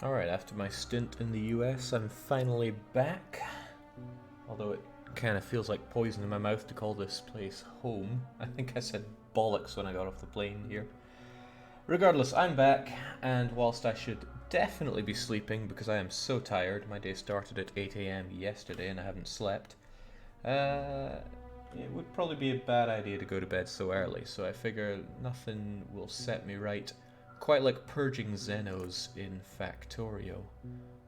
Alright, after my stint in the US, I'm finally back. Although it kind of feels like poison in my mouth to call this place home. I think I said bollocks when I got off the plane here. Regardless, I'm back, and whilst I should definitely be sleeping because I am so tired, my day started at 8 a.m. yesterday and I haven't slept, it would probably be a bad idea to go to bed so early, so I figure nothing will set me right quite like purging Xenos in Factorio.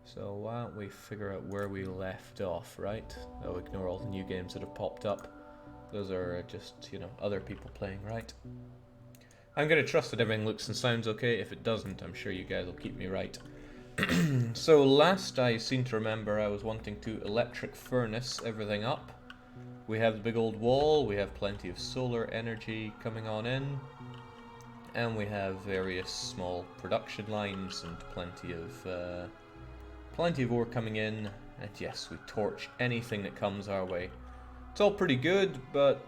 So why don't we figure out where we left off, right? Oh, ignore all the new games that have popped up. Those are just, other people playing, right? I'm going to trust that everything looks and sounds okay. If it doesn't, I'm sure you guys will keep me right. So last I seem to remember I was wanting to electric furnace everything up. We have the big old wall, we have plenty of solar energy coming on in, and we have various small production lines and plenty of ore coming in, and yes, we torch anything that comes our way. It's all pretty good, but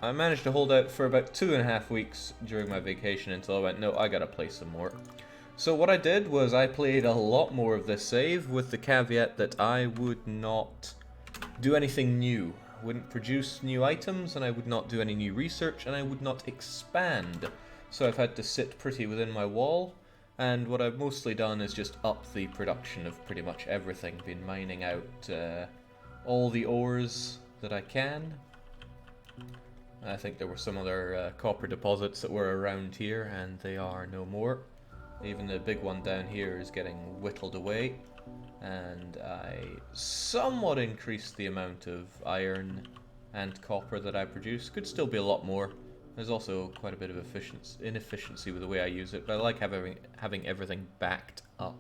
I managed to hold out for about 2.5 weeks during my vacation until I went, no, I gotta play some more. So what I did was I played a lot more of this save with the caveat that I would not do anything new. I wouldn't produce new items, and I would not do any new research, and I would not expand. So I've had to sit pretty within my wall, and what I've mostly done is just up the production of pretty much everything. Been mining out all the ores that I can. I think there were some other copper deposits that were around here, and they are no more. Even the big one down here is getting whittled away, and I somewhat increased the amount of iron and copper that I produce. Could still be a lot more. There's also quite a bit of inefficiency with the way I use it, but I like having everything backed up.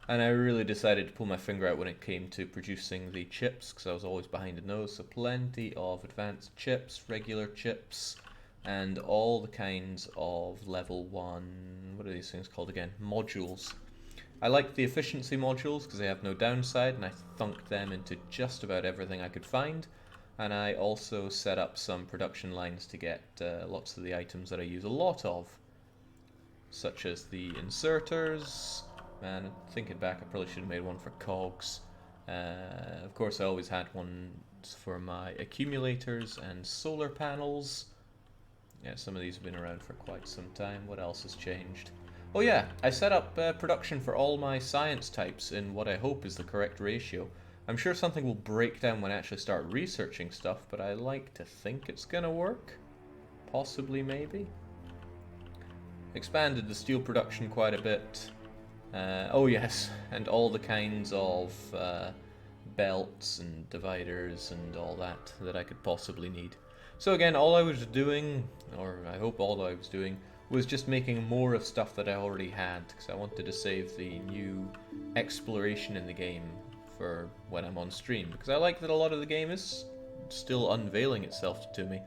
And I really decided to pull my finger out when it came to producing the chips, because I was always behind in those. So plenty of advanced chips, regular chips, and all the kinds of level 1, what are these things called again? Modules. I like the efficiency modules because they have no downside, and I thunked them into just about everything I could find. And I also set up some production lines to get lots of the items that I use a lot of, such as the inserters. Man, thinking back, I probably should have made one for cogs. Of course, I always had one for my accumulators and solar panels. Yeah, some of these have been around for quite some time. What else has changed? Oh yeah, I set up production for all my science types in what I hope is the correct ratio. I'm sure something will break down when I actually start researching stuff, but I like to think it's gonna work. Possibly, maybe. Expanded the steel production quite a bit. Oh yes, and all the kinds of belts and dividers and all that I could possibly need. So again, all I was doing, or I hope all I was doing, was just making more of stuff that I already had, because I wanted to save the new exploration in the game for when I'm on stream, because I like that a lot of the game is still unveiling itself to me.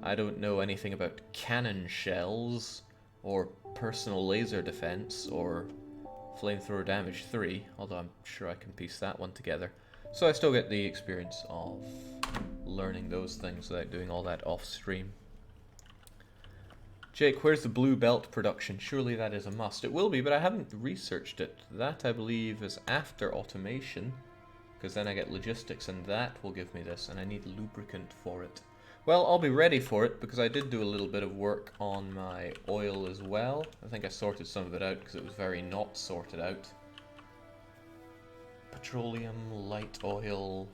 I don't know anything about cannon shells, or personal laser defense, or flamethrower damage 3, although I'm sure I can piece that one together. So I still get the experience of learning those things without doing all that off stream. Jake, where's the blue belt production? Surely that is a must. It will be, but I haven't researched it. That, I believe, is after automation, because then I get logistics, and that will give me this, and I need lubricant for it. Well, I'll be ready for it, because I did do a little bit of work on my oil as well. I think I sorted some of it out, because it was very not sorted out. Petroleum, light oil,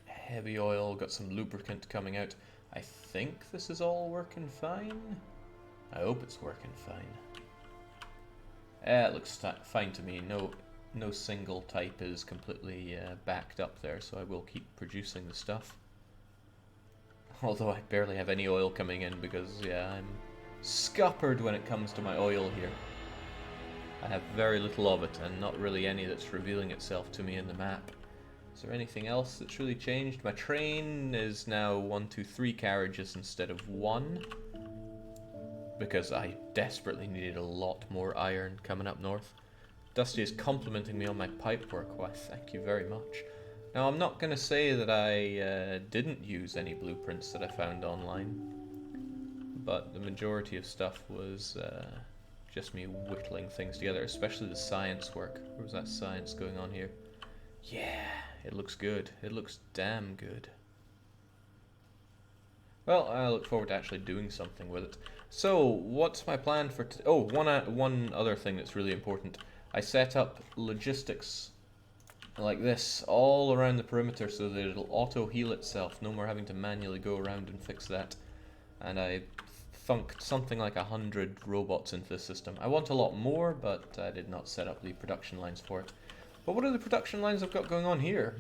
heavy oil, got some lubricant coming out. I think this is all working fine. I hope it's working fine. It looks fine to me. No single type is completely backed up there, so I will keep producing the stuff. Although I barely have any oil coming in because, yeah, I'm scuppered when it comes to my oil here. I have very little of it, and not really any that's revealing itself to me in the map. Is there anything else that's really changed? My train is now 1, 2, 3 carriages instead of 1, because I desperately needed a lot more iron coming up north. Dusty is complimenting me on my pipe work. Why, thank you very much. Now, I'm not going to say that I didn't use any blueprints that I found online, but the majority of stuff was just me whittling things together, especially the science work. Where was that science going on here? Yeah, it looks good. It looks damn good. Well, I look forward to actually doing something with it. So, what's my plan for one other thing that's really important. I set up logistics like this all around the perimeter so that it'll auto-heal itself. No more having to manually go around and fix that. And I thunked something like 100 robots into the system. I want a lot more, but I did not set up the production lines for it. But what are the production lines I've got going on here?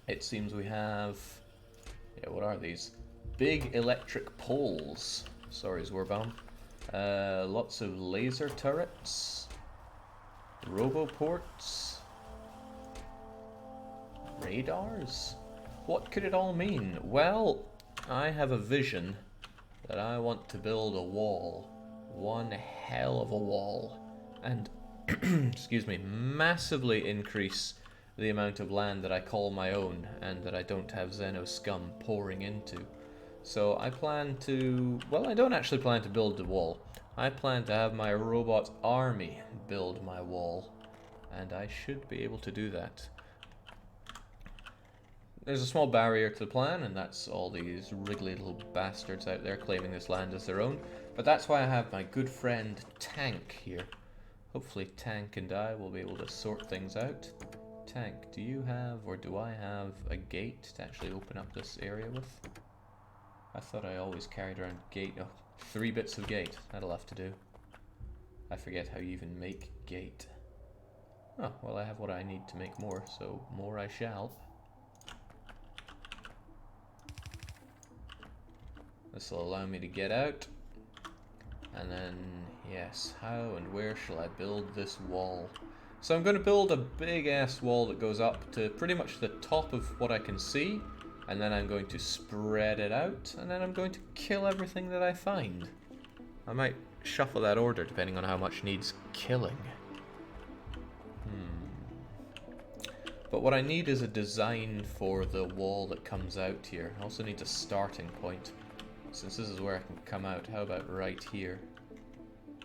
It seems we have... yeah, what are these? Big electric poles. Sorry, Zwerbaum. Lots of laser turrets. Roboports. Radars? What could it all mean? Well, I have a vision that I want to build a wall. One hell of a wall. And, excuse me, massively increase the amount of land that I call my own and that I don't have Xeno scum pouring into. So I plan to... well, I don't actually plan to build the wall. I plan to have my robot army build my wall. And I should be able to do that. There's a small barrier to the plan, and that's all these wriggly little bastards out there claiming this land as their own. But that's why I have my good friend Tank here. Hopefully Tank and I will be able to sort things out. Tank, do you have, or do I have, a gate to actually open up this area with? I thought I always carried around gate. Oh, 3 bits of gate. That'll have to do. I forget how you even make gate. Oh, well, I have what I need to make more, so more I shall. This will allow me to get out. And then, yes, how and where shall I build this wall? So I'm going to build a big ass wall that goes up to pretty much the top of what I can see. And then I'm going to spread it out. And then I'm going to kill everything that I find. I might shuffle that order depending on how much needs killing. But what I need is a design for the wall that comes out here. I also need a starting point. Since this is where I can come out, how about right here?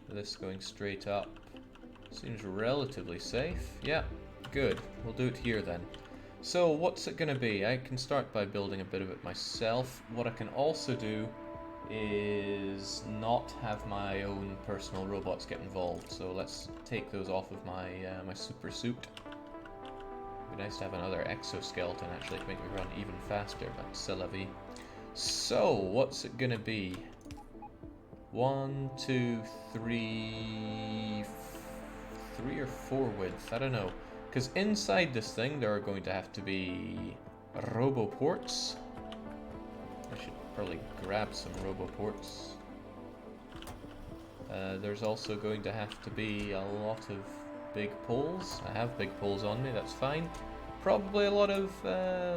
This going straight up. Seems relatively safe. Yeah, good. We'll do it here then. So what's it going to be? I can start by building a bit of it myself. What I can also do is not have my own personal robots get involved. So let's take those off of my my super suit. It'd be nice to have another exoskeleton actually to make me run even faster, but c'est la vie. So, what's it gonna be? 1, 2, 3... 3 or 4 width, I don't know. Because inside this thing there are going to have to be roboports. I should probably grab some roboports. There's also going to have to be a lot of big poles. I have big poles on me, that's fine. Probably a lot of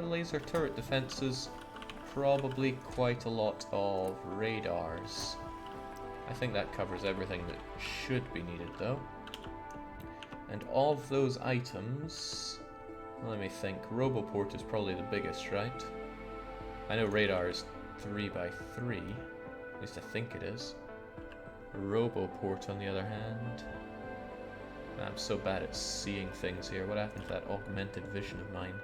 laser turret defenses. Probably quite a lot of radars. I think that covers everything that should be needed though. And of those items, let me think, Roboport is probably the biggest, right? I know radar is 3 by 3, at least I think it is. Roboport on the other hand, I'm so bad at seeing things here. What happened to that augmented vision of mine?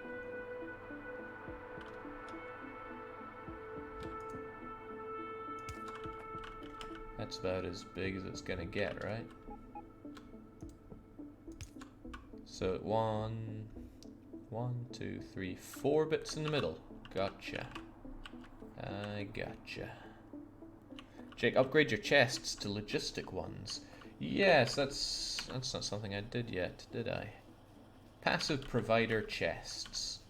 That's about as big as it's gonna get, right? So 1, 2, 3, 4 bits in the middle. Gotcha. I gotcha. Jake, upgrade your chests to logistic ones. Yes, that's not something I did yet, did I? Passive provider chests.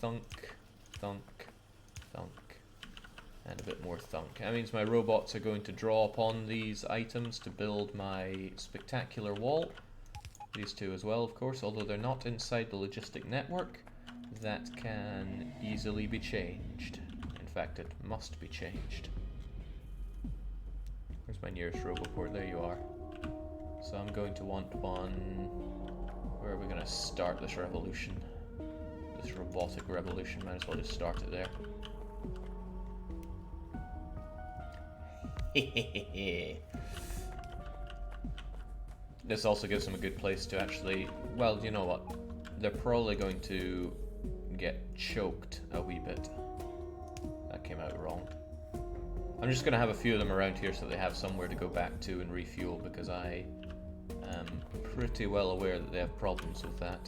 Thunk, thunk, thunk. And a bit more thunk. That means my robots are going to draw upon these items to build my spectacular wall. These two as well, of course, although they're not inside the logistic network. That can easily be changed. In fact, it must be changed. Where's my nearest roboport? There you are. So I'm going to want one... Where are we going to start this revolution? This robotic revolution, might as well just start it there. This also gives them a good place to actually, well, you know what? They're probably going to get choked a wee bit. That came out wrong. I'm just going to have a few of them around here so they have somewhere to go back to and refuel, because I am pretty well aware that they have problems with that.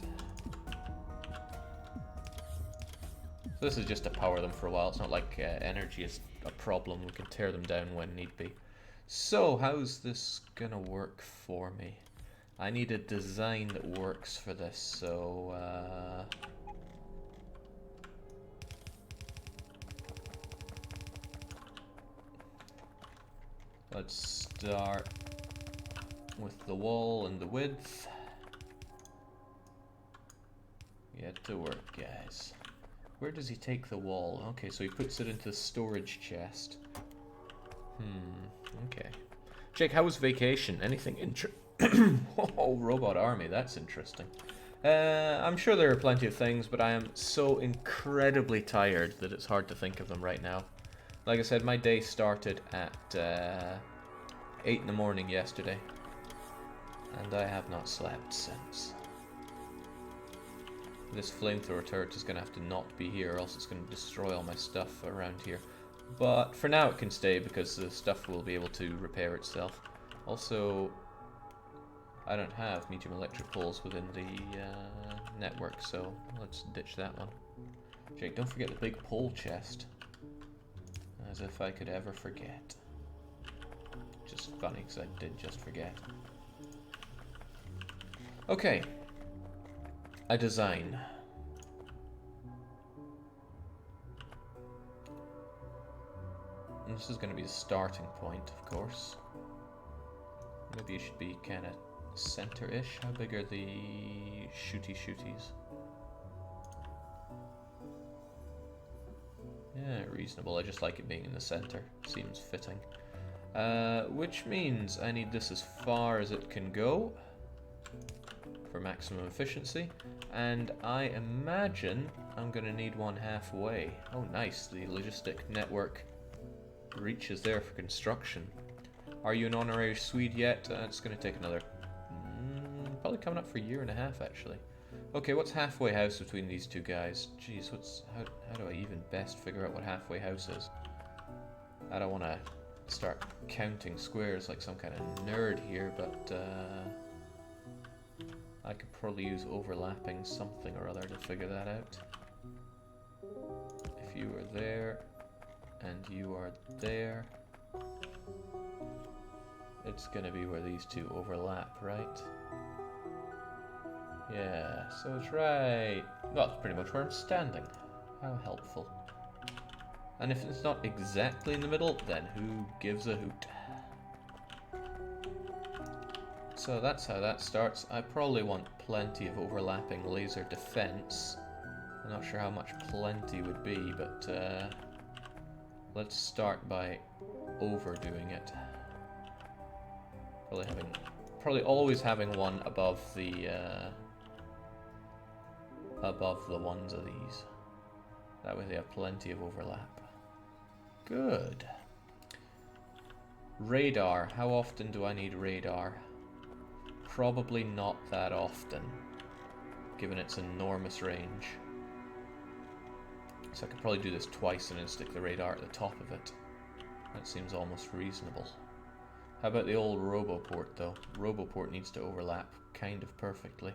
So this is just to power them for a while. It's not like energy is a problem. We can tear them down when need be. So how's this going to work for me? I need a design that works for this, so let's start with the wall and the width. Get to work, guys. Where does he take the wall? Okay, so he puts it into the storage chest. Okay. Jake, how was vacation? Anything Oh, robot army, that's interesting. I'm sure there are plenty of things, but I am so incredibly tired that it's hard to think of them right now. Like I said, my day started at 8 in the morning yesterday, and I have not slept since. This flamethrower turret is going to have to not be here, or else it's going to destroy all my stuff around here. But for now it can stay, because the stuff will be able to repair itself. Also, I don't have medium electric poles within the network, so let's ditch that one. Jake, don't forget the big pole chest. As if I could ever forget. Just funny, because I did just forget. Okay. A design. And this is going to be the starting point, of course. Maybe it should be kind of center-ish. How big are the shooties? Yeah, reasonable. I just like it being in the center. Seems fitting. Which means I need this as far as it can go for maximum efficiency, and I imagine I'm gonna need one halfway. Oh nice, the logistic network reaches there for construction. Are you an honorary Swede yet? It's gonna take another probably coming up for a year and a half actually. Okay, what's halfway house between these two guys? Jeez, how do I even best figure out what halfway house is? I don't want to start counting squares like some kind of nerd here, but I could probably use overlapping something or other to figure that out. If you are there, and you are there, it's gonna be where these two overlap, right? Yeah, so it's right... well, it's pretty much where I'm standing. How helpful. And if it's not exactly in the middle, then who gives a hoot? So that's how that starts. I probably want plenty of overlapping laser defense. I'm not sure how much plenty would be, but let's start by overdoing it. Probably always having one above the ones of these. That way they have plenty of overlap. Good. Radar. How often do I need radar? Probably not that often, given its enormous range. So I could probably do this twice and then stick the radar at the top of it. That seems almost reasonable. How about the old Roboport though? Roboport needs to overlap kind of perfectly.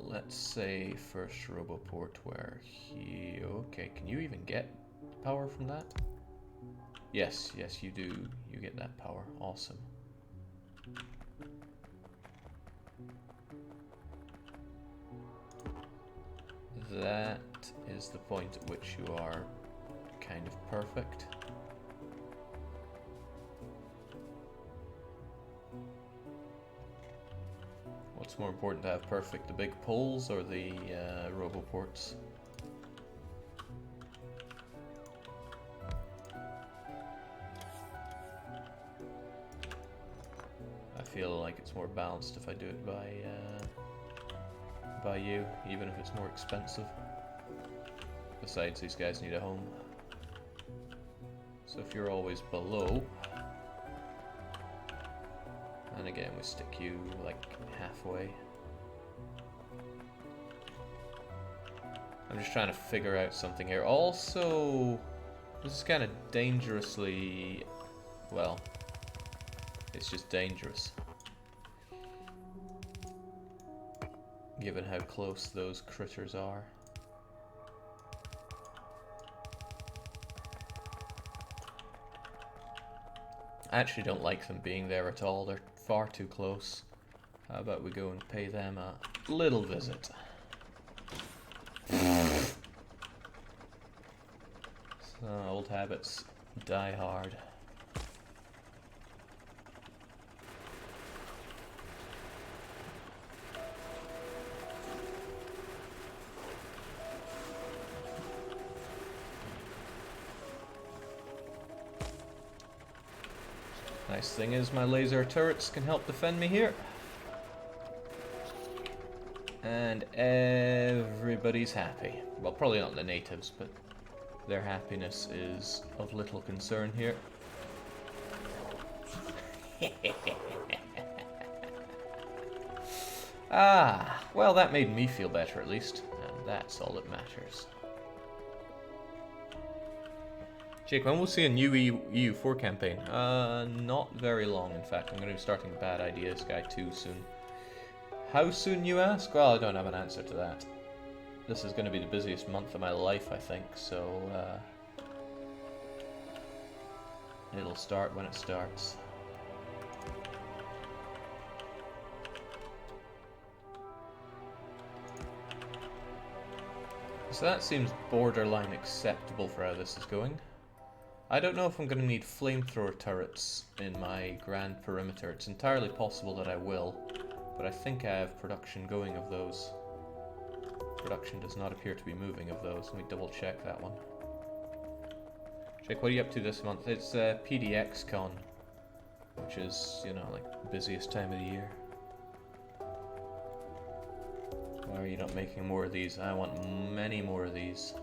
Let's say first Roboport where he... okay, can you even get power from that? Yes, you do. You get that power. Awesome. That is the point at which you are kind of perfect. What's more important to have perfect, the big poles or the Roboports? I feel like it's more balanced if I do it by you, even if it's more expensive. The sides, these guys need a home. So if you're always below, and again we stick you like halfway. I'm just trying to figure out something here. Also, this is kind of dangerously, well, it's just dangerous. Given how close those critters are. I actually don't like them being there at all. They're far too close. How about we go and pay them a little visit? So, old habits die hard. Nice thing is my laser turrets can help defend me here. And everybody's happy. Well, probably not the natives, but their happiness is of little concern here. Ah, well, that made me feel better at least, and that's all that matters. Jake, when we'll see a new EU4 campaign? Not very long, in fact. I'm going to be starting the Bad Ideas Guy too soon. How soon, you ask? Well, I don't have an answer to that. This is going to be the busiest month of my life, I think, so it'll start when it starts. So that seems borderline acceptable for how this is going. I don't know if I'm going to need flamethrower turrets in my grand perimeter. It's entirely possible that I will, but I think I have production going of those. Production does not appear to be moving of those. Let me double check that one. Jake, what are you up to this month? It's PDXCon, which is, you know, like the busiest time of the year. Why are you not making more of these? I want many more of these.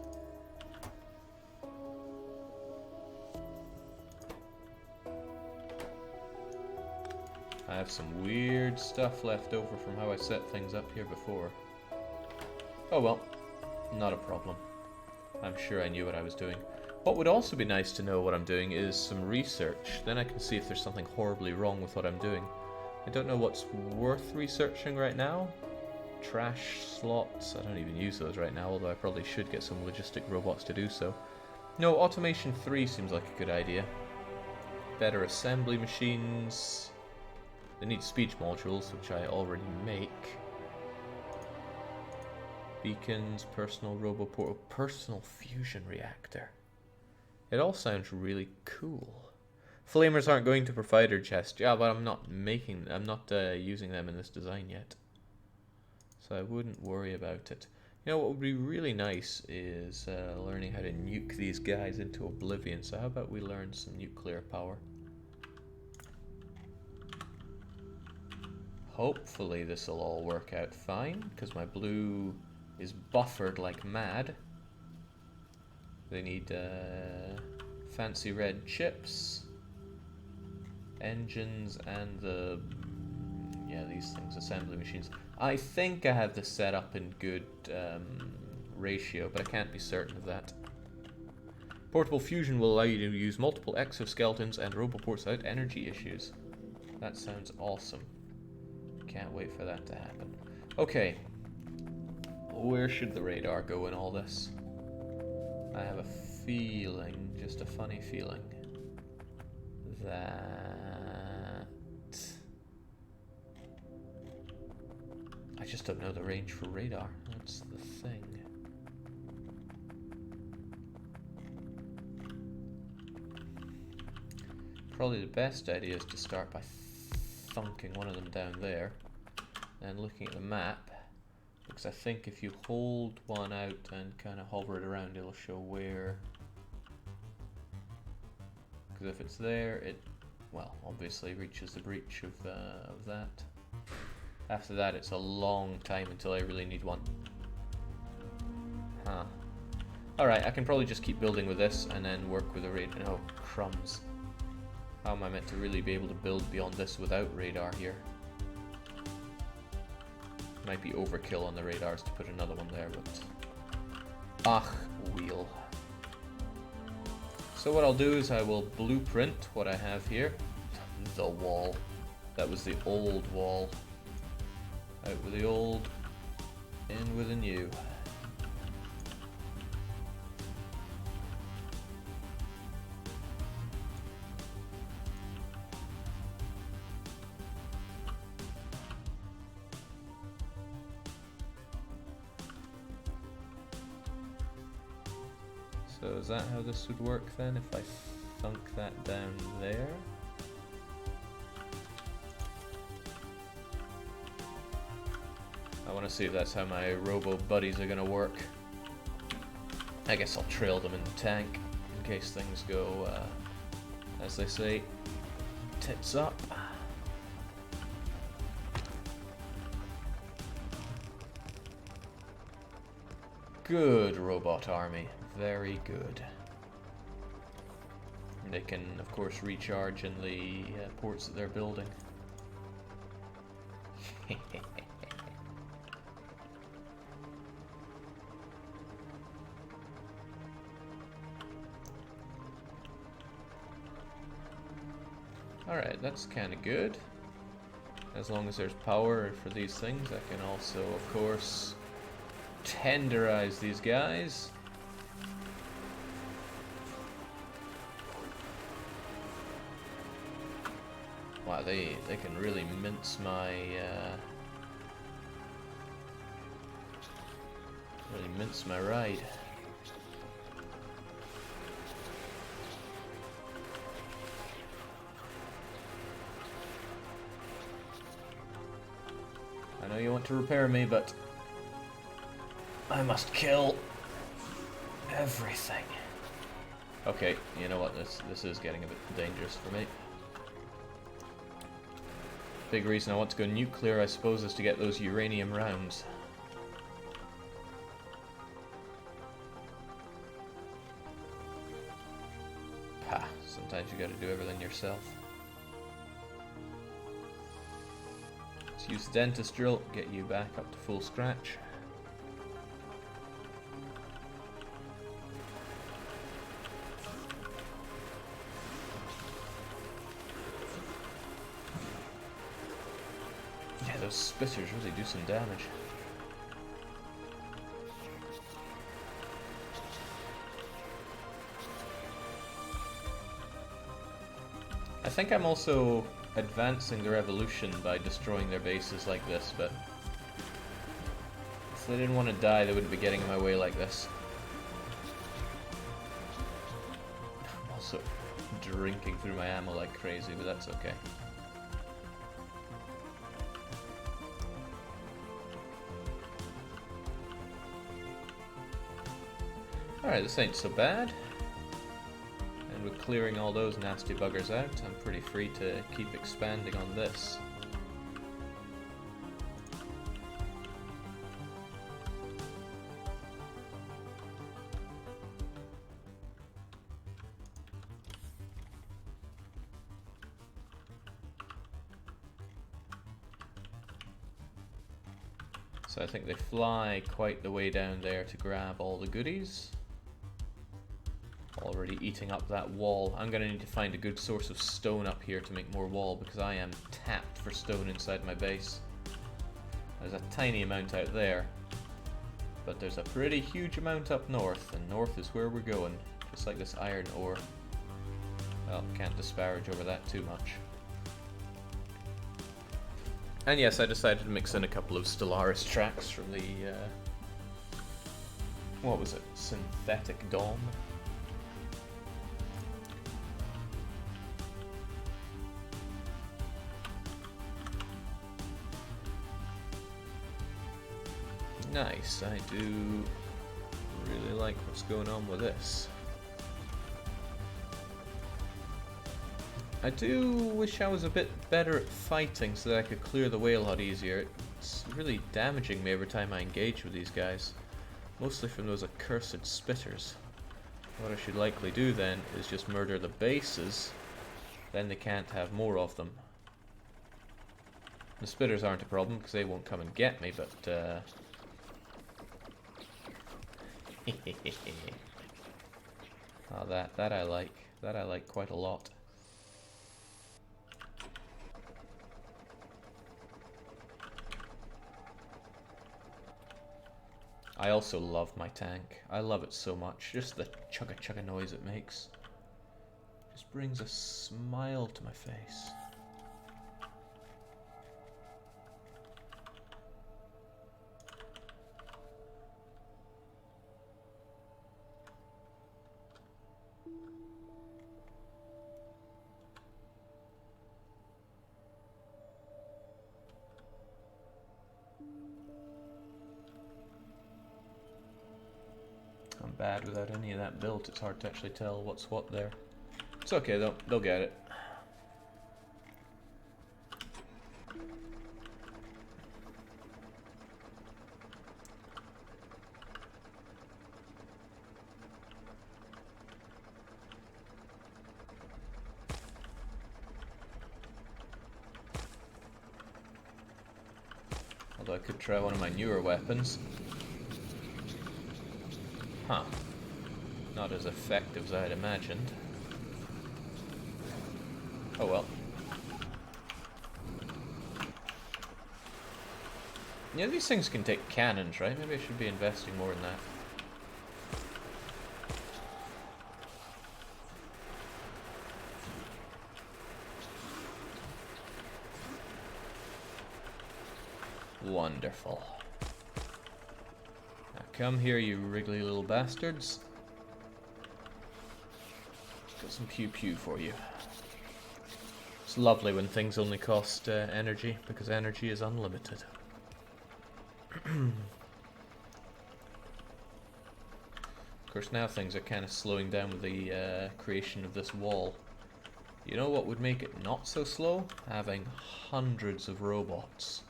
I have some weird stuff left over from how I set things up here before. Oh well, not a problem. I'm sure I knew what I was doing. What would also be nice to know what I'm doing is some research. Then I can see if there's something horribly wrong with what I'm doing. I don't know what's worth researching right now. Trash slots, I don't even use those right now, although I probably should get some logistic robots to do so. No, Automation 3 seems like a good idea. Better assembly machines. They need speech modules, which I already make. Beacons, personal roboportal, personal fusion reactor. It all sounds really cool. Flamers aren't going to provider chest. Yeah, but I'm not using them in this design yet. So I wouldn't worry about it. You know what would be really nice is learning how to nuke these guys into oblivion. So how about we learn some nuclear power? Hopefully this will all work out fine, because my blue is buffered like mad. They need fancy red chips, engines, and these things, assembly machines. I think I have this set up in good ratio, but I can't be certain of that. Portable fusion will allow you to use multiple exoskeletons and roboports without energy issues. That sounds awesome. Can't wait for that to happen. Okay. Where should the radar go in all this? I have a feeling, just a funny feeling, that I just don't know the range for radar. That's the thing. Probably the best idea is to start by thunking one of them down there and looking at the map, because I think if you hold one out and kind of hover it around, it'll show where. Because if it's there, it, well, obviously reaches the breach of that. After that, it's a long time until I really need one. Huh. Alright, I can probably just keep building with this and then work with the radar. Oh, crumbs. How am I meant to really be able to build beyond this without radar here? Might be overkill on the radars to put another one there, but... Ach, wheel. So what I'll do is I will blueprint what I have here. The wall. That was the old wall. Out with the old, in with the new. So is that how this would work then, if I thunk that down there? I want to see if that's how my robo buddies are going to work. I guess I'll trail them in the tank in case things go, as they say, tits up. Good robot army. Very good. And they can, of course, recharge in the ports that they're building. Alright, that's kind of good. As long as there's power for these things, I can also, of course, tenderize these guys. Wow, they can really mince my ride. I know you want to repair me, but I must kill everything. Okay, you know what? This is getting a bit dangerous for me. Big reason I want to go nuclear, I suppose, is to get those uranium rounds. Pah, sometimes you gotta do everything yourself. Let's use the dentist drill, get you back up to full scratch. Yeah, those spitters really do some damage. I think I'm also advancing the revolution by destroying their bases like this, but if they didn't want to die, they wouldn't be getting in my way like this. I'm also drinking through my ammo like crazy, but that's okay. Alright, this ain't so bad. And with clearing all those nasty buggers out, I'm pretty free to keep expanding on this. So I think they fly quite the way down there to grab all the goodies. Already eating up that wall. I'm going to need to find a good source of stone up here to make more wall, because I am tapped for stone inside my base. There's a tiny amount out there, but there's a pretty huge amount up north, and north is where we're going. Just like this iron ore. Well, can't disparage over that too much. And yes, I decided to mix in a couple of Stellaris tracks from the, what was it? Synthetic Dawn? Nice, I do really like what's going on with this. I do wish I was a bit better at fighting so that I could clear the way a lot easier. It's really damaging me every time I engage with these guys. Mostly from those accursed spitters. What I should likely do then is just murder the bases, then they can't have more of them. The spitters aren't a problem because they won't come and get me, but oh, that I like. That I like quite a lot. I also love my tank. I love it so much. Just the chugga chugga noise it makes. Just brings a smile to my face. I'm bad without any of that built. It's hard to actually tell what's what there. It's okay though, they'll get it. Although I could try one of my newer weapons. Huh. Not as effective as I had imagined. Oh well. Yeah, these things can take cannons, right? Maybe I should be investing more in that. Wonderful. Now come here, you wriggly little bastards. Got some pew pew for you. It's lovely when things only cost energy, because energy is unlimited. Of course, now things are kind of slowing down with the creation of this wall. You know what would make it not so slow? Having hundreds of robots.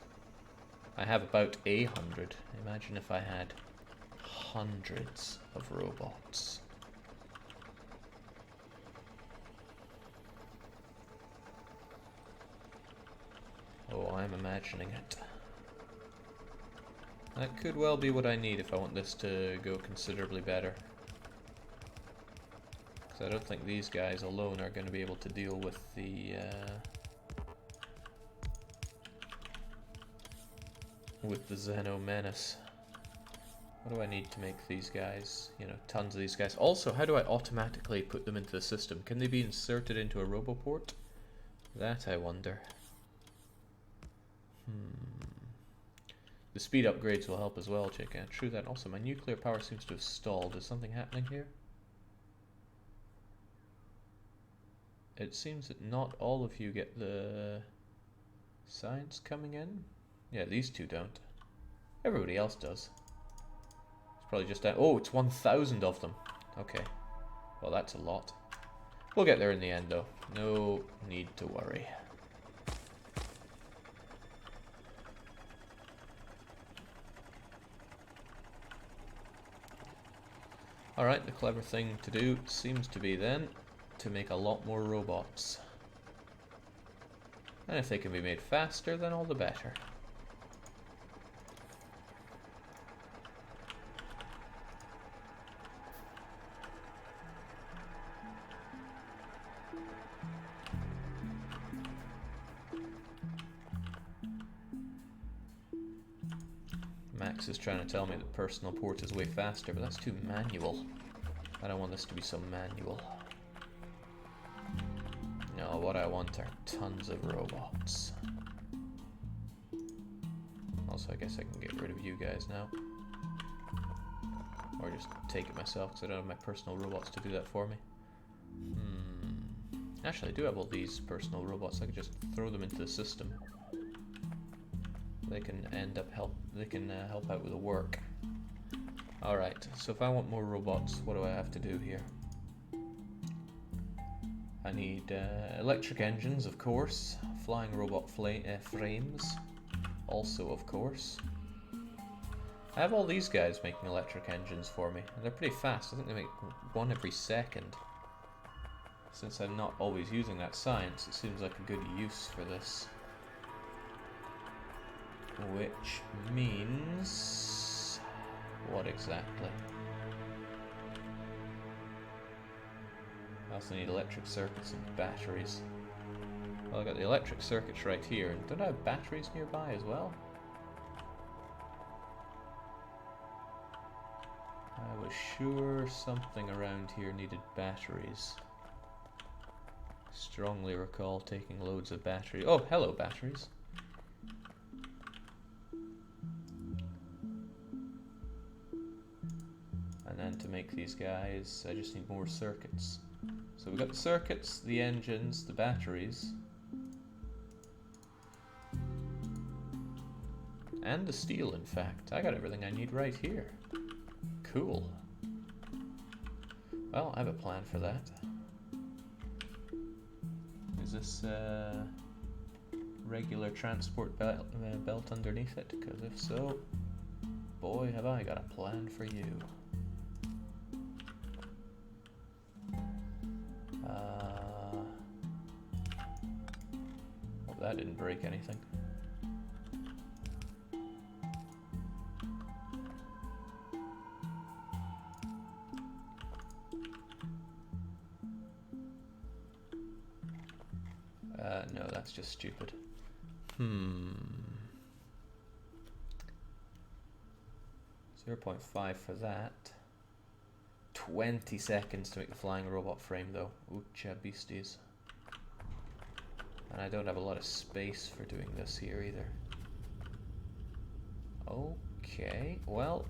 I have about 100. Imagine if I had hundreds of robots. Oh, I'm imagining it. That could well be what I need if I want this to go considerably better. Because I don't think these guys alone are going to be able to deal with the Xeno menace. What do I need to make these guys, you know, tons of these guys? Also, how do I automatically put them into the system? Can they be inserted into a roboport? That I wonder. The speed upgrades will help as well, check out. True that. Also, my nuclear power seems to have stalled. Is something happening here? It seems that not all of you get the science coming in. Yeah, these two don't. Everybody else does. It's probably just that. Oh, it's 1,000 of them. Okay. Well, that's a lot. We'll get there in the end, though. No need to worry. Alright, the clever thing to do seems to be then to make a lot more robots. And if they can be made faster, then all the better. Max is trying to tell me that personal port is way faster, but that's too manual. I don't want this to be so manual. No, what I want are tons of robots. Also, I guess I can get rid of you guys now. Or just take it myself, because I don't have my personal robots to do that for me. Actually, I do have all these personal robots. I could just throw them into the system. They can help out with the work. Alright, so if I want more robots, what do I have to do here? I need electric engines, of course. Flying robot frames, also of course. I have all these guys making electric engines for me, and they're pretty fast. I think they make one every second. Since I'm not always using that science, it seems like a good use for this. Which means... what exactly? I also need electric circuits and batteries. Well, I got the electric circuits right here. Don't I have batteries nearby as well? I was sure something around here needed batteries. Strongly recall taking loads of batteries. Oh, hello, batteries. And then to make these guys, I just need more circuits. So we've got the circuits, the engines, the batteries. And the steel, in fact. I got everything I need right here. Cool. Well, I have a plan for that. Is this regular transport belt underneath it? Because if so, boy, have I got a plan for you. Hope that didn't break anything. No, that's just stupid. 0.5 for that. 20 seconds to make the flying robot frame though. Oocha beasties. And I don't have a lot of space for doing this here either. Okay, well,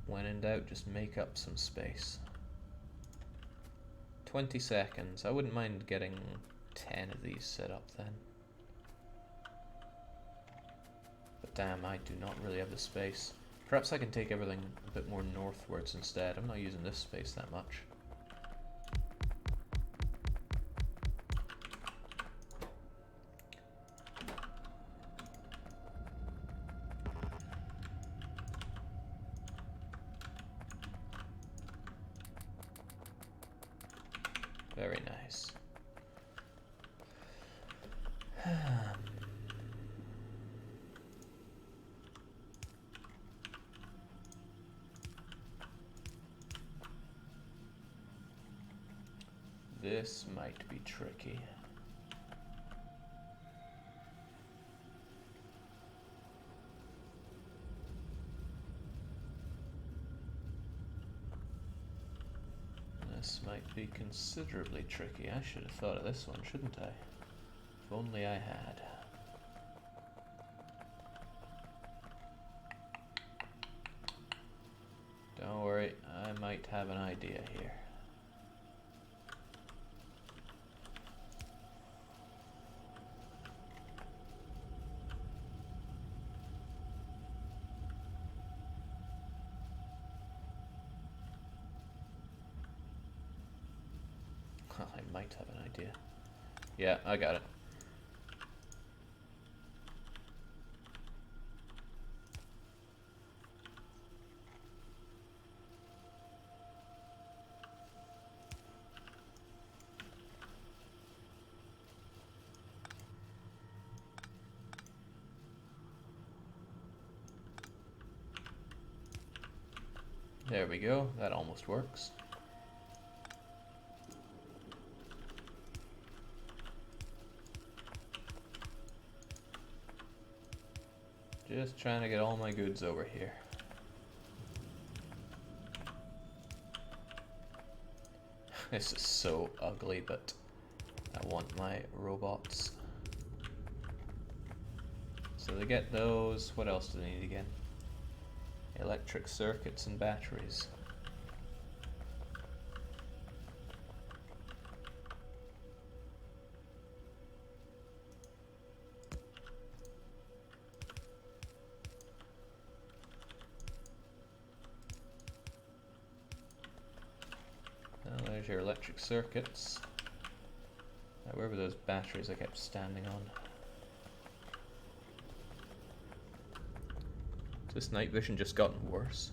when in doubt, just make up some space. 20 seconds. I wouldn't mind getting 10 of these set up then. But damn, I do not really have the space. Perhaps I can take everything a bit more northwards instead. I'm not using this space that much. Very nice. This might be tricky. This might be considerably tricky. I should have thought of this one, shouldn't I? If only I had. Don't worry, I might have an idea here. I might have an idea. Yeah, I got it. There we go, that almost works. Just trying to get all my goods over here. This is so ugly, but I want my robots. So they get those. What else do they need again? Electric circuits and batteries. There's your electric circuits. Now, where were those batteries I kept standing on? Has this night vision just gotten worse?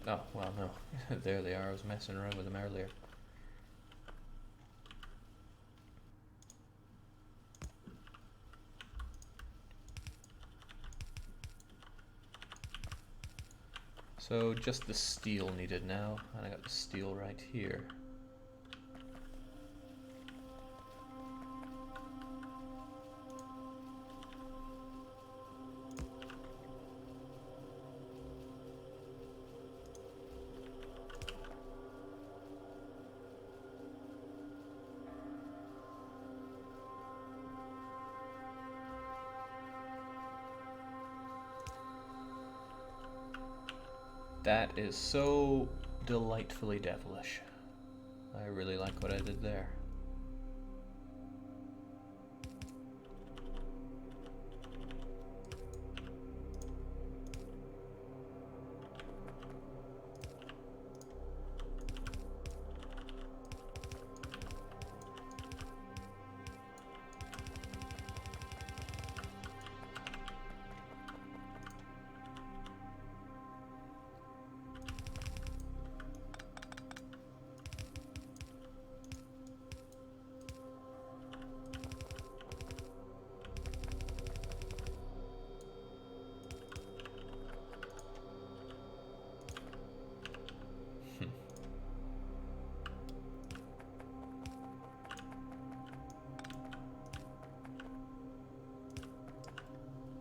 Oh, well, no. There they are. I was messing around with them earlier. So just the steel needed now, and I got the steel right here. That is so delightfully devilish. I really like what I did there.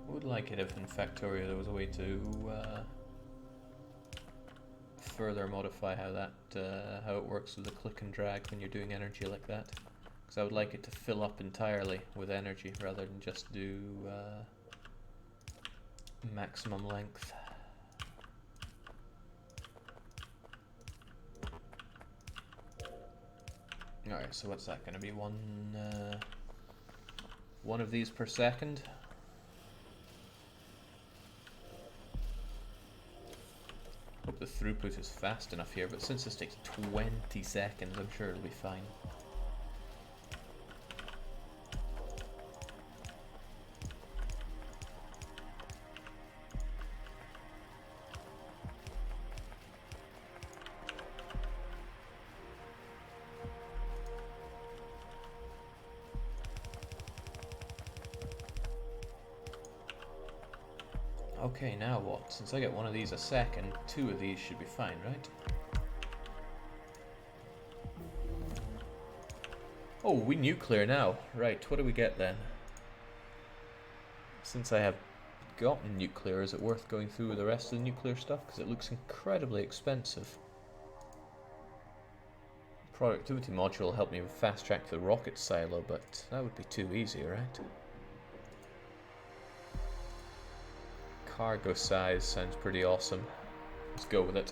I would like it if in Factorio there was a way to further modify how how it works with the click and drag when you're doing energy like that. Because I would like it to fill up entirely with energy rather than just do maximum length. Alright, so what's that going to be? One of these per second? Hope the throughput is fast enough here, but since this takes 20 seconds, I'm sure it'll be fine. Okay, now what? Since I get one of these a second, two of these should be fine, right? Oh, we nuclear now. Right, what do we get then? Since I have gotten nuclear, is it worth going through with the rest of the nuclear stuff? Because it looks incredibly expensive. Productivity module will help me fast track the rocket silo, but that would be too easy, right? Cargo size sounds pretty awesome. Let's go with it.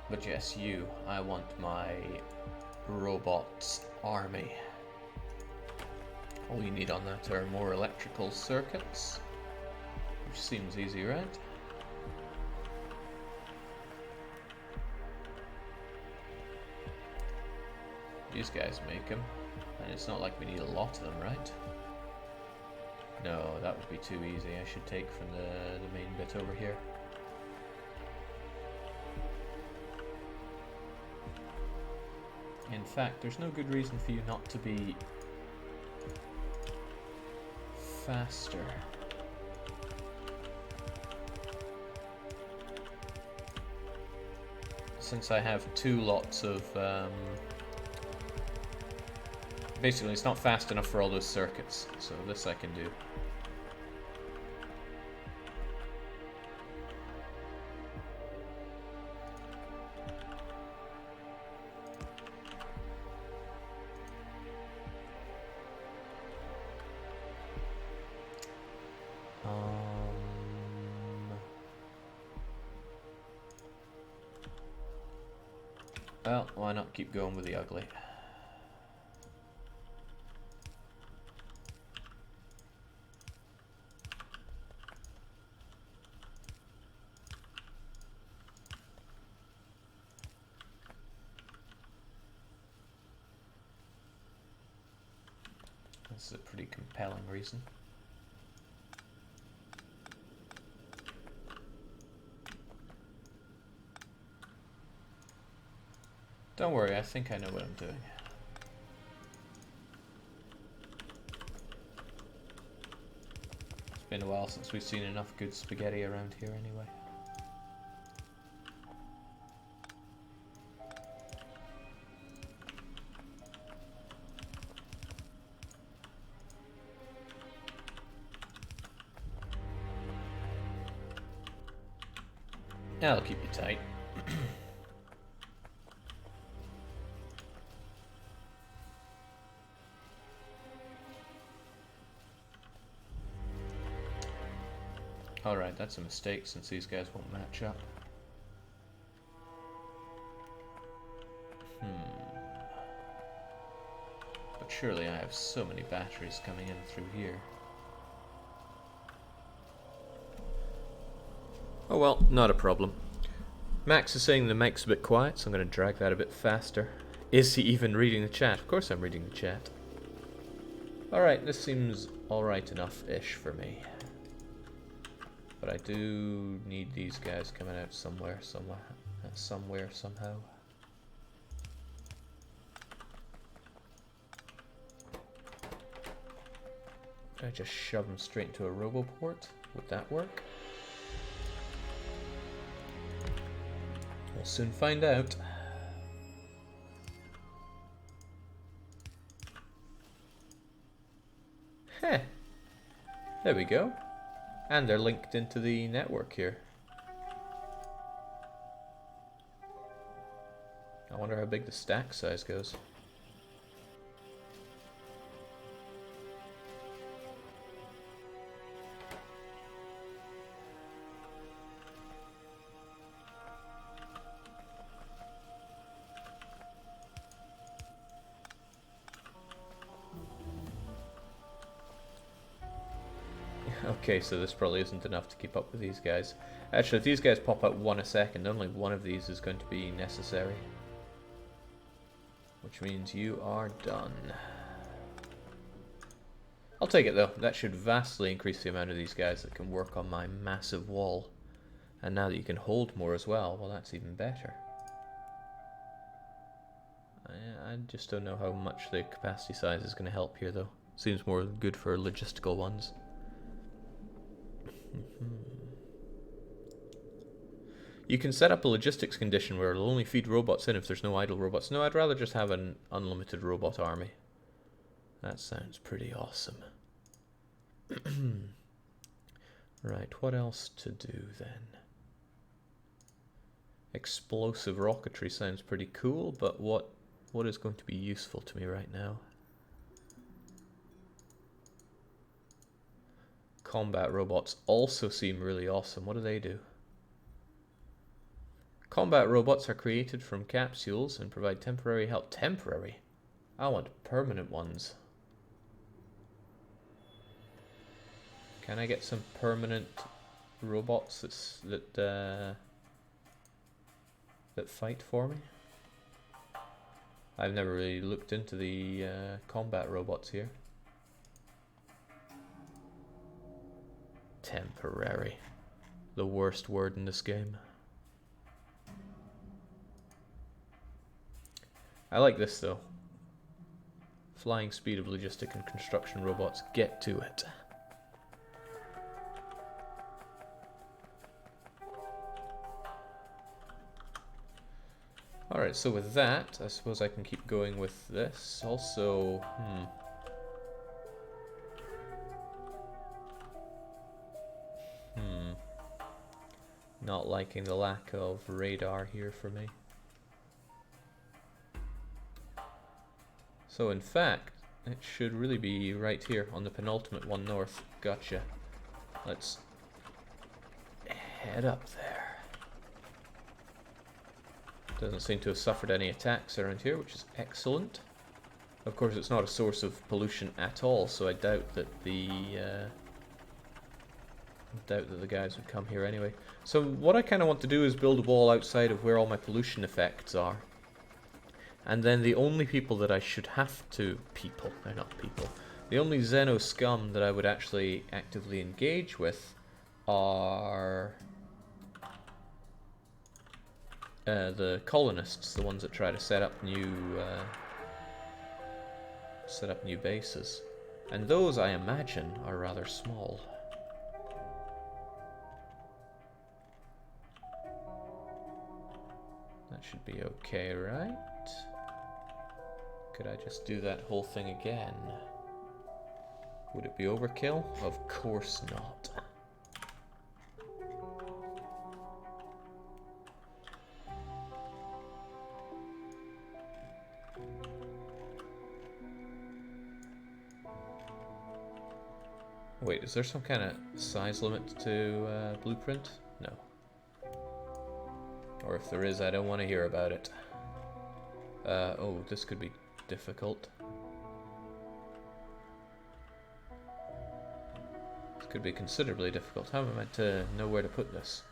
But yes, I want my robots army. All you need on that are more electrical circuits, which seems easy, right? These guys make them, and it's not like we need a lot of them, right? No, that would be too easy. I should take from the main bit over here. In fact, there's no good reason for you not to be faster. Since I have two lots of basically it's not fast enough for all those circuits, so this I can do. Well, why not keep going with the ugly? this is a pretty compelling reason. Don't worry, I think I know what I'm doing. It's been a while since we've seen enough good spaghetti around here anyway. I'll keep you tight. Alright, that's a mistake since these guys won't match up. But surely I have so many batteries coming in through here. Oh well, not a problem. Max is saying the mic's a bit quiet, so I'm going to drag that a bit faster. Is he even reading the chat? Of course I'm reading the chat. Alright, this seems alright enough-ish for me. But I do need these guys coming out somewhere, somehow. Could I just shove them straight into a roboport? Would that work? We'll soon find out. Heh. There we go. And they're linked into the network here. I wonder how big the stack size goes. Okay, so this probably isn't enough to keep up with these guys. Actually, if these guys pop out one a second, only one of these is going to be necessary. Which means you are done. I'll take it though. That should vastly increase the amount of these guys that can work on my massive wall. And now that you can hold more as well, well, that's even better. I just don't know how much the capacity size is going to help here though. Seems more good for logistical ones. You can set up a logistics condition where it'll only feed robots in if there's no idle robots. No, I'd rather just have an unlimited robot army. That sounds pretty awesome. Right, what else to do then? Explosive rocketry sounds pretty cool, but what is going to be useful to me right now? Combat robots also seem really awesome. What do they do? Combat robots are created from capsules and provide temporary help. Temporary? I want permanent ones. Can I get some permanent robots that fight for me? I've never really looked into the combat robots here. Temporary. The worst word in this game. I like this though. Flying speed of logistic and construction robots. Get to it. Alright, so with that, I suppose I can keep going with this. Also, not liking the lack of radar here for me. So in fact, it should really be right here on the penultimate one north. Gotcha. Let's head up there. Doesn't seem to have suffered any attacks around here, which is excellent. Of course, it's not a source of pollution at all, so I doubt that the guys would come here anyway. So what I kind of want to do is build a wall outside of where all my pollution effects are. And then the only people that I should have to... they're not people. The only Xeno scum that I would actually actively engage with are the colonists, the ones that try to set up new bases, and those I imagine are rather small. That should be okay, right? Could I just do that whole thing again? Would it be overkill? Of course not. Wait, is there some kind of size limit to Blueprint? No. Or if there is, I don't want to hear about it. Oh, this could be difficult. This could be considerably difficult. How am I meant to know where to put this?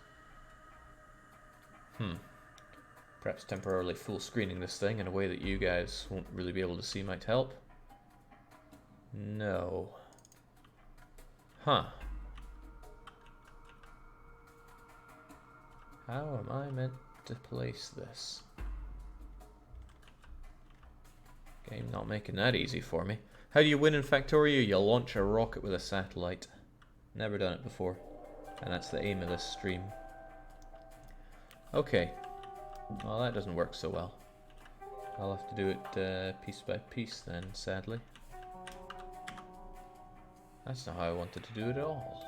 Perhaps temporarily full screening this thing in a way that you guys won't really be able to see might help. No. Huh. How am I meant to place this? Game not making that easy for me. How do you win in Factorio? You launch a rocket with a satellite. Never done it before. And that's the aim of this stream. Okay. Well, that doesn't work so well. I'll have to do it piece by piece then, sadly. That's not how I wanted to do it at all.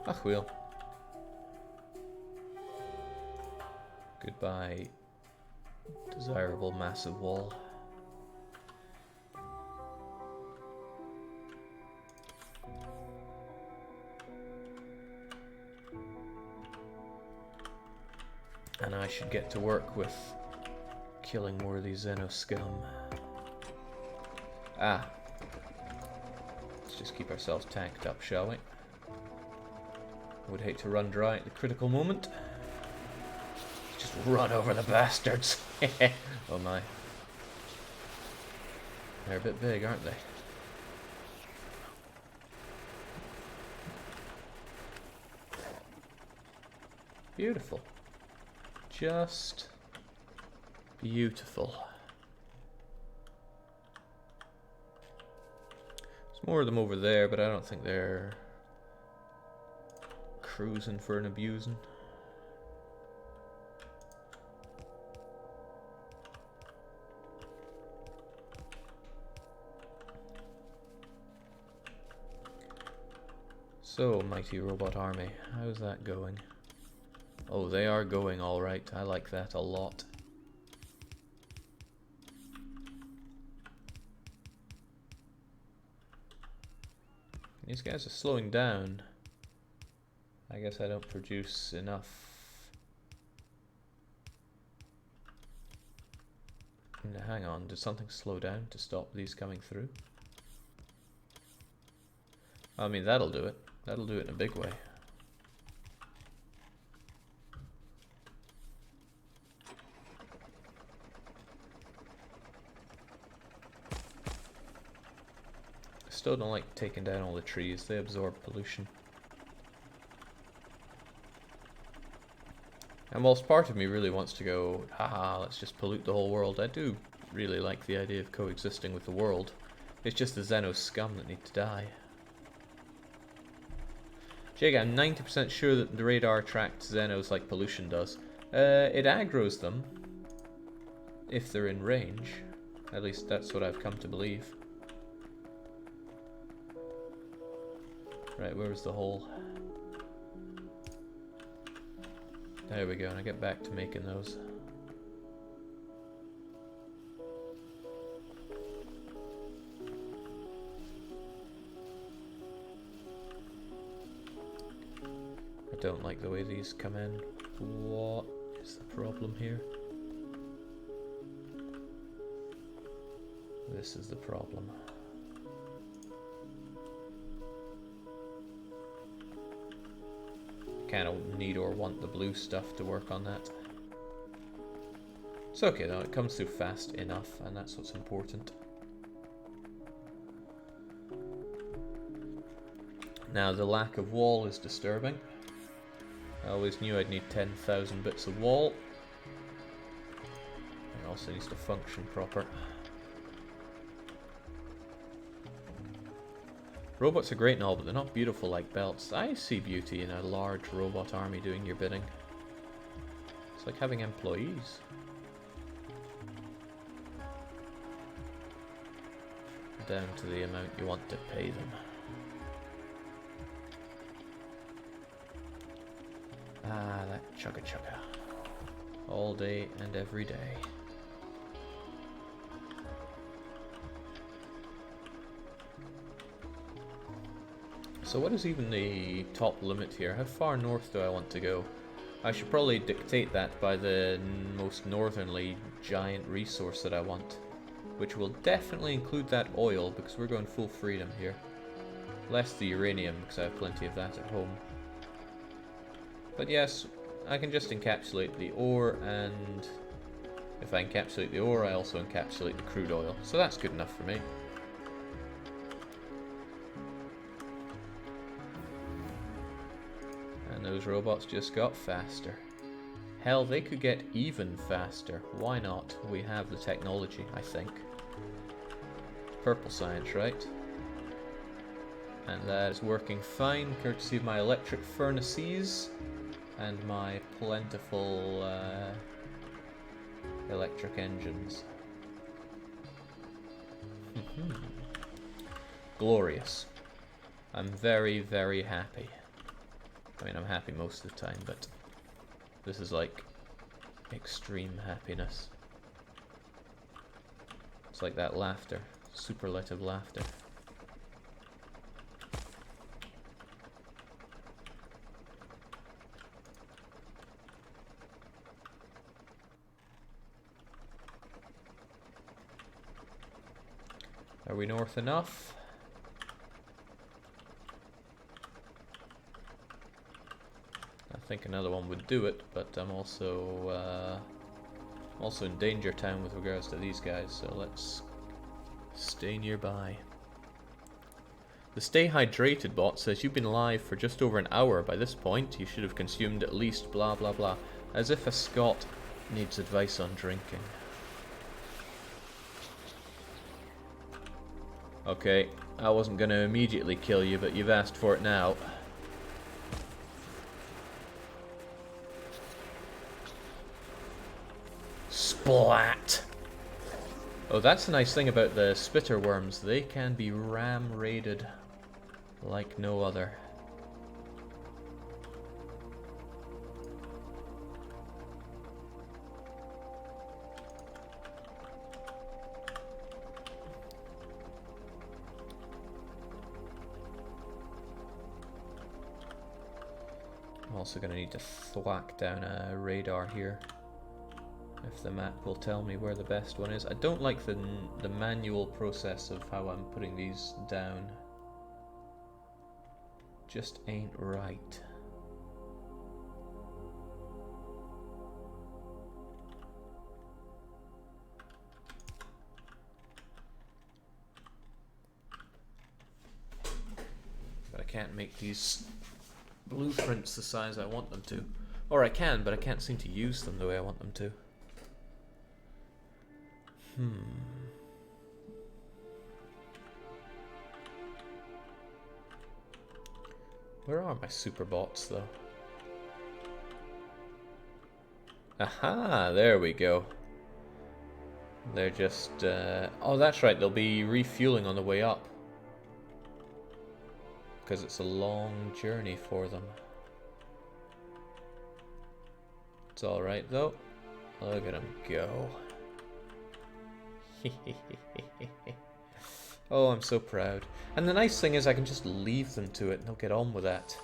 Ach well. Goodbye, desirable massive wall. And I should get to work with killing more of these Xeno scum. Ah. Let's just keep ourselves tanked up, shall we? Would hate to run dry at the critical moment. Just run over the bastards. Oh my. They're a bit big, aren't they? Beautiful. Just beautiful. There's more of them over there, but I don't think they're cruising for an abusing. So, mighty robot army, how's that going? Oh, they are going alright. I like that a lot. These guys are slowing down. I guess I don't produce enough. Now, hang on, did something slow down to stop these coming through? I mean, that'll do it. That'll do it in a big way. Still don't like taking down all the trees, they absorb pollution. And whilst part of me really wants to go, haha, let's just pollute the whole world, I do really like the idea of coexisting with the world. It's just the Xeno scum that need to die. Jake, I'm 90% sure that the radar tracks Xenos like pollution does. It aggroes them if they're in range. At least that's what I've come to believe. Right, where's the hole? There we go, and I get back to making those. I don't like the way these come in. What is the problem here? This is the problem. Kind of need or want the blue stuff to work on that. It's okay though, it comes through fast enough, and that's what's important. Now, the lack of wall is disturbing. I always knew I'd need 10,000 bits of wall. It also needs to function proper. Robots are great and all, but they're not beautiful like belts. I see beauty in a large robot army doing your bidding. It's like having employees. Down to the amount you want to pay them. Ah, that chugga chugga. All day and every day. So what is even the top limit here? How far north do I want to go? I should probably dictate that by the most northerly giant resource that I want. Which will definitely include that oil, because we're going full freedom here. Less the uranium, because I have plenty of that at home. But yes, I can just encapsulate the ore, and if I encapsulate the ore, I also encapsulate the crude oil. So that's good enough for me. And those robots just got faster. Hell, they could get even faster. Why not? We have the technology, I think. Purple science, right? And that is working fine, courtesy of my electric furnaces and my plentiful electric engines. Glorious. I'm very, very happy. I mean, I'm happy most of the time, but this is like extreme happiness. It's like that laughter, superlative laughter. Are we north enough? I think another one would do it, but I'm also in danger town with regards to these guys, so let's stay nearby. The Stay Hydrated bot says you've been live for just over an hour. By this point, you should have consumed at least blah blah blah. As if a Scot needs advice on drinking. Okay, I wasn't going to immediately kill you, but you've asked for it now. Splat! Oh, that's the nice thing about the spitter worms. They can be ram-raided like no other. I'm also going to need to thwack down a radar here, if the map will tell me where the best one is. I don't like the manual process of how I'm putting these down. Just ain't right. But I can't make these blueprints the size I want them to. Or I can, but I can't seem to use them the way I want them to. Where are my super bots, though? Aha, there we go. They're just... oh, that's right, they'll be refueling on the way up. Because it's a long journey for them. It's alright, though. Look at them go. Oh, I'm so proud. And the nice thing is I can just leave them to it and they'll get on with that.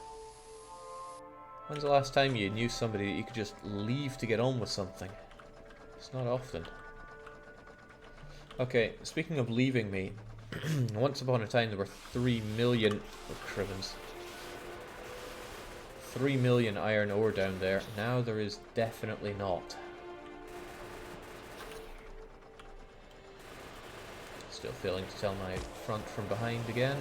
When's the last time you knew somebody that you could just leave to get on with something? It's not often. Okay, speaking of leaving me, once upon a time there were 3 million... Oh, crivens. 3 million iron ore down there. Now there is definitely not. Still failing to tell my front from behind again.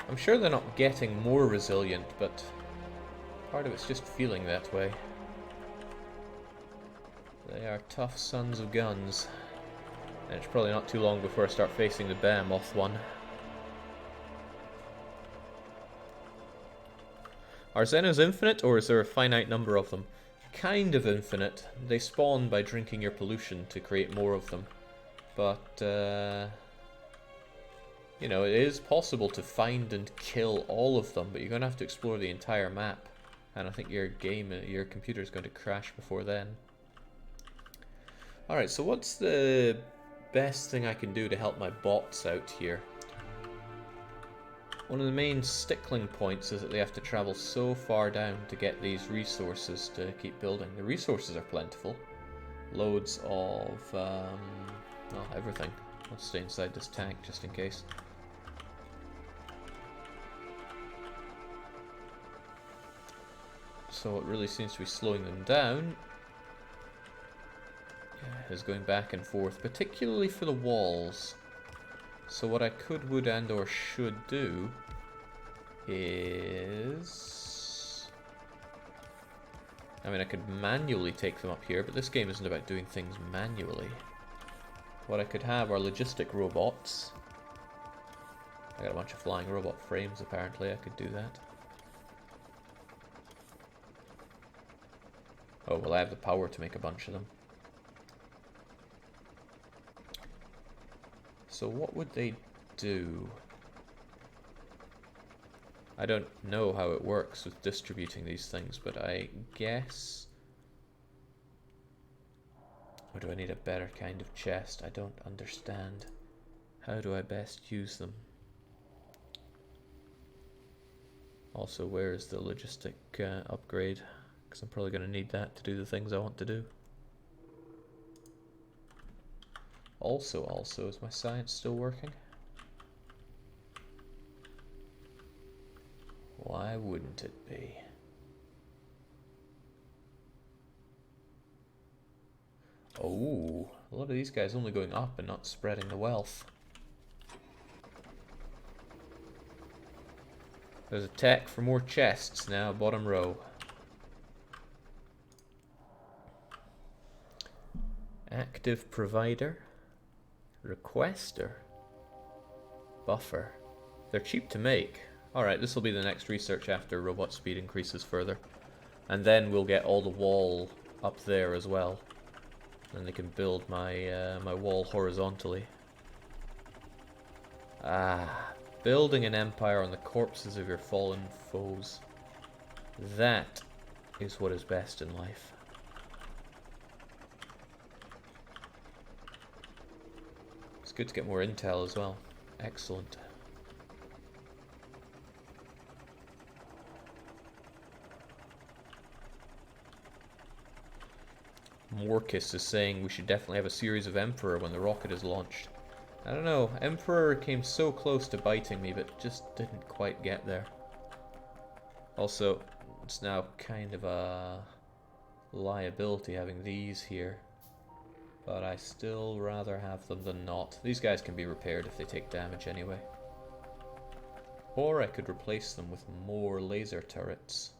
I'm sure they're not getting more resilient, but part of it's just feeling that way. They are tough sons of guns. And it's probably not too long before I start facing the behemoth one. Are Xenos infinite, or is there a finite number of them? Kind of infinite. They spawn by drinking your pollution to create more of them. But, you know, it is possible to find and kill all of them, but you're going to have to explore the entire map. And I think your computer is going to crash before then. Alright, so what's the best thing I can do to help my bots out here? One of the main stickling points is that they have to travel so far down to get these resources to keep building. The resources are plentiful. Loads of, well, everything. I'll stay inside this tank just in case. So what really seems to be slowing them down is going back and forth, particularly for the walls. So what I could, would, and or should do is... I mean, I could manually take them up here, but this game isn't about doing things manually. What I could have are logistic robots. I got a bunch of flying robot frames, apparently. I could do that. Oh, well, I have the power to make a bunch of them. So what would they do? I don't know how it works with distributing these things, but I guess... Or do I need a better kind of chest? I don't understand. How do I best use them? Also, where is the logistic upgrade? Because I'm probably going to need that to do the things I want to do. Also, is my science still working? Why wouldn't it be? Oh, a lot of these guys only going up and not spreading the wealth. There's a tech for more chests now, bottom row. Active provider. Requester. Buffer. They're cheap to make. Alright, this will be the next research after robot speed increases further. And then we'll get all the wall up there as well. Then they can build my my wall horizontally. Ah, building an empire on the corpses of your fallen foes. That is what is best in life. It's good to get more intel as well. Excellent. Morkis is saying we should definitely have a series of Emperor when the rocket is launched. I don't know, Emperor came so close to biting me, but just didn't quite get there. Also, it's now kind of a liability having these here. But I still rather have them than not. These guys can be repaired if they take damage anyway. Or I could replace them with more laser turrets.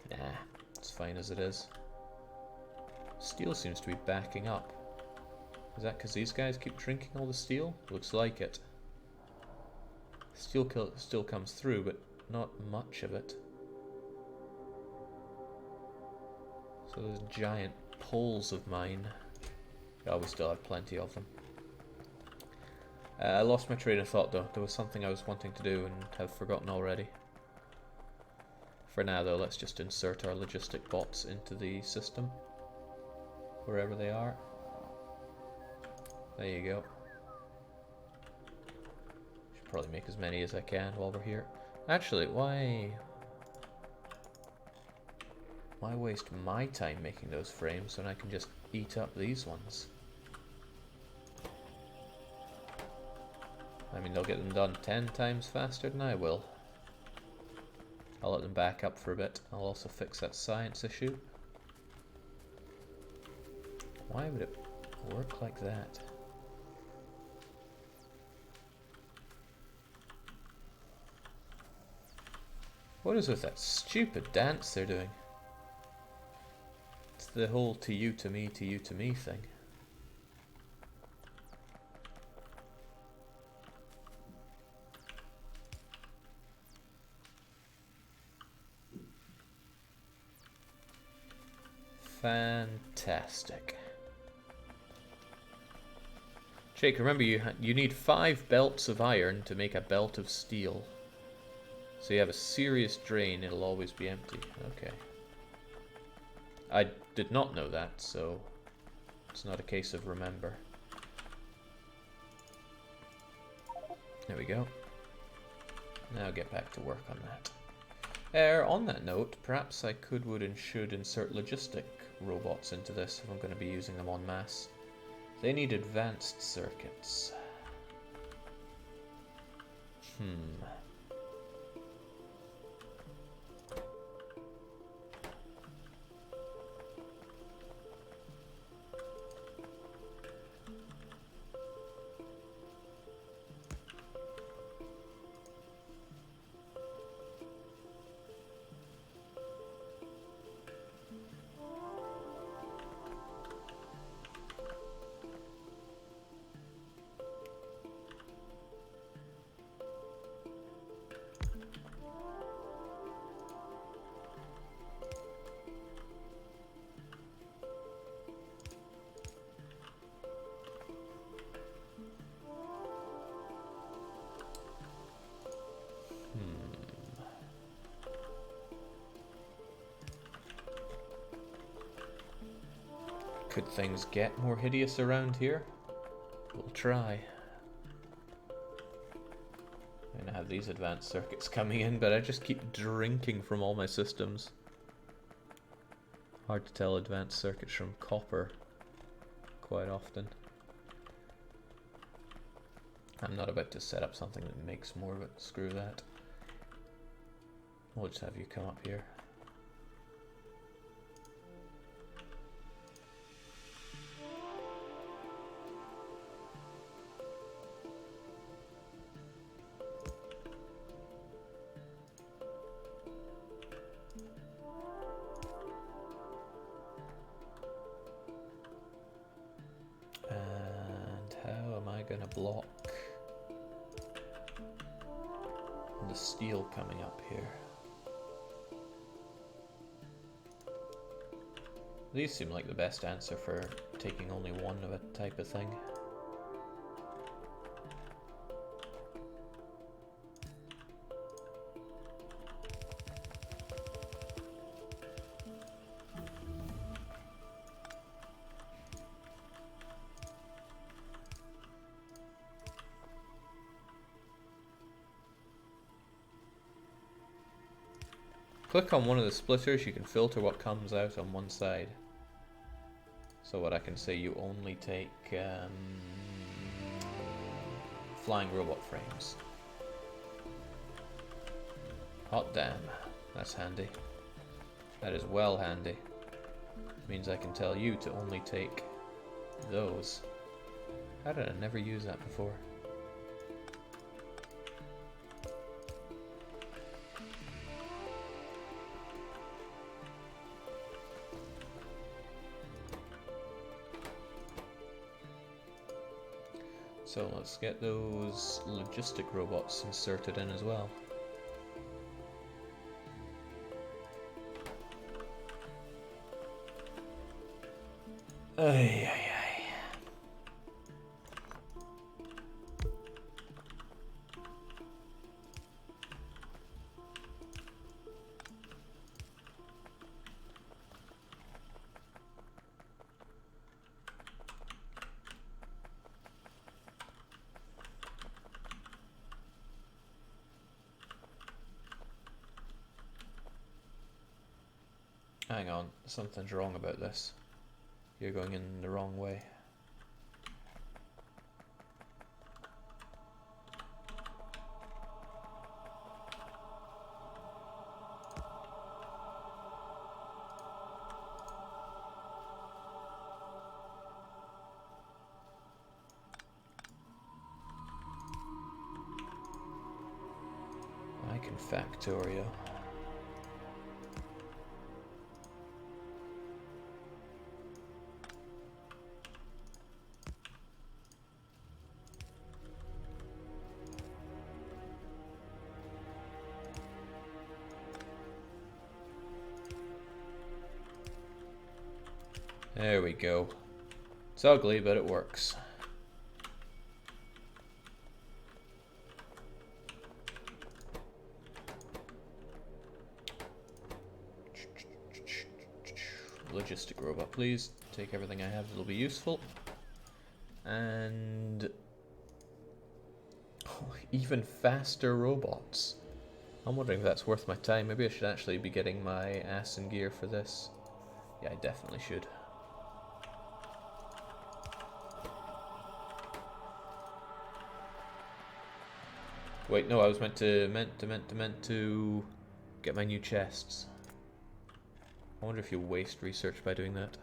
Nah. It's fine as it is. Steel seems to be backing up. Is that because these guys keep drinking all the steel? Looks like it. Steel still comes through, but not much of it. So those giant poles of mine. Oh, we still have plenty of them. I lost my train of thought though. There was something I was wanting to do and have forgotten already. For now though, let's just insert our logistic bots into the system. Wherever they are. There you go. Should probably make as many as I can while we're here. Actually, why waste my time making those frames when I can just eat up these ones? I mean, they'll get them done 10 times faster than I will. I'll let them back up for a bit. I'll also fix that science issue. Why would it work like that? What is with that stupid dance they're doing? It's the whole to you, to me, to you, to me thing. Fantastic. Jake, remember you need 5 belts of iron to make a belt of steel. So you have a serious drain, it'll always be empty. Okay. I did not know that, so it's not a case of remember. There we go. Now get back to work on that. On that note, perhaps I could, would, and should insert logistic robots into this if I'm going to be using them en masse. They need advanced circuits. Could things get more hideous around here? We'll try. I'm gonna have these advanced circuits coming in, but I just keep drinking from all my systems. Hard to tell advanced circuits from copper quite often. I'm not about to set up something that makes more, but screw that. We'll just have you come up here. Gonna block the steel coming up here. These seem like the best answer for taking only one of a type of thing. Click on one of the splitters, you can filter what comes out on one side. So what I can say, you only take flying robot frames. Hot damn, that's handy. That is well handy. Means I can tell you to only take those. How did I never use that before? So let's get those logistic robots inserted in as well. Ay, ay, ay. Hang on, something's wrong about this. You're going in the wrong way. I can Factorio. There we go. It's ugly, but it works. Logistic robot, please. Take everything I have that'll be useful. And... oh, even faster robots. I'm wondering if that's worth my time. Maybe I should actually be getting my ass in gear for this. Yeah, I definitely should. Wait, no, I was meant to get my new chests. I wonder if you waste research by doing that.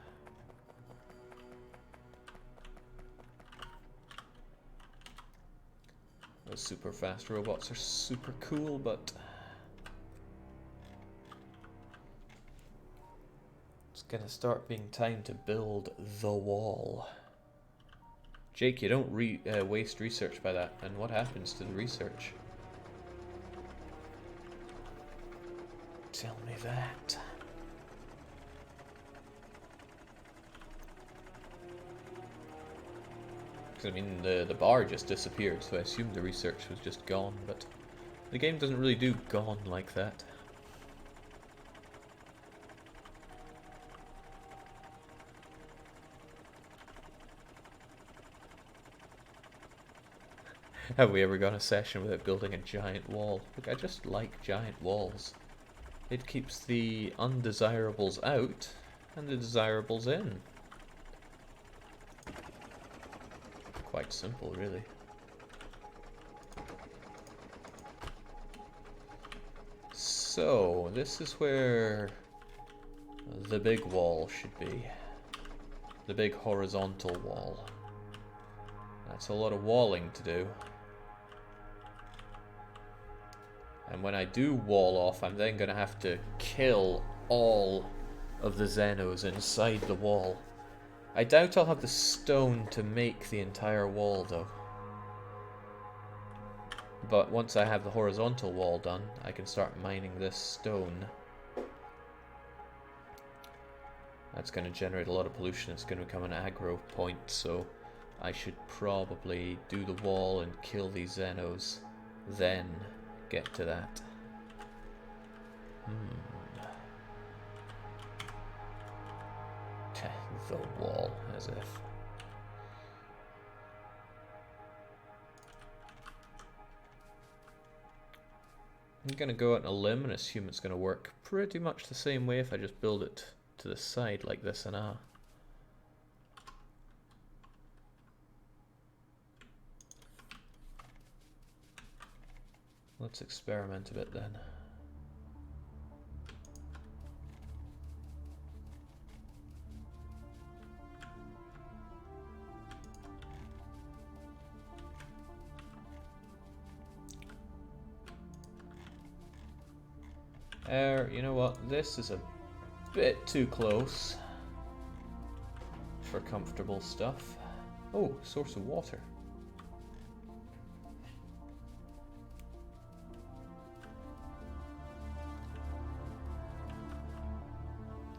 Those super fast robots are super cool, but it's gonna start being time to build the wall. Jake, you don't waste research by that, and what happens to the research? Tell me that. I mean, the bar just disappeared, so I assumed the research was just gone, but the game doesn't really do gone like that. Have we ever gone a session without building a giant wall? Look, I just like giant walls. It keeps the undesirables out and the desirables in. Quite simple, really. So, this is where the big wall should be. The big horizontal wall. That's a lot of walling to do. And when I do wall off, I'm then going to have to kill all of the Xenos inside the wall. I doubt I'll have the stone to make the entire wall, though. But once I have the horizontal wall done, I can start mining this stone. That's going to generate a lot of pollution. It's going to become an aggro point, so I should probably do the wall and kill these Xenos, then get to that. The wall, as if. I'm gonna go out on a limb and assume it's gonna work pretty much the same way if I just build it to the side like this and Let's experiment a bit then. You know what? This is a bit too close for comfortable stuff. Oh, source of water.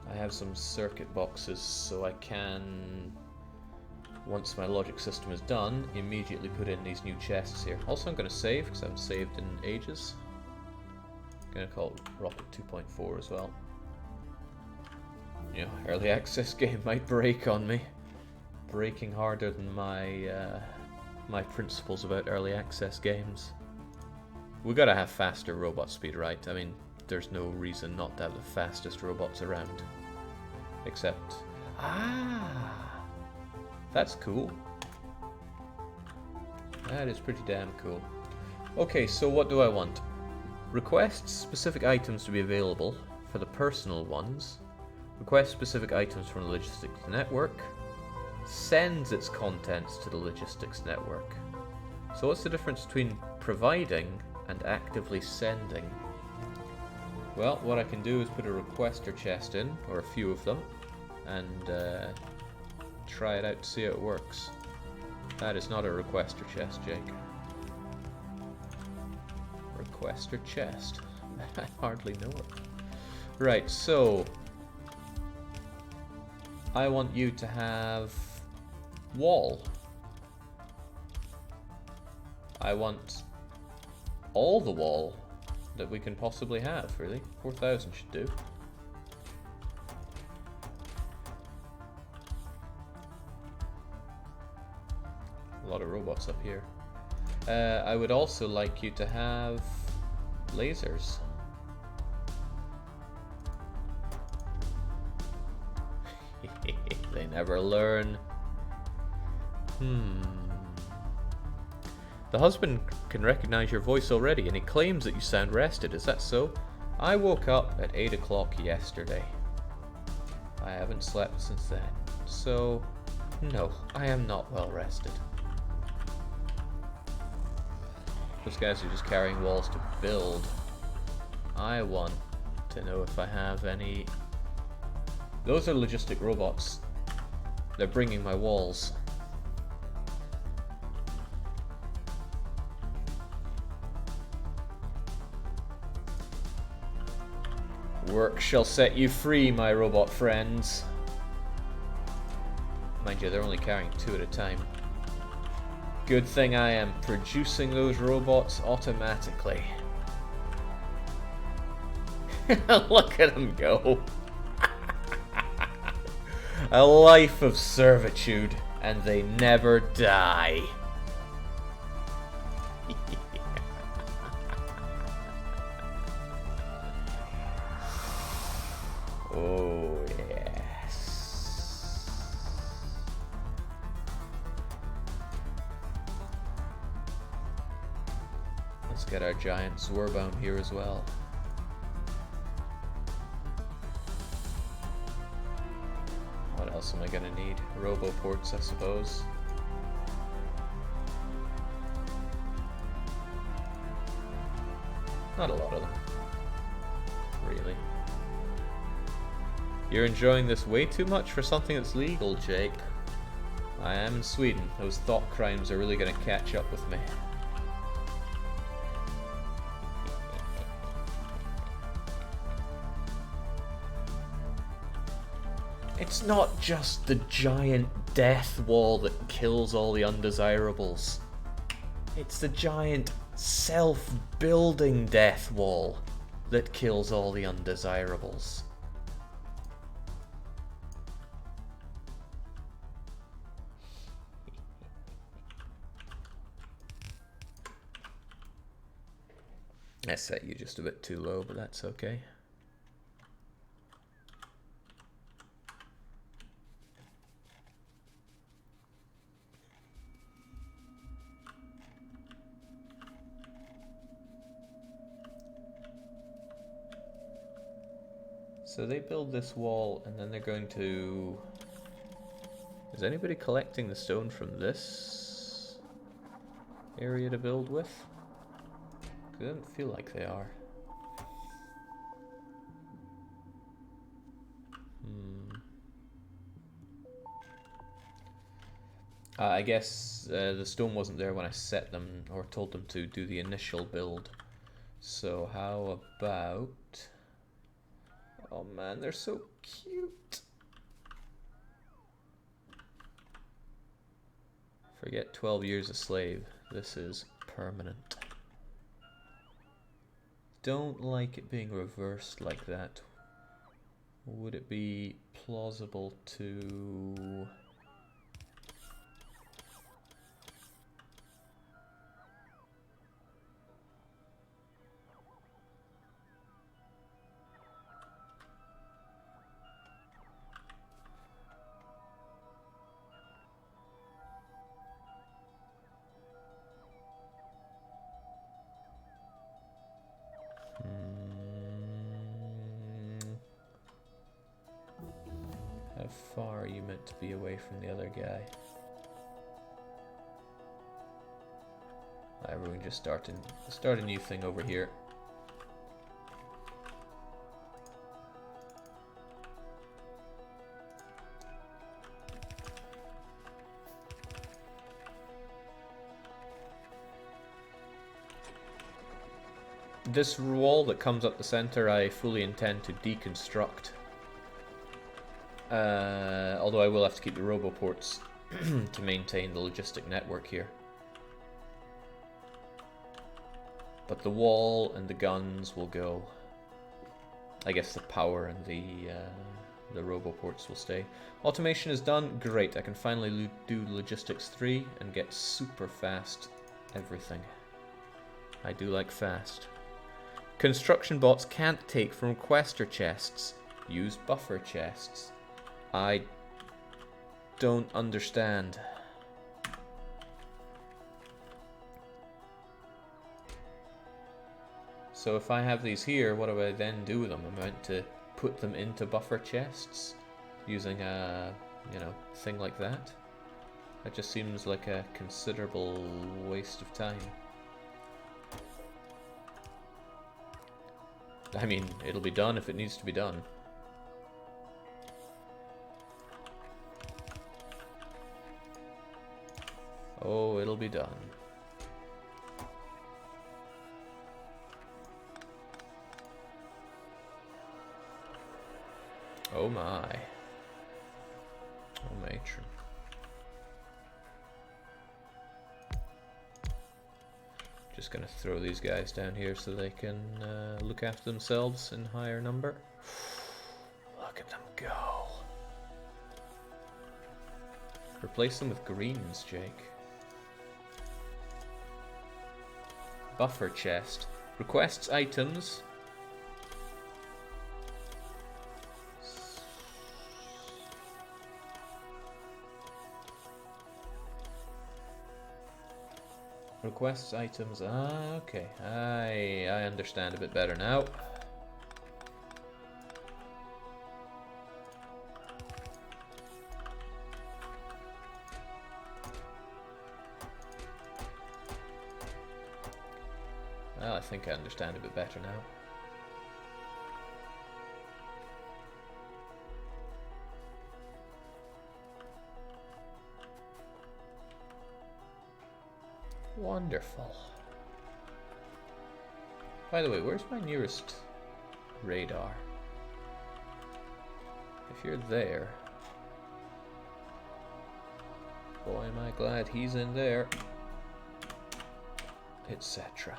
I have some circuit boxes, so I can, once my logic system is done, immediately put in these new chests here. Also, I'm going to save, because I haven't saved in ages. I'm going to call it Rocket 2.4 as well. You know, early access game might break on me. Breaking harder than my my principles about early access games. We gotta have faster robot speed, right? I mean, there's no reason not to have the fastest robots around. Except... that's cool. That is pretty damn cool. Okay, so what do I want? Request specific items to be available for the personal ones. Request specific items from the logistics network. Sends its contents to the logistics network. So what's the difference between providing and actively sending? Well, what I can do is put a requester chest in, or a few of them, and try it out to see how it works. That is not a requester chest, Jake. Requester chest. I hardly know it. Right, so I want you to have wall. I want all the wall that we can possibly have, really. 4,000 should do. A lot of robots up here. I would also like you to have lasers. They never learn. The husband can recognize your voice already, and he claims that you sound rested. Is that so? I woke up at 8 o'clock yesterday. I haven't slept since then. So, no, I am not well rested. Those guys are just carrying walls to build. I want to know if I have any... Those are logistic robots. They're bringing my walls. Work shall set you free, my robot friends. Mind you, they're only carrying 2 at a time. Good thing I am producing those robots automatically. Look at them go. A life of servitude, and they never die. Oh, yes. Let's get our giant Zorbound here as well. What else am I gonna need? Roboports, I suppose. Not a lot of them. Really. You're enjoying this way too much for something that's legal, Jake. I am in Sweden. Those thought crimes are really gonna catch up with me. It's not just the giant death wall that kills all the undesirables. It's the giant self-building death wall that kills all the undesirables. I set you just a bit too low, but that's okay. So they build this wall, and then they're going to... Is anybody collecting the stone from this area to build with? It doesn't feel like they are. I guess the stone wasn't there when I set them, or told them to do the initial build. So how about... Oh man, they're so cute. Forget 12 years a slave. This is permanent. Don't like it being reversed like that. Would it be plausible to... How far are you meant to be away from the other guy? Alright, we're gonna just start a new thing over here. This wall that comes up the center, I fully intend to deconstruct. Although I will have to keep the roboports to maintain the logistic network here. But the wall and the guns will go. I guess the power and the roboports will stay. Automation is done. Great. I can finally do logistics 3 and get super fast everything. I do like fast. Construction bots can't take from requester chests. Use buffer chests. I don't understand. So if I have these here, what do I then do with them? I'm meant to put them into buffer chests using a, thing like that? That just seems like a considerable waste of time. I mean, it'll be done if it needs to be done. Oh, it'll be done. Oh my. Oh matron. Just gonna throw these guys down here so they can look after themselves in higher number. Look at them go. Replace them with greens, Jake. Buffer chest. Requests items. Requests items. Ah, okay. I understand a bit better now. Well, I think I understand a bit better now. Wonderful. By the way, where's my nearest radar? If you're there... Boy, am I glad he's in there. Etc.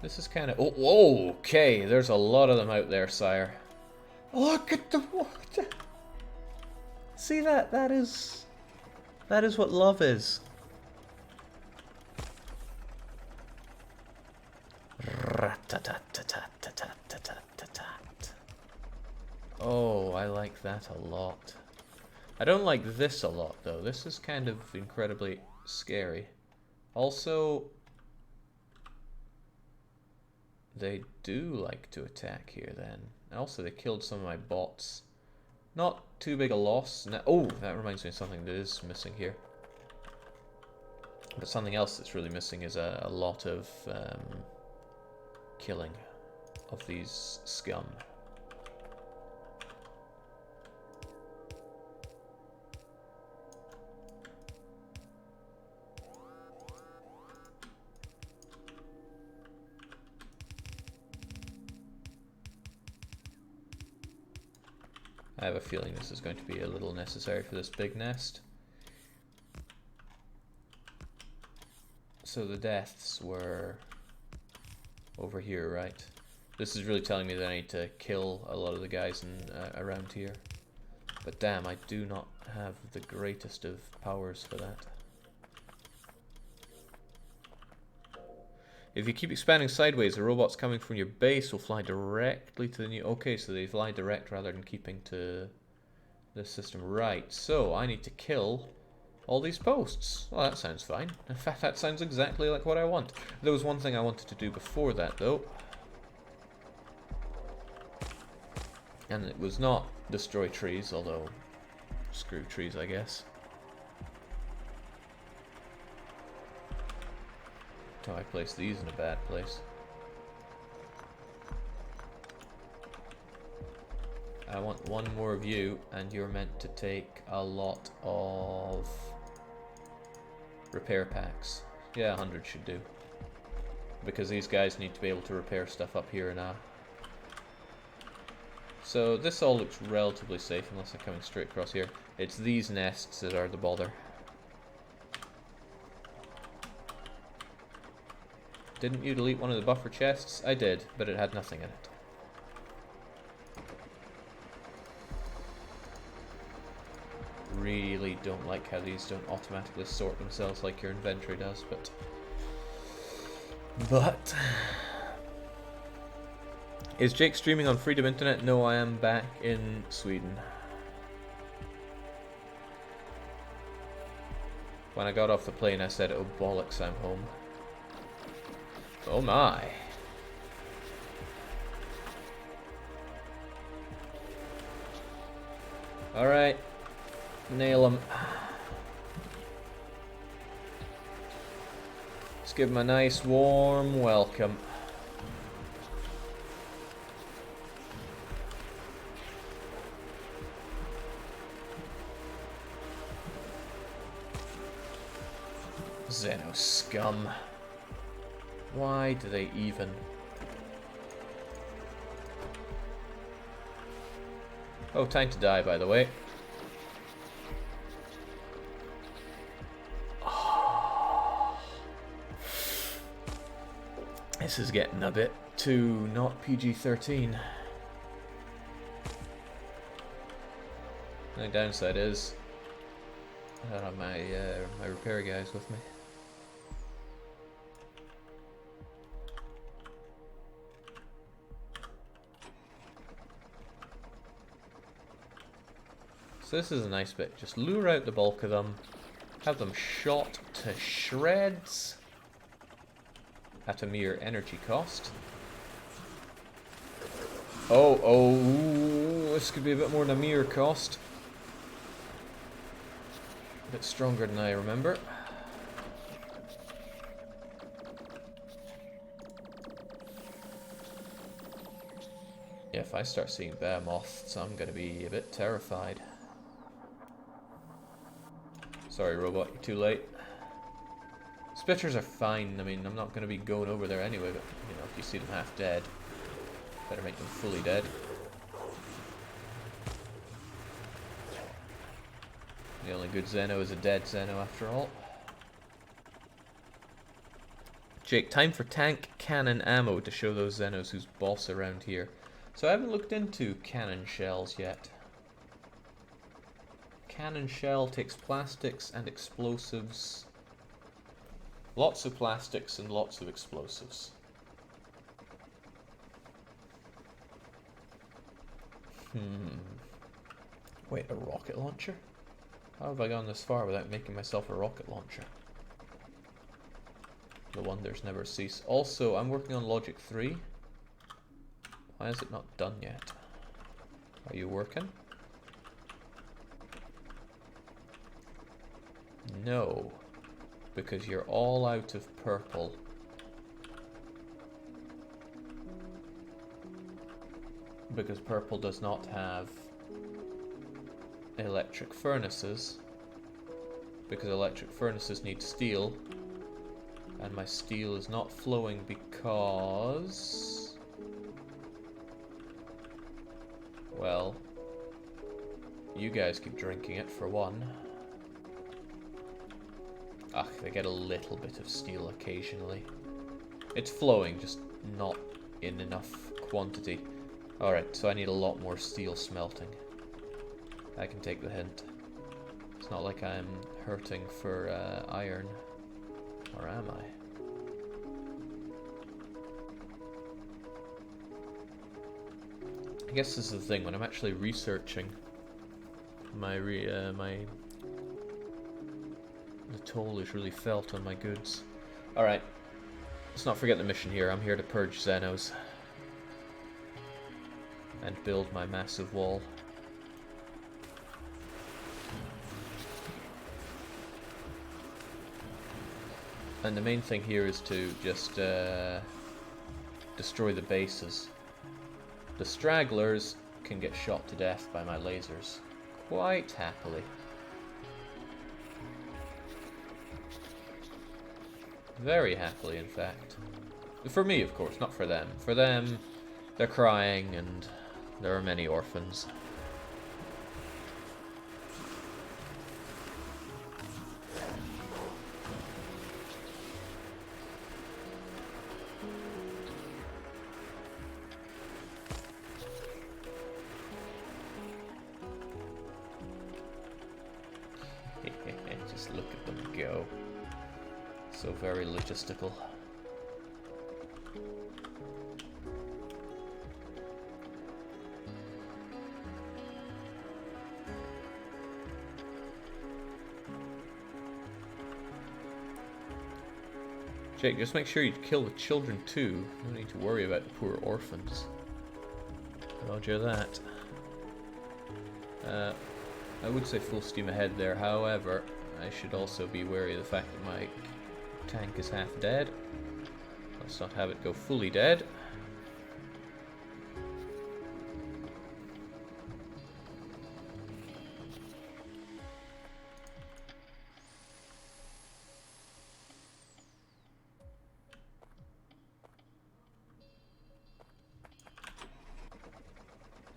This is kind of... Oh, whoa, okay, there's a lot of them out there, sire. Look at the water. See that? That is what love is. Oh, I like that a lot. I don't like this a lot, though. This is kind of incredibly scary. Also... They do like to attack here then. Also, they killed some of my bots. Not too big a loss. Oh, that reminds me of something that is missing here. But something else that's really missing is a lot of killing of these scum. I have a feeling this is going to be a little necessary for this big nest. So the deaths were over here, right? This is really telling me that I need to kill a lot of the guys around here. But damn, I do not have the greatest of powers for that. If you keep expanding sideways, the robots coming from your base will fly directly to the new... Okay, so they fly direct rather than keeping to the system. Right, so I need to kill all these posts. Well, that sounds fine. In fact, that sounds exactly like what I want. There was one thing I wanted to do before that, though. And it was not destroy trees, although screw trees, I guess. time I place these in a bad place. I want one more of you, and you're meant to take a lot of repair packs. Yeah, 100 should do. Because these guys need to be able to repair stuff up here now. So this all looks relatively safe unless they're coming straight across here. It's these nests that are the bother. Didn't you delete one of the buffer chests? I did, but it had nothing in it. Really don't like how these don't automatically sort themselves like your inventory does, but is Jake streaming on Freedom Internet? No, I am back in Sweden. When I got off the plane I said, oh bollocks, I'm home. Oh my. Alright. Nail him. Let's give him a nice warm welcome. Xeno scum. Why do they even? Oh, time to die, by the way. This is getting a bit too not PG-13. The downside is I don't have my repair guys with me. So this is a nice bit. Just lure out the bulk of them, have them shot to shreds at a mere energy cost. Oh, this could be a bit more than a mere cost. A bit stronger than I remember. Yeah, if I start seeing behemoths, I'm gonna be a bit terrified. Sorry, robot, you're too late. Spitters are fine. I mean, I'm not going to be going over there anyway, but, you know, if you see them half dead, better make them fully dead. The only good Xeno is a dead Xeno, after all. Jake, time for tank cannon ammo to show those Xenos who's boss around here. So I haven't looked into cannon shells yet. Cannon shell takes plastics and explosives. Lots of plastics and lots of explosives. Wait, a rocket launcher? How have I gone this far without making myself a rocket launcher? The wonders never cease. Also, I'm working on Logic 3. Why is it not done yet? Are you working? No, because you're all out of purple. Because purple does not have electric furnaces. Because electric furnaces need steel. And my steel is not flowing because... well, you guys keep drinking it for one. Ah, they get a little bit of steel occasionally. It's flowing, just not in enough quantity. Alright, so I need a lot more steel smelting. I can take the hint. It's not like I'm hurting for iron. Or am I? I guess this is the thing, when I'm actually researching the toll is really felt on my goods. Alright, let's not forget the mission here. I'm here to purge Xenos. And build my massive wall. And the main thing here is to just destroy the bases. The stragglers can get shot to death by my lasers quite happily. Very happily, in fact. For me, of course, not for them. For them, they're crying and there are many orphans. Just look at them go. So very logistical. Jake, just make sure you kill the children too. No need to worry about the poor orphans. Roger that. I would say full steam ahead there, however, I should also be wary of the fact that my tank is half dead. Let's not have it go fully dead.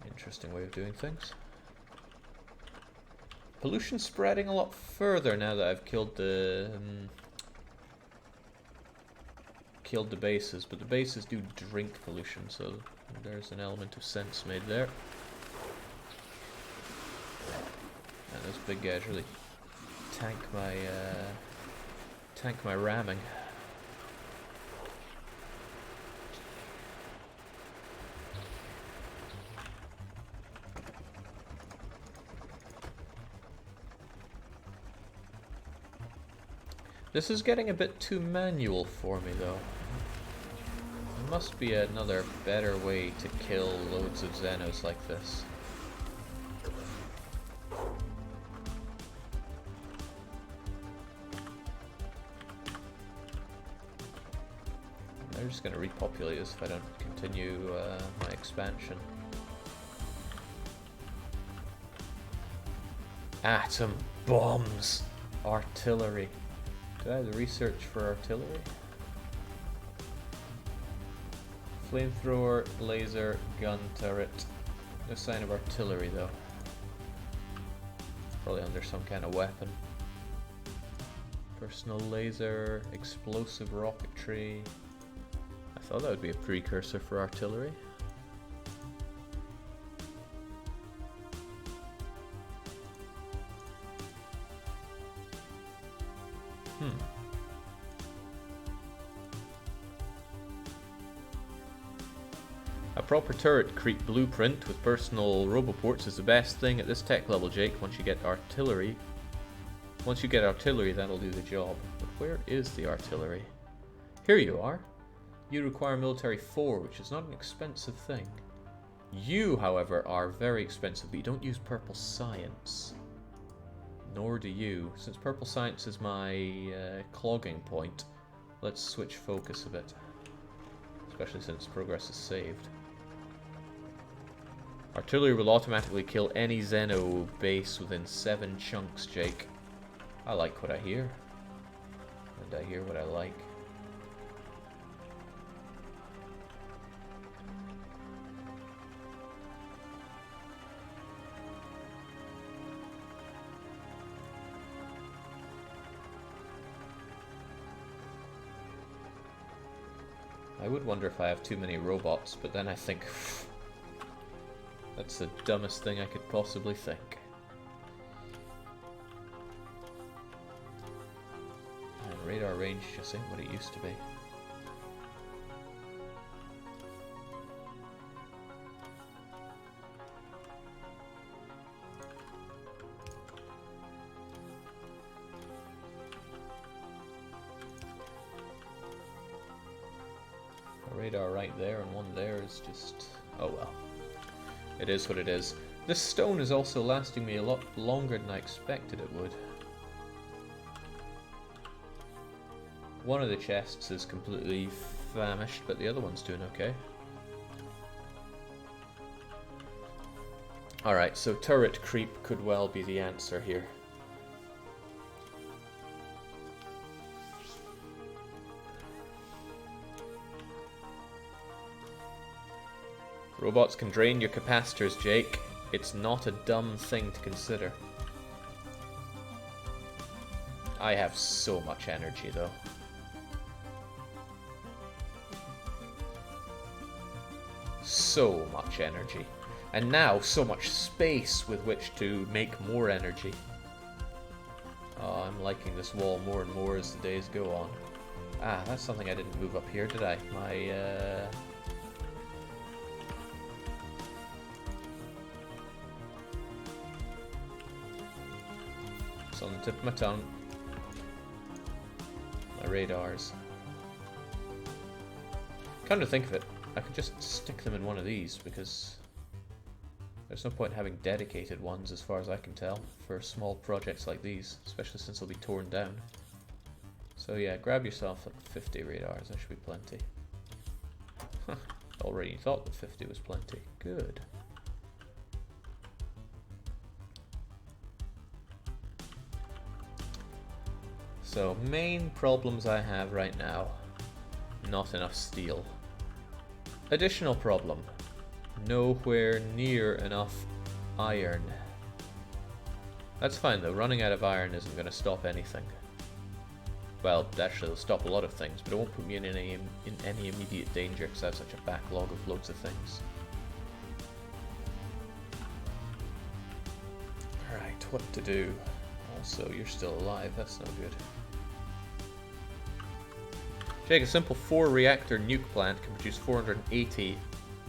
Interesting way of doing things. Pollution spreading a lot further now that I've killed the bases, but the bases do drink pollution, so there's an element of sense made there. And those big guys really tank my ramming. This is getting a bit too manual for me, though. There must be another better way to kill loads of Xenos like this. They're just going to repopulate this if I don't continue my expansion. Atom bombs! Artillery. Do I have the research for artillery? Flamethrower, laser, gun turret. No sign of artillery though. Probably under some kind of weapon. Personal laser, explosive rocketry. I thought that would be a precursor for artillery. A proper turret creep blueprint with personal roboports is the best thing at this tech level, Jake. Once you get artillery, that'll do the job. But where is the artillery? Here you are. You require military 4, which is not an expensive thing. You, however, are very expensive, but you don't use purple science. Nor do you. Since purple science is my clogging point, let's switch focus a bit. Especially since progress is saved. Artillery will automatically kill any Xeno base within 7 chunks, Jake. I like what I hear. And I hear what I like. I would wonder if I have too many robots, but then I think that's the dumbest thing I could possibly think. And radar range just ain't what it used to be. Radar right there and one there is just... oh well. It is what it is. This stone is also lasting me a lot longer than I expected it would. One of the chests is completely famished, but the other one's doing okay. Alright, so turret creep could well be the answer here. Robots can drain your capacitors, Jake. It's not a dumb thing to consider. I have so much energy, though. So much energy. And now, so much space with which to make more energy. Oh, I'm liking this wall more and more as the days go on. Ah, that's something I didn't move up here, did I? It's on the tip of my tongue. My radars. Come to think of it, I could just stick them in one of these because there's no point in having dedicated ones as far as I can tell for small projects like these, especially since they'll be torn down. So yeah, grab yourself like 50 radars, that should be plenty. Huh, already thought that 50 was plenty. Good. So, main problems I have right now. Not enough steel. Additional problem. Nowhere near enough iron. That's fine though, running out of iron isn't going to stop anything. Well, actually it'll stop a lot of things, but it won't put me in any immediate danger because I have such a backlog of loads of things. Alright, what to do? Also, you're still alive, that's no good. Jake, a simple 4-reactor nuke plant can produce 480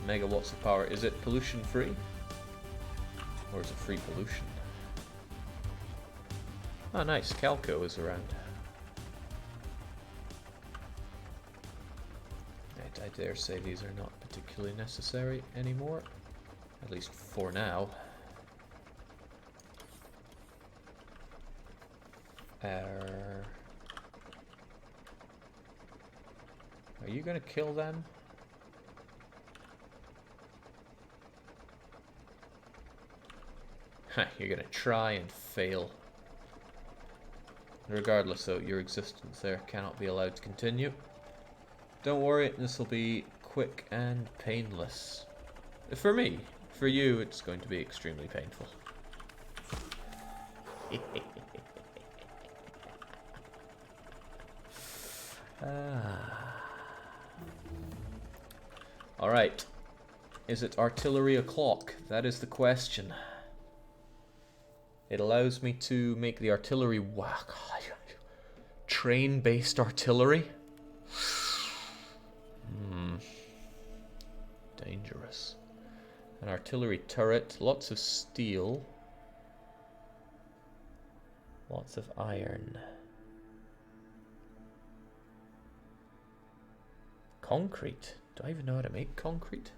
megawatts of power. Is it pollution free? Or is it free pollution? Oh nice, Calco is around. I dare say these are not particularly necessary anymore. At least for now. Are you gonna kill them? Ha, you're gonna try and fail. Regardless though, your existence there cannot be allowed to continue. Don't worry, this will be quick and painless. For me. For you, it's going to be extremely painful. Alright. Is it artillery o'clock? That is the question. It allows me to make the artillery... Wow, train-based artillery? Dangerous. An artillery turret, lots of steel. Lots of iron. Concrete. Do I even know how to make concrete?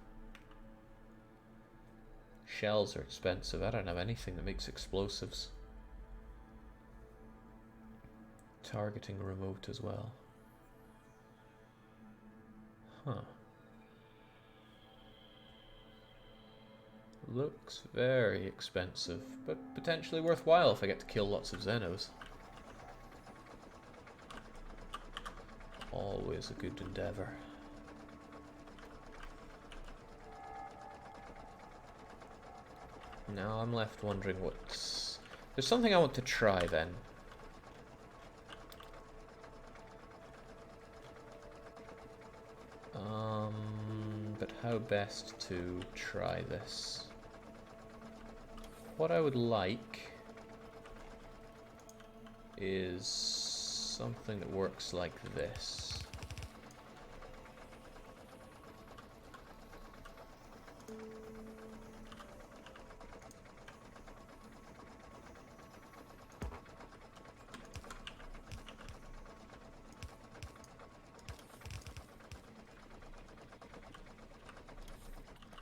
Shells are expensive. I don't have anything that makes explosives. Targeting remote as well. Huh. Looks very expensive, but potentially worthwhile if I get to kill lots of Xenos. Always a good endeavor. Now I'm left wondering what's... There's something I want to try then. But how best to try this? What I would like is something that works like this.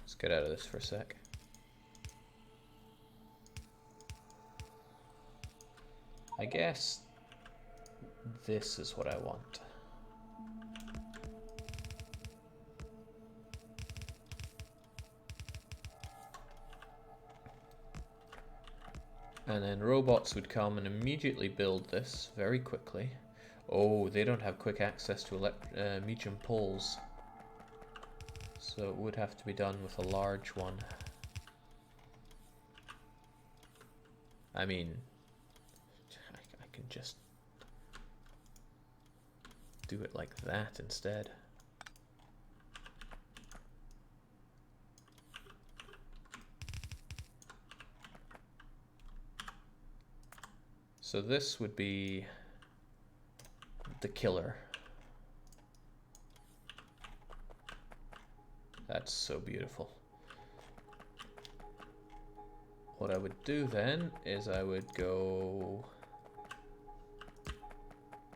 Let's get out of this for a sec. I guess this is what I want. And then robots would come and immediately build this very quickly. Oh, they don't have quick access to medium poles. So it would have to be done with a large one. I mean, I can just do it like that instead. So this would be the killer. That's so beautiful. What I would do then is I would go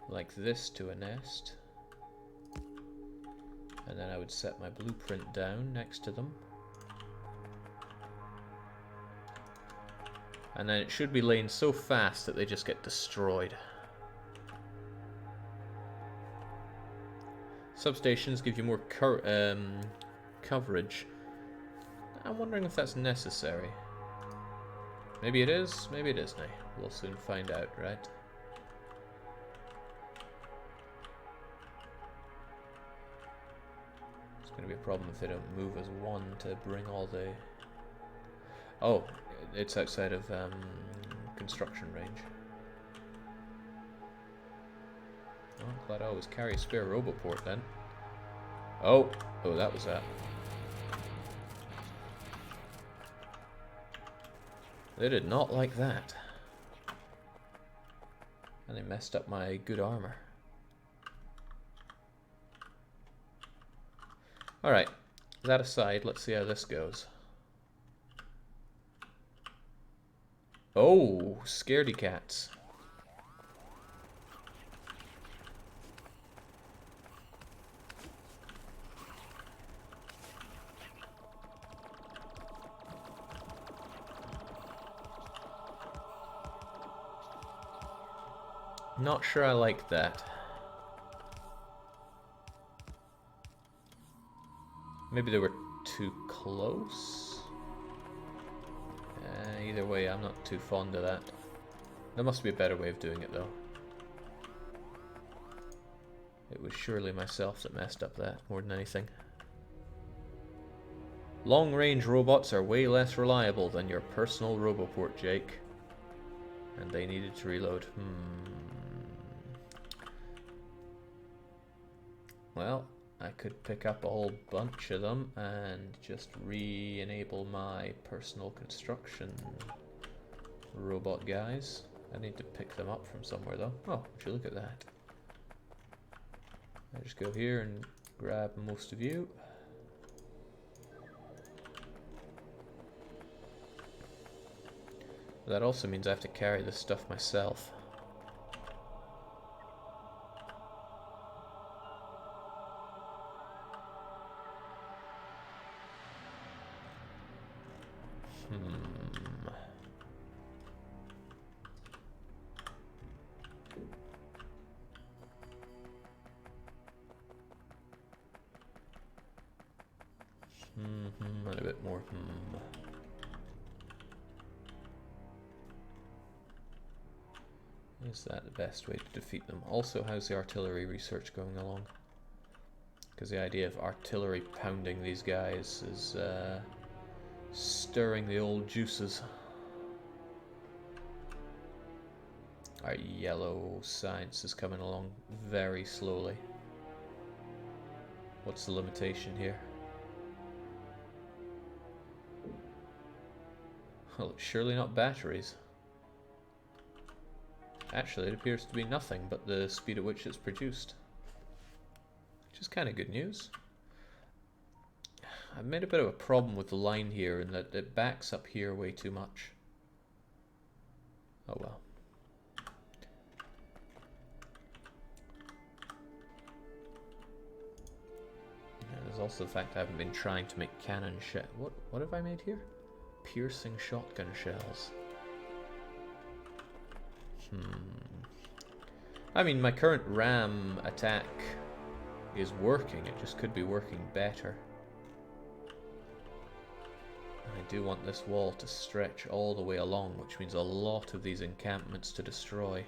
like this to a nest, and then I would set my blueprint down next to them, and then it should be laying so fast that they just get destroyed. Substations give you more coverage. I'm wondering if that's necessary. Maybe it is, maybe it isn't. We'll soon find out, right? It's going to be a problem if they don't move as one to bring all the... Oh, it's outside of construction range. Oh, glad I always carry a spare roboport then. Oh, that was that. They did not like that. And they messed up my good armor. Alright, that aside, let's see how this goes. Oh, scaredy cats. Not sure I like that. Maybe they were too close? Either way, I'm not too fond of that. There must be a better way of doing it, though. It was surely myself that messed up that, more than anything. Long-range robots are way less reliable than your personal roboport, Jake. And they needed to reload. Well, I could pick up a whole bunch of them and just re-enable my personal construction robot guys. I need to pick them up from somewhere though. Oh, would you look at that. I just go here and grab most of you. That also means I have to carry this stuff myself. And a bit more. Is that the best way to defeat them? Also, how's the artillery research going along? Because the idea of artillery pounding these guys is stirring the old juices. Our yellow science is coming along very slowly. What's the limitation here? Well, it's surely not batteries. Actually, it appears to be nothing but the speed at which it's produced. Which is kind of good news. I've made a bit of a problem with the line here in that it backs up here way too much. Oh well. And there's also the fact I haven't been trying to make cannon shell. What have I made here? Piercing shotgun shells. I mean, my current ram attack is working. It just could be working better. I do want this wall to stretch all the way along, which means a lot of these encampments to destroy.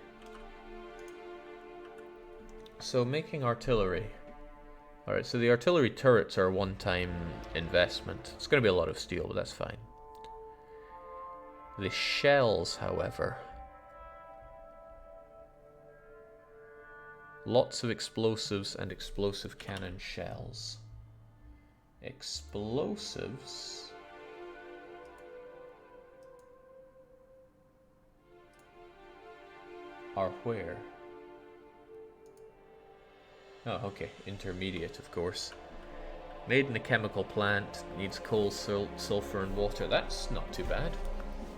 So making artillery. Alright, so the artillery turrets are a one-time investment. It's going to be a lot of steel, but that's fine. The shells, however. Lots of explosives and explosive cannon shells. Explosives are where? Oh, okay. Intermediate, of course. Made in a chemical plant, needs coal, sulfur, and water. That's not too bad.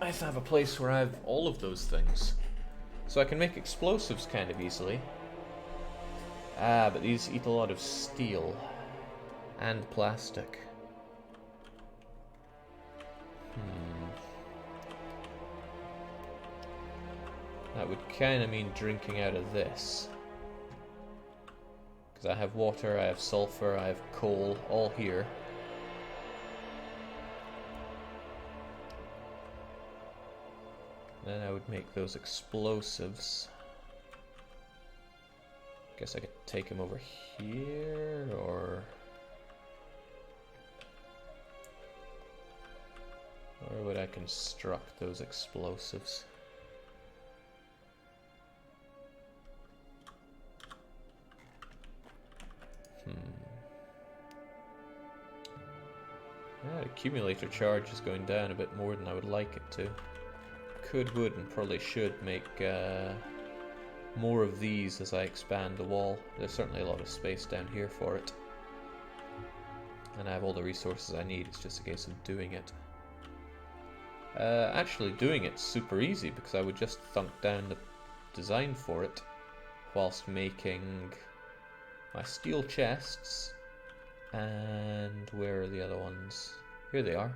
I have a place where I have all of those things. So I can make explosives kind of easily. Ah, but these eat a lot of steel. And plastic. That would kind of mean drinking out of this. Because I have water, I have sulfur, I have coal, all here. Then I would make those explosives. Guess I could take them over here, or... Where would I construct those explosives? Yeah, the accumulator charge is going down a bit more than I would like it to. Would, and probably should make more of these as I expand the wall. There's certainly a lot of space down here for it. And I have all the resources I need, it's just a case of doing it. Actually doing it's super easy because I would just thunk down the design for it whilst making my steel chests. And where are the other ones? Here they are.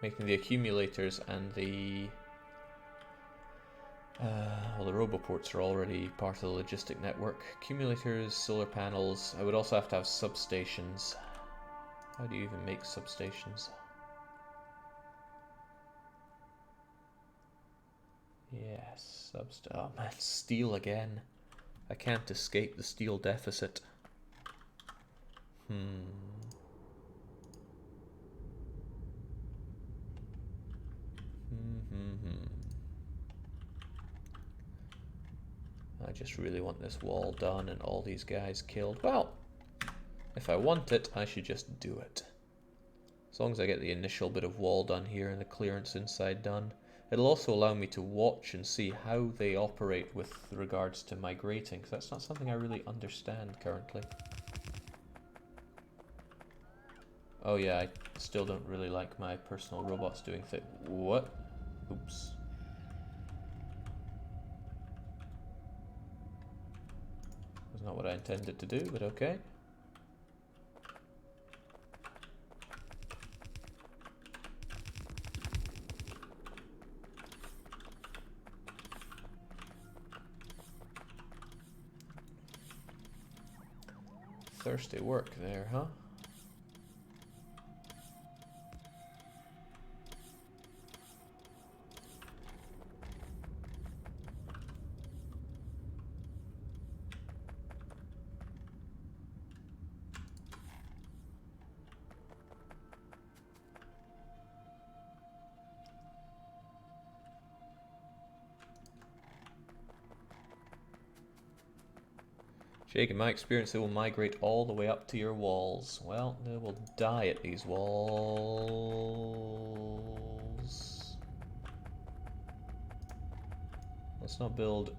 Making the accumulators and the... well, the roboports are already part of the logistic network. Accumulators, solar panels. I would also have to have substations. How do you even make substations? Yes, oh man, steel again. I can't escape the steel deficit. I just really want this wall done and all these guys killed. Well, if I want it, I should just do it. As long as I get the initial bit of wall done here and the clearance inside done. It'll also allow me to watch and see how they operate with regards to migrating, because that's not something I really understand currently. Oh yeah, I still don't really like my personal robots doing things. What? Oops. That's not what I intended to do, but okay. Thirsty work there, huh? Jake, in my experience, they will migrate all the way up to your walls. Well, they will die at these walls. Let's not build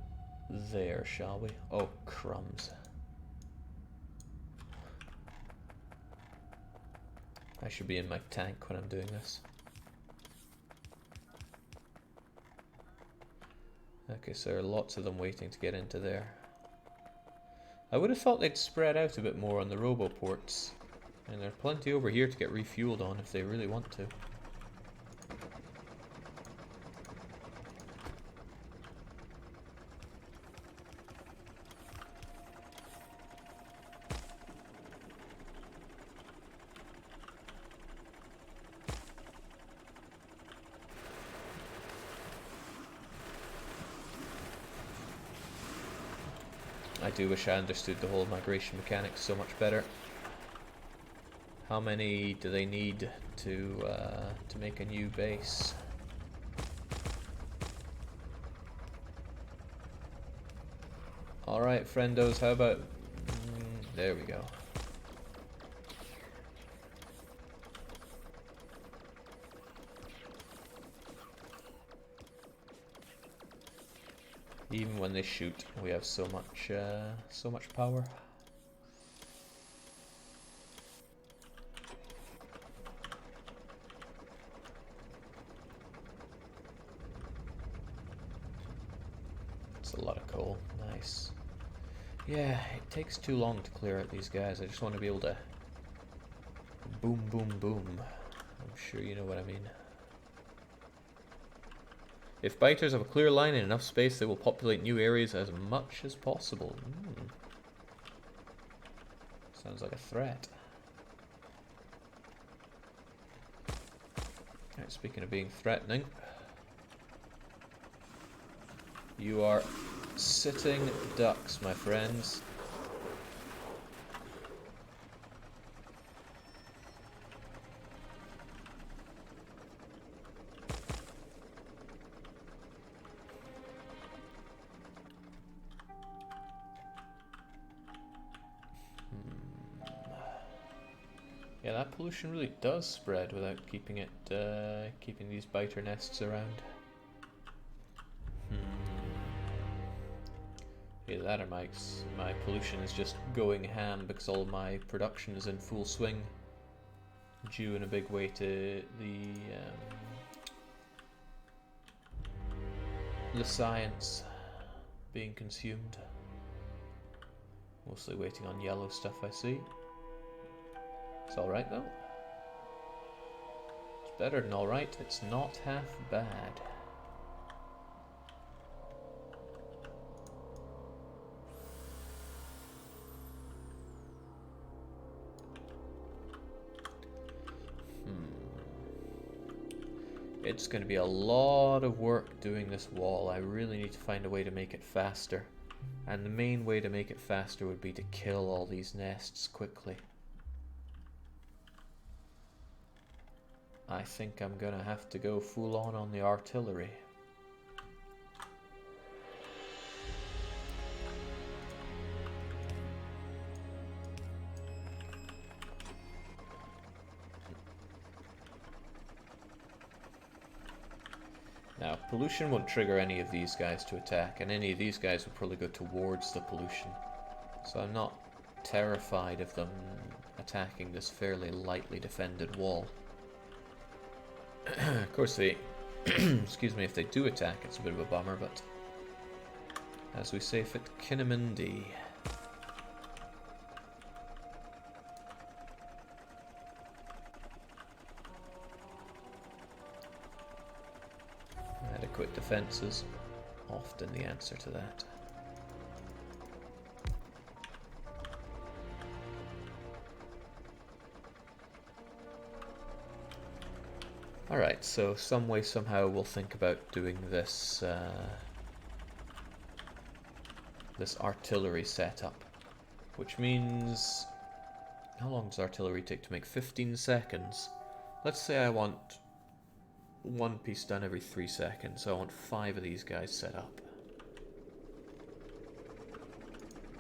there, shall we? Oh, crumbs. I should be in my tank when I'm doing this. Okay, so there are lots of them waiting to get into there. I would have thought they'd spread out a bit more on the roboports. And there's plenty over here to get refueled on if they really want to. I do wish I understood the whole migration mechanics so much better. How many do they need to make a new base? Alright, friendos, how about... there we go. Even when they shoot, we have so much power. It's a lot of coal. Nice. Yeah, it takes too long to clear out these guys. I just want to be able to boom, boom, boom. I'm sure you know what I mean. If biters have a clear line and enough space, they will populate new areas as much as possible. Sounds like a threat. Alright, speaking of being threatening, you are sitting ducks, my friends. Yeah, that pollution really does spread without keeping it, keeping these biter nests around. Either that or my pollution is just going ham because all my production is in full swing, due in a big way to the science being consumed. Mostly waiting on yellow stuff, I see. It's alright though. It's better than alright, it's not half bad. It's going to be a lot of work doing this wall. I really need to find a way to make it faster. And the main way to make it faster would be to kill all these nests quickly. I think I'm gonna have to go full on the artillery. Now, pollution won't trigger any of these guys to attack, and any of these guys will probably go towards the pollution. So I'm not terrified of them attacking this fairly lightly defended wall. Of course, they, excuse me, if they do attack, it's a bit of a bummer, but as we say, fit Kinemindi. Adequate defenses, often the answer to that. Alright, so some way, somehow, we'll think about doing this this artillery setup, which means... how long does artillery take to make? 15 seconds. Let's say I want one piece done every 3 seconds, so I want 5 of these guys set up.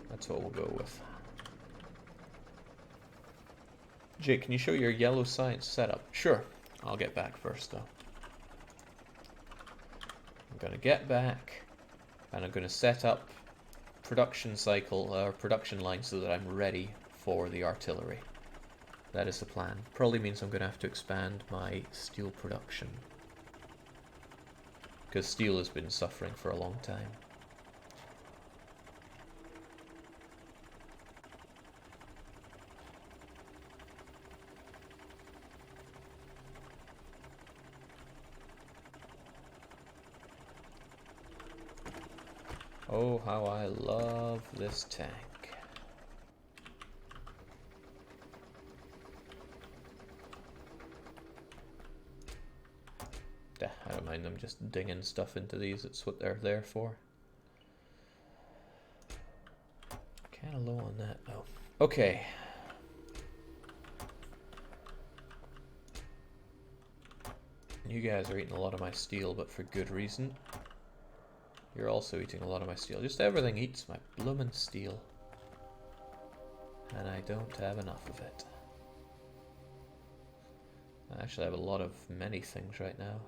That's what we'll go with. Jake, can you show your yellow science setup? Sure. I'll get back first, though. I'm going to get back, and I'm going to set up production cycle, or production line, so that I'm ready for the artillery. That is the plan. Probably means I'm going to have to expand my steel production, because steel has been suffering for a long time. Oh, how I love this tank. I don't mind them just dinging stuff into these, it's what they're there for. Kind of low on that. Oh, okay. You guys are eating a lot of my steel, but for good reason. You're also eating a lot of my steel. Just everything eats my bloomin' steel. And I don't have enough of it. I actually have a lot of many things right now.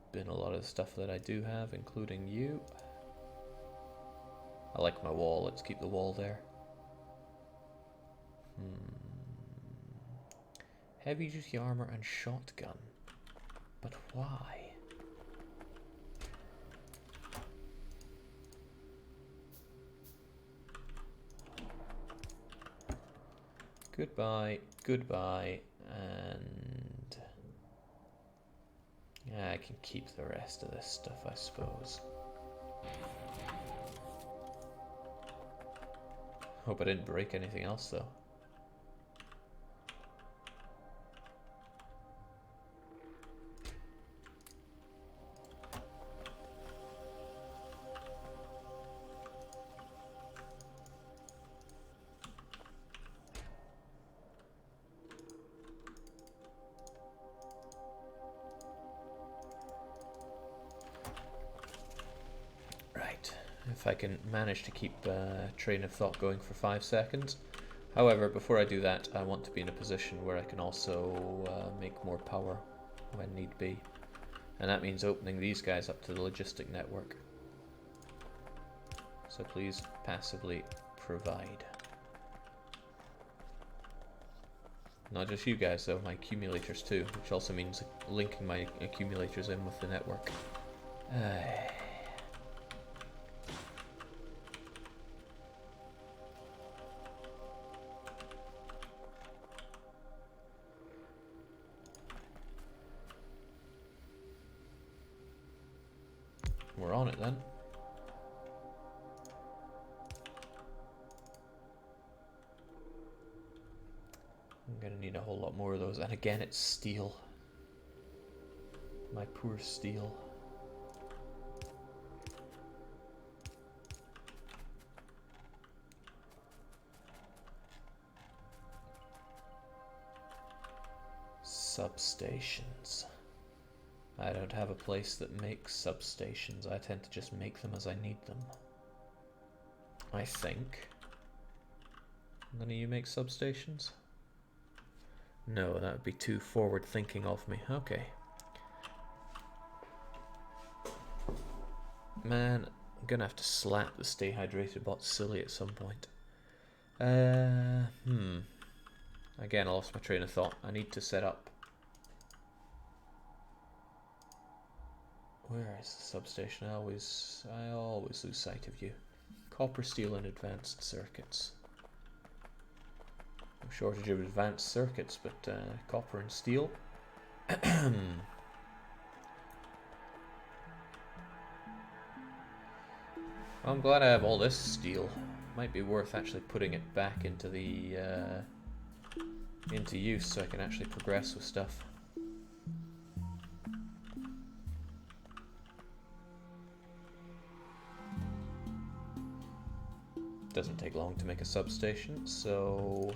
It's been a lot of stuff that I do have, including you. I like my wall. Let's keep the wall there. Heavy duty armor and shotgun. But why? Goodbye, goodbye, and yeah, I can keep the rest of this stuff, I suppose. Hope I didn't break anything else though. If I can manage to keep train of thought going for 5 seconds. However, before I do that, I want to be in a position where I can also make more power when need be. And that means opening these guys up to the logistic network. So please passively provide. Not just you guys though, my accumulators too, which also means linking my accumulators in with the network. We're on it then. I'm gonna need a whole lot more of those, and again it's steel. My poor steel. Substations. I don't have a place that makes substations. I tend to just make them as I need them. I think. None of you make substations? No, that would be too forward thinking of me. Okay. Man, I'm gonna have to slap the stay hydrated bot silly at some point. Again, I lost my train of thought. I need to set up. Where is the substation? I always lose sight of you. Copper, steel, and advanced circuits. No shortage of advanced circuits, but copper and steel. Well, I'm glad I have all this steel. Might be worth actually putting it back into the into use so I can actually progress with stuff. Doesn't take long to make a substation, so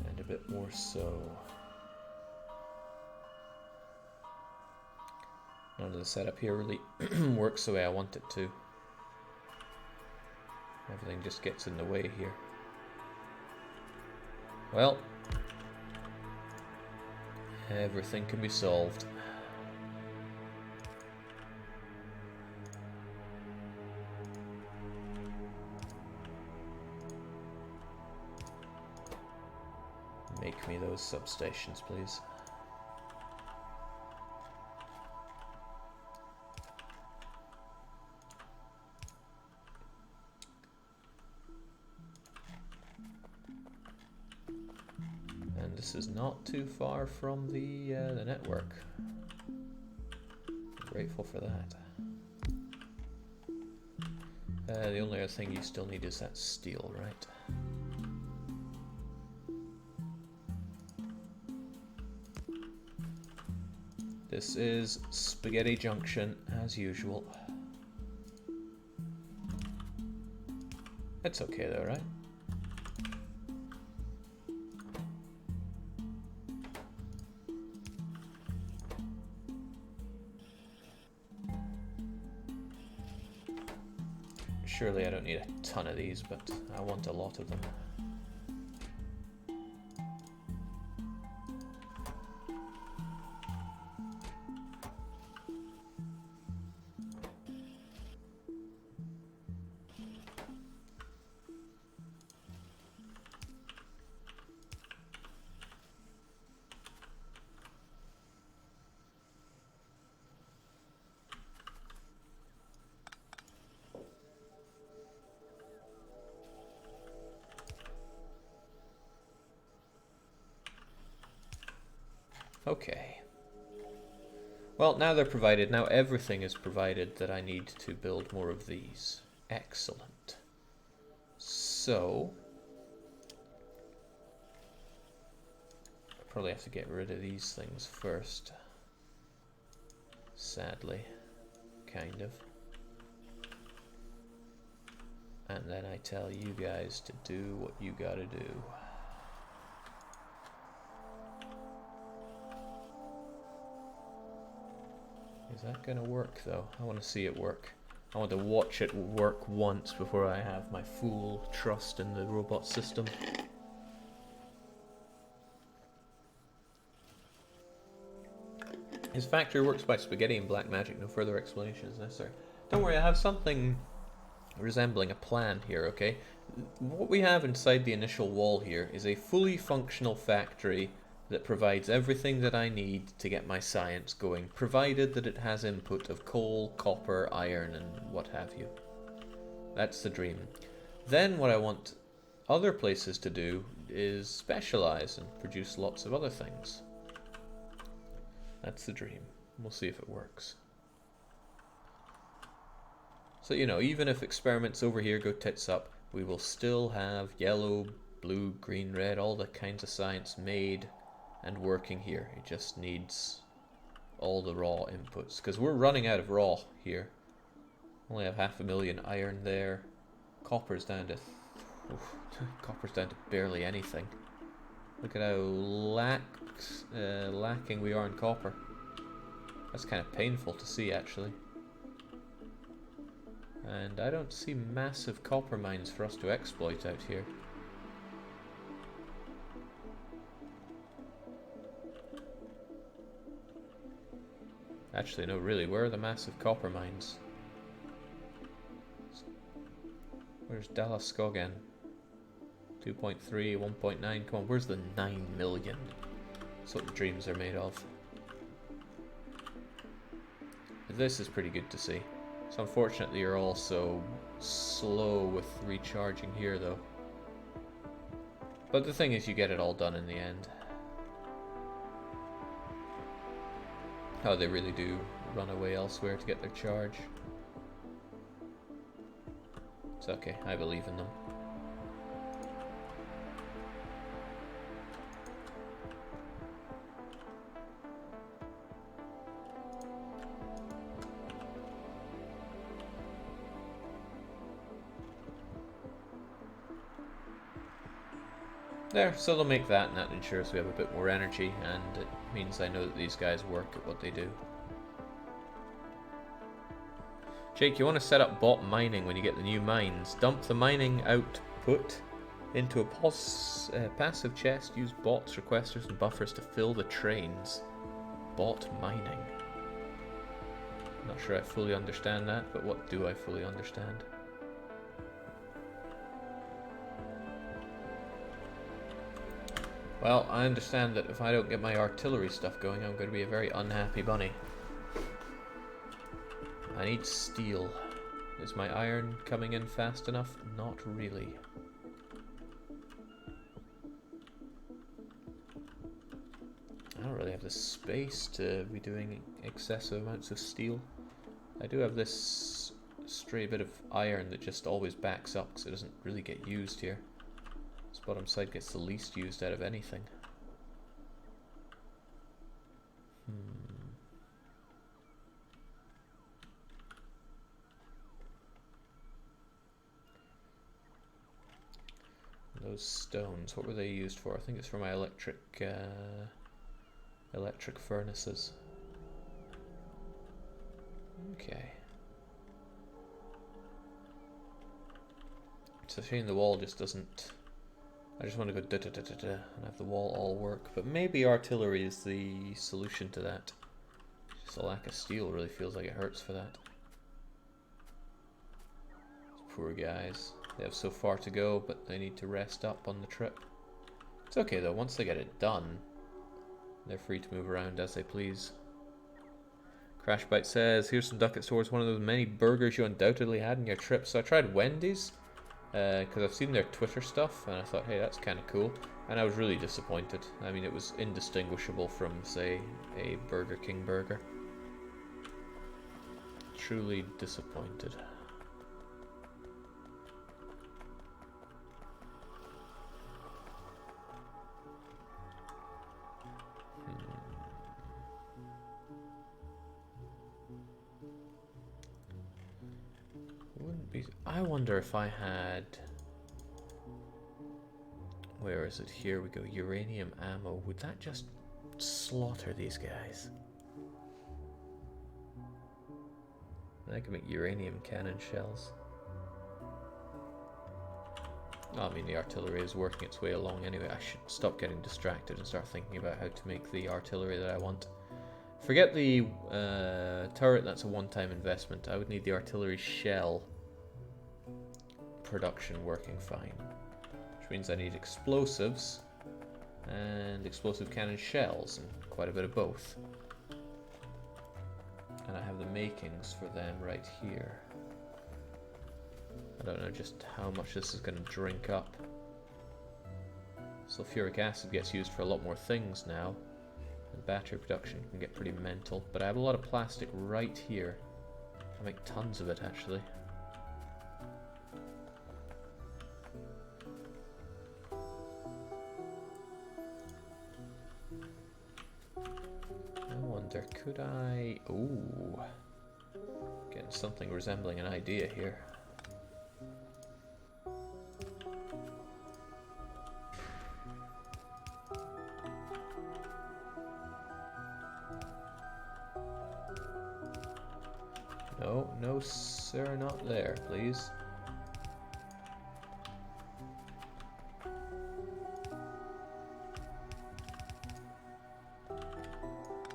and a bit more so. None of the setup here really works the way I want it to. Everything just gets in the way here. Well, everything can be solved. Make me those substations, please. this is not too far from the network. Grateful for that. The only other thing you still need is that steel, right? This is Spaghetti Junction, as usual. It's okay though, right? Surely I don't need a ton of these, but I want a lot of them. Okay. Well, now they're provided. Now everything is provided that I need to build more of these. Excellent. So, I probably have to get rid of these things first. Sadly. Kind of. And then I tell you guys to do what you gotta do. Is that gonna work though? I want to see it work. I want to watch it work once before I have my full trust in the robot system. His factory works by spaghetti and black magic. No further explanation is necessary. Don't worry, I have something resembling a plan here, okay? What we have inside the initial wall here is a fully functional factory that provides everything that I need to get my science going, provided that it has input of coal, copper, iron, and what have you. That's the dream. Then what I want other places to do is specialize and produce lots of other things. That's the dream. We'll see if it works. So, you know, even if experiments over here go tits up, we will still have yellow, blue, green, red, all the kinds of science made and working here. It just needs all the raw inputs, because we're running out of raw here. Only have 500,000 iron there. Copper's down to copper's down to barely anything. Look at how lacking we are in copper. That's kind of painful to see, actually. And I don't see massive copper mines for us to exploit out here. Actually, no, really, where are the massive copper mines? Where's Dalaskogan? 2.3, 1.9, come on, where's the 9 million? That's what the dreams are made of. This is pretty good to see. So unfortunately you're all so slow with recharging here though. But the thing is, you get it all done in the end. Oh, they really do run away elsewhere to get their charge. It's okay, I believe in them. There, so they'll make that, and that ensures we have a bit more energy, and it means I know that these guys work at what they do. Jake, you want to set up bot mining when you get the new mines. Dump the mining output into a passive chest. Use bots, requesters, and buffers to fill the trains. Bot mining. Not sure I fully understand that, but what do I fully understand? Well, I understand that if I don't get my artillery stuff going, I'm going to be a very unhappy bunny. I need steel. Is my iron coming in fast enough? Not really. have the space to be doing excessive amounts of steel. I do have this stray bit of iron that just always backs up because it doesn't really get used here. This bottom side gets the least used out of anything. Those stones, what were they used for? I think it's for my electric furnaces. Okay. It's a shame the wall just doesn't... I just want to go da-da-da-da-da and have the wall all work. But maybe artillery is the solution to that. Just a lack of steel really feels like it hurts for that. These poor guys. They have so far to go, but they need to rest up on the trip. It's okay though, once they get it done, they're free to move around as they please. Crashbite says, here's some ducats towards one of those many burgers you undoubtedly had in your trip. So I tried Wendy's, because I've seen their Twitter stuff, and I thought, hey, that's kind of cool. And I was really disappointed. I mean, it was indistinguishable from, say, a Burger King burger. Truly disappointed. I wonder if I had... Where is it? Here we go. Uranium ammo. Would that just slaughter these guys? I can make uranium cannon shells. Oh, I mean, the artillery is working its way along anyway. I should stop getting distracted and start thinking about how to make the artillery that I want. Forget the turret, that's a one-time investment. I would need the artillery shell production working fine. Which means I need explosives and explosive cannon shells and quite a bit of both. And I have the makings for them right here. I don't know just how much this is going to drink up. Sulfuric acid gets used for a lot more things now. And battery production can get pretty mental. But I have a lot of plastic right here. I make tons of it actually. I wonder, could I... Ooh. Getting something resembling an idea here. No, no sir, not there, please.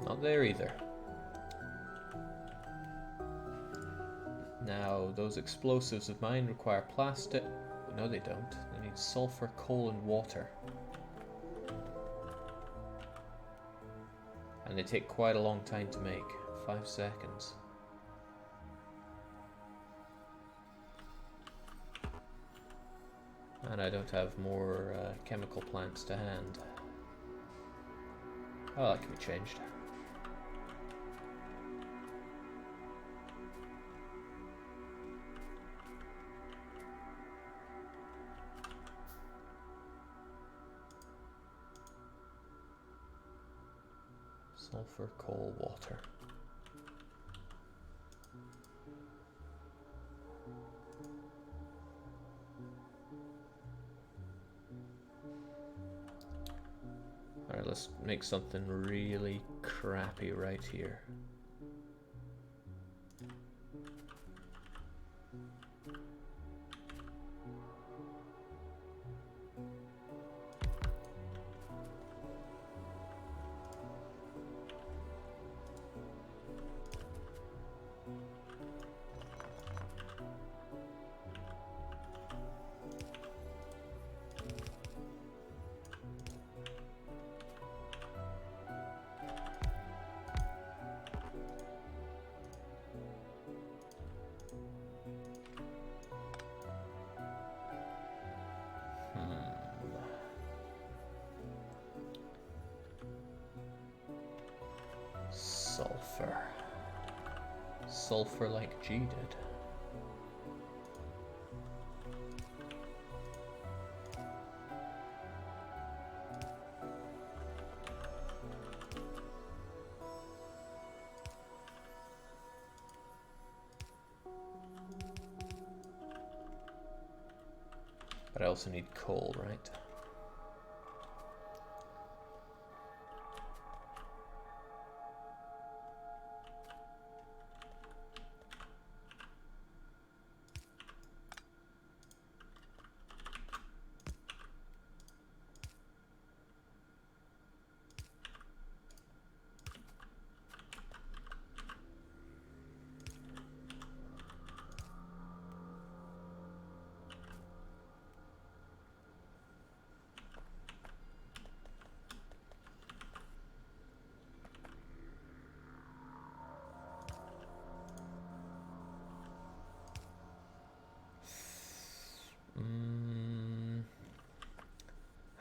Not there either. Now, those explosives of mine require plastic. No, they don't. They need sulfur, coal, and water. And they take quite a long time to make. 5 seconds. And I don't have more chemical plants to hand. Oh, that can be changed. Sulfur, coal, water. Alright, let's make something really crappy right here. sulfur. Sulfur like G did. But I also need coal, right?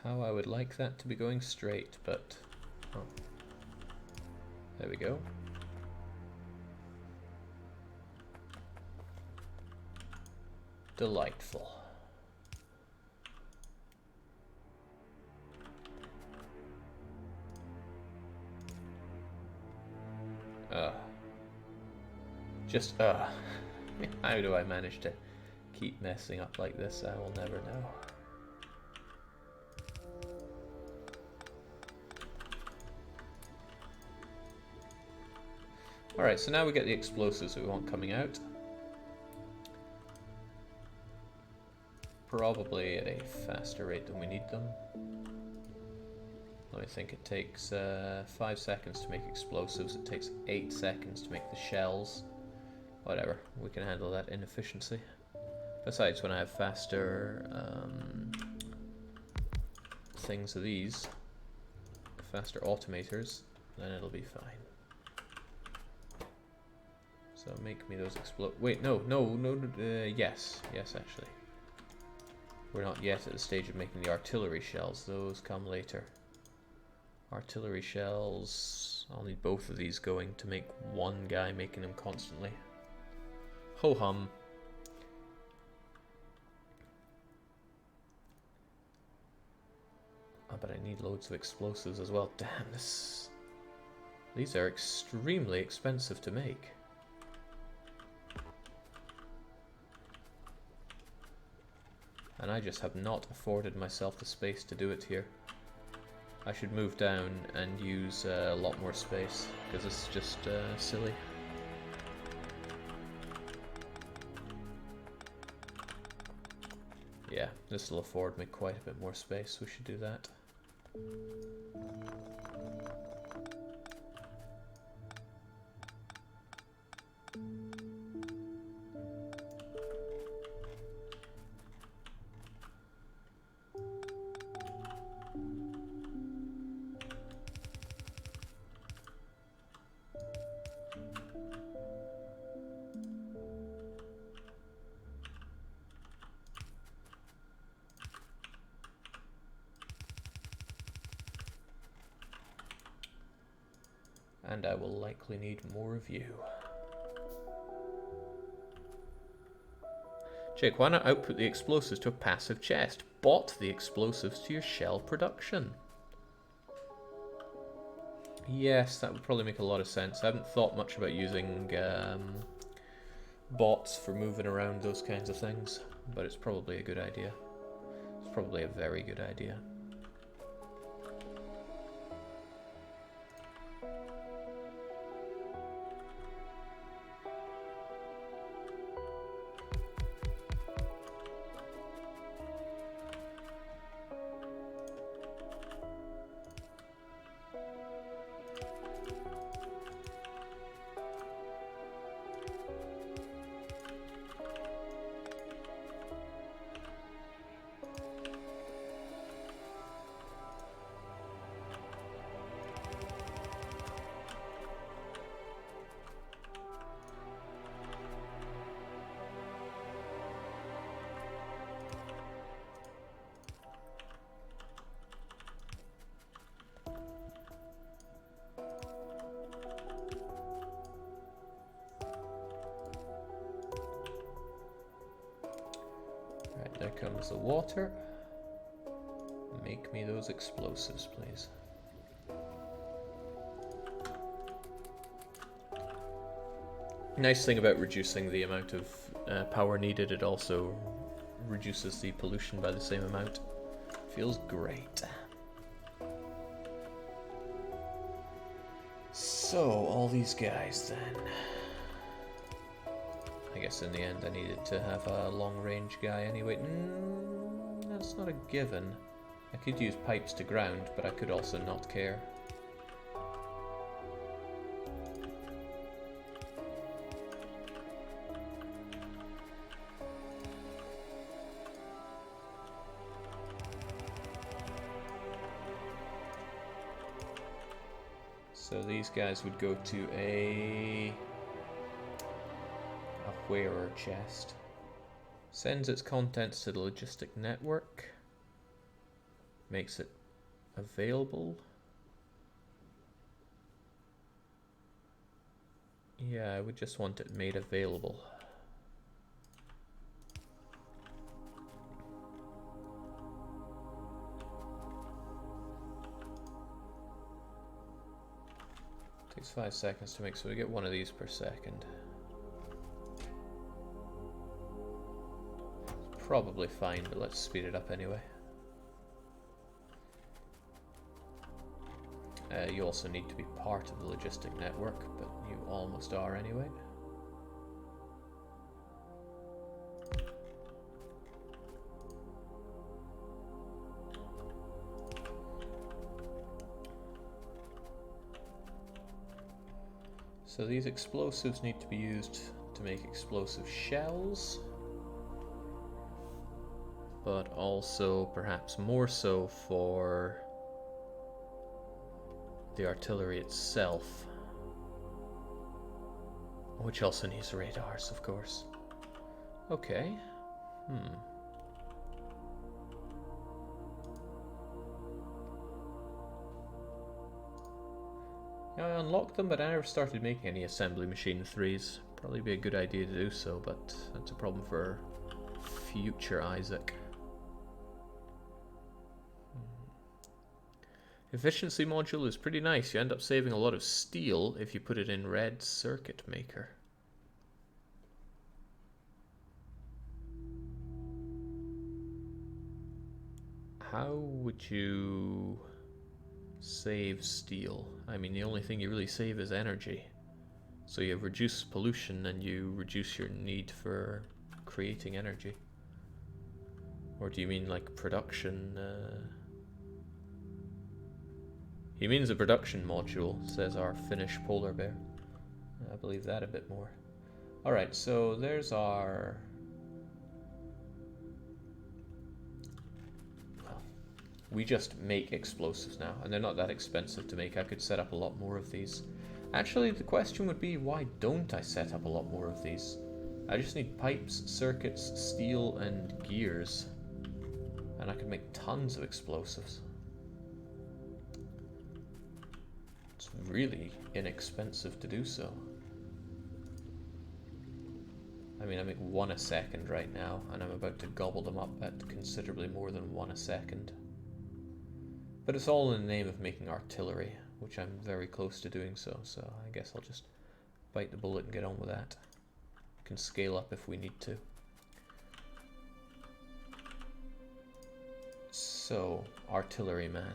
How I would like that to be going straight, but oh, there we go. Delightful. How do I manage to keep messing up like this? I will never know. Alright, so now we get the explosives we want coming out. Probably at a faster rate than we need them. I think it takes 5 seconds to make explosives, it takes 8 seconds to make the shells. Whatever, we can handle that inefficiency. Besides, when I have faster things of these, faster automators, then it'll be fine. So make me those explode. Wait, no, yes, actually. We're not yet at the stage of making the artillery shells. Those come later. Artillery shells. I'll need both of these going to make one guy making them constantly. Ho hum. Oh, but I need loads of explosives as well. Damn, these are extremely expensive to make. And I just have not afforded myself the space to do it here. I should move down and use a lot more space, because it's just silly. Yeah, this will afford me quite a bit more space. We should do that. And I will likely need more of you. Jake, why not output the explosives to a passive chest? Bot the explosives to your shell production. Yes, that would probably make a lot of sense. I haven't thought much about using bots for moving around those kinds of things, but it's probably a good idea. It's probably a very good idea. comes the water. Make me those explosives, please. Nice thing about reducing the amount of power needed, it also reduces the pollution by the same amount. Feels great. So, all these guys then. I guess in the end I needed to have a long-range guy anyway. That's not a given. I could use pipes to ground, but I could also not care. So these guys would go to a wearer chest. Sends its contents to the logistic network. Makes it available. Yeah, I would just want it made available. Takes 5 seconds to make, so we get one of these per second. Probably fine, but let's speed it up anyway. You also need to be part of the logistic network, but you almost are anyway. So these explosives need to be used to make explosive shells, but also perhaps more so for the artillery itself, which also needs radars, of course. Okay. I unlocked them, but I never started making any assembly machine 3s. Probably be a good idea to do so, but that's a problem for future Isaac. Efficiency module is pretty nice. You end up saving a lot of steel if you put it in red circuit maker. How would you save steel? I mean, the only thing you really save is energy. So you reduce pollution and you reduce your need for creating energy. Or do you mean like production? He means a production module, says our Finnish polar bear. I believe that a bit more. Alright, so there's our... Well, we just make explosives now, and they're not that expensive to make. I could set up a lot more of these. Actually, the question would be, why don't I set up a lot more of these? I just need pipes, circuits, steel, and gears. And I could make tons of explosives. It's really inexpensive to do so. I mean, I make 1 a second right now, and I'm about to gobble them up at considerably more than 1 a second. But it's all in the name of making artillery, which I'm very close to doing so I guess I'll just bite the bullet and get on with that. Can scale up if we need to. So, artillery man.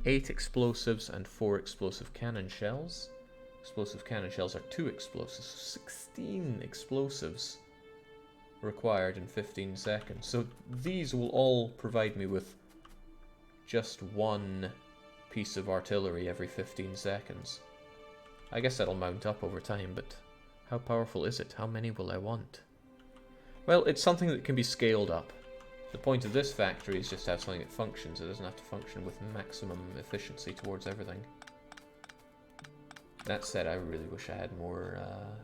8 explosives and 4 explosive cannon shells. Explosive cannon shells are 2 explosives, so 16 explosives required in 15 seconds. So these will all provide me with just 1 piece of artillery every 15 seconds. I guess that'll mount up over time, but how powerful is it? How many will I want? Well, it's something that can be scaled up. The point of this factory is just to have something that functions. It doesn't have to function with maximum efficiency towards everything. That said, I really wish I had more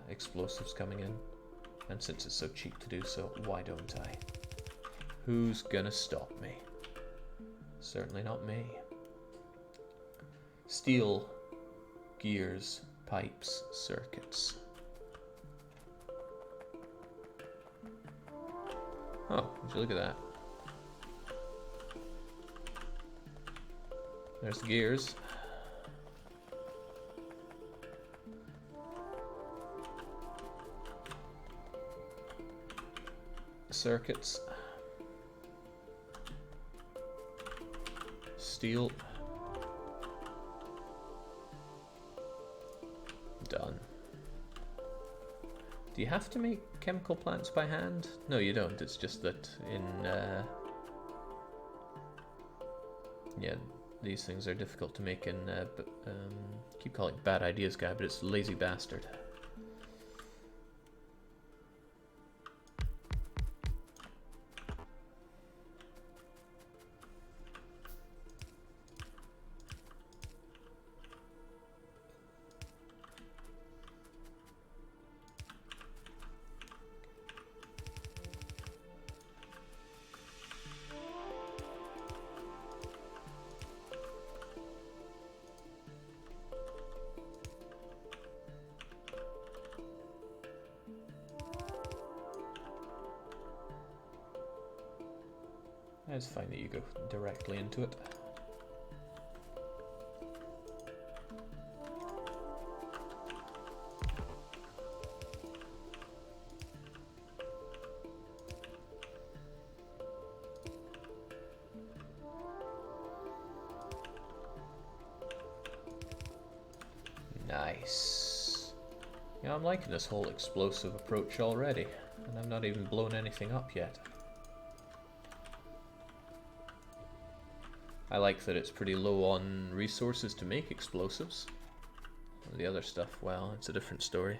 explosives coming in. And since it's so cheap to do so, why don't I? Who's gonna stop me? Certainly not me. Steel, gears, pipes, circuits. Oh, would you look at that. There's the gears. Circuits. Steel. Done. Do you have to make chemical plants by hand? No, you don't. It's just that in... yeah, these things are difficult to make in... keep calling it Bad Ideas Guy, but it's Lazy Bastard. It's fine that you go directly into it. Nice. Yeah, I'm liking this whole explosive approach already, and I've not even blown anything up yet. I like that it's pretty low on resources to make explosives. The other stuff, well, it's a different story.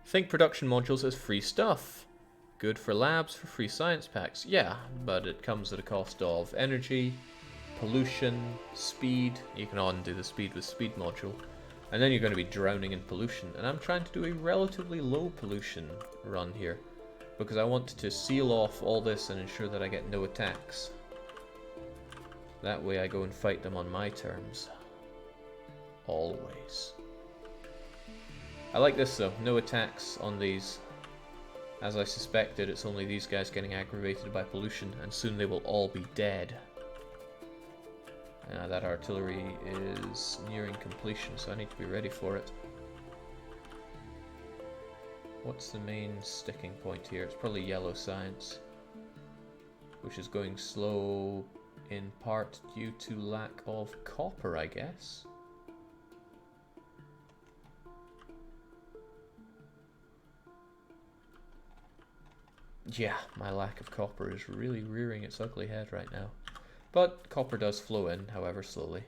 Think production modules as free stuff. Good for labs, for free science packs. Yeah, but it comes at a cost of energy, pollution, speed. You can undo the speed with speed module. And then you're going to be drowning in pollution. And I'm trying to do a relatively low pollution run here, because I want to seal off all this and ensure that I get no attacks. That way I go and fight them on my terms. Always. I like this though, no attacks on these. As I suspected, it's only these guys getting aggravated by pollution, and soon they will all be dead. That artillery is nearing completion, so I need to be ready for it. What's the main sticking point here? It's probably yellow science, which is going slow in part due to lack of copper, I guess. Yeah, my lack of copper is really rearing its ugly head right now. But copper does flow in, however slowly.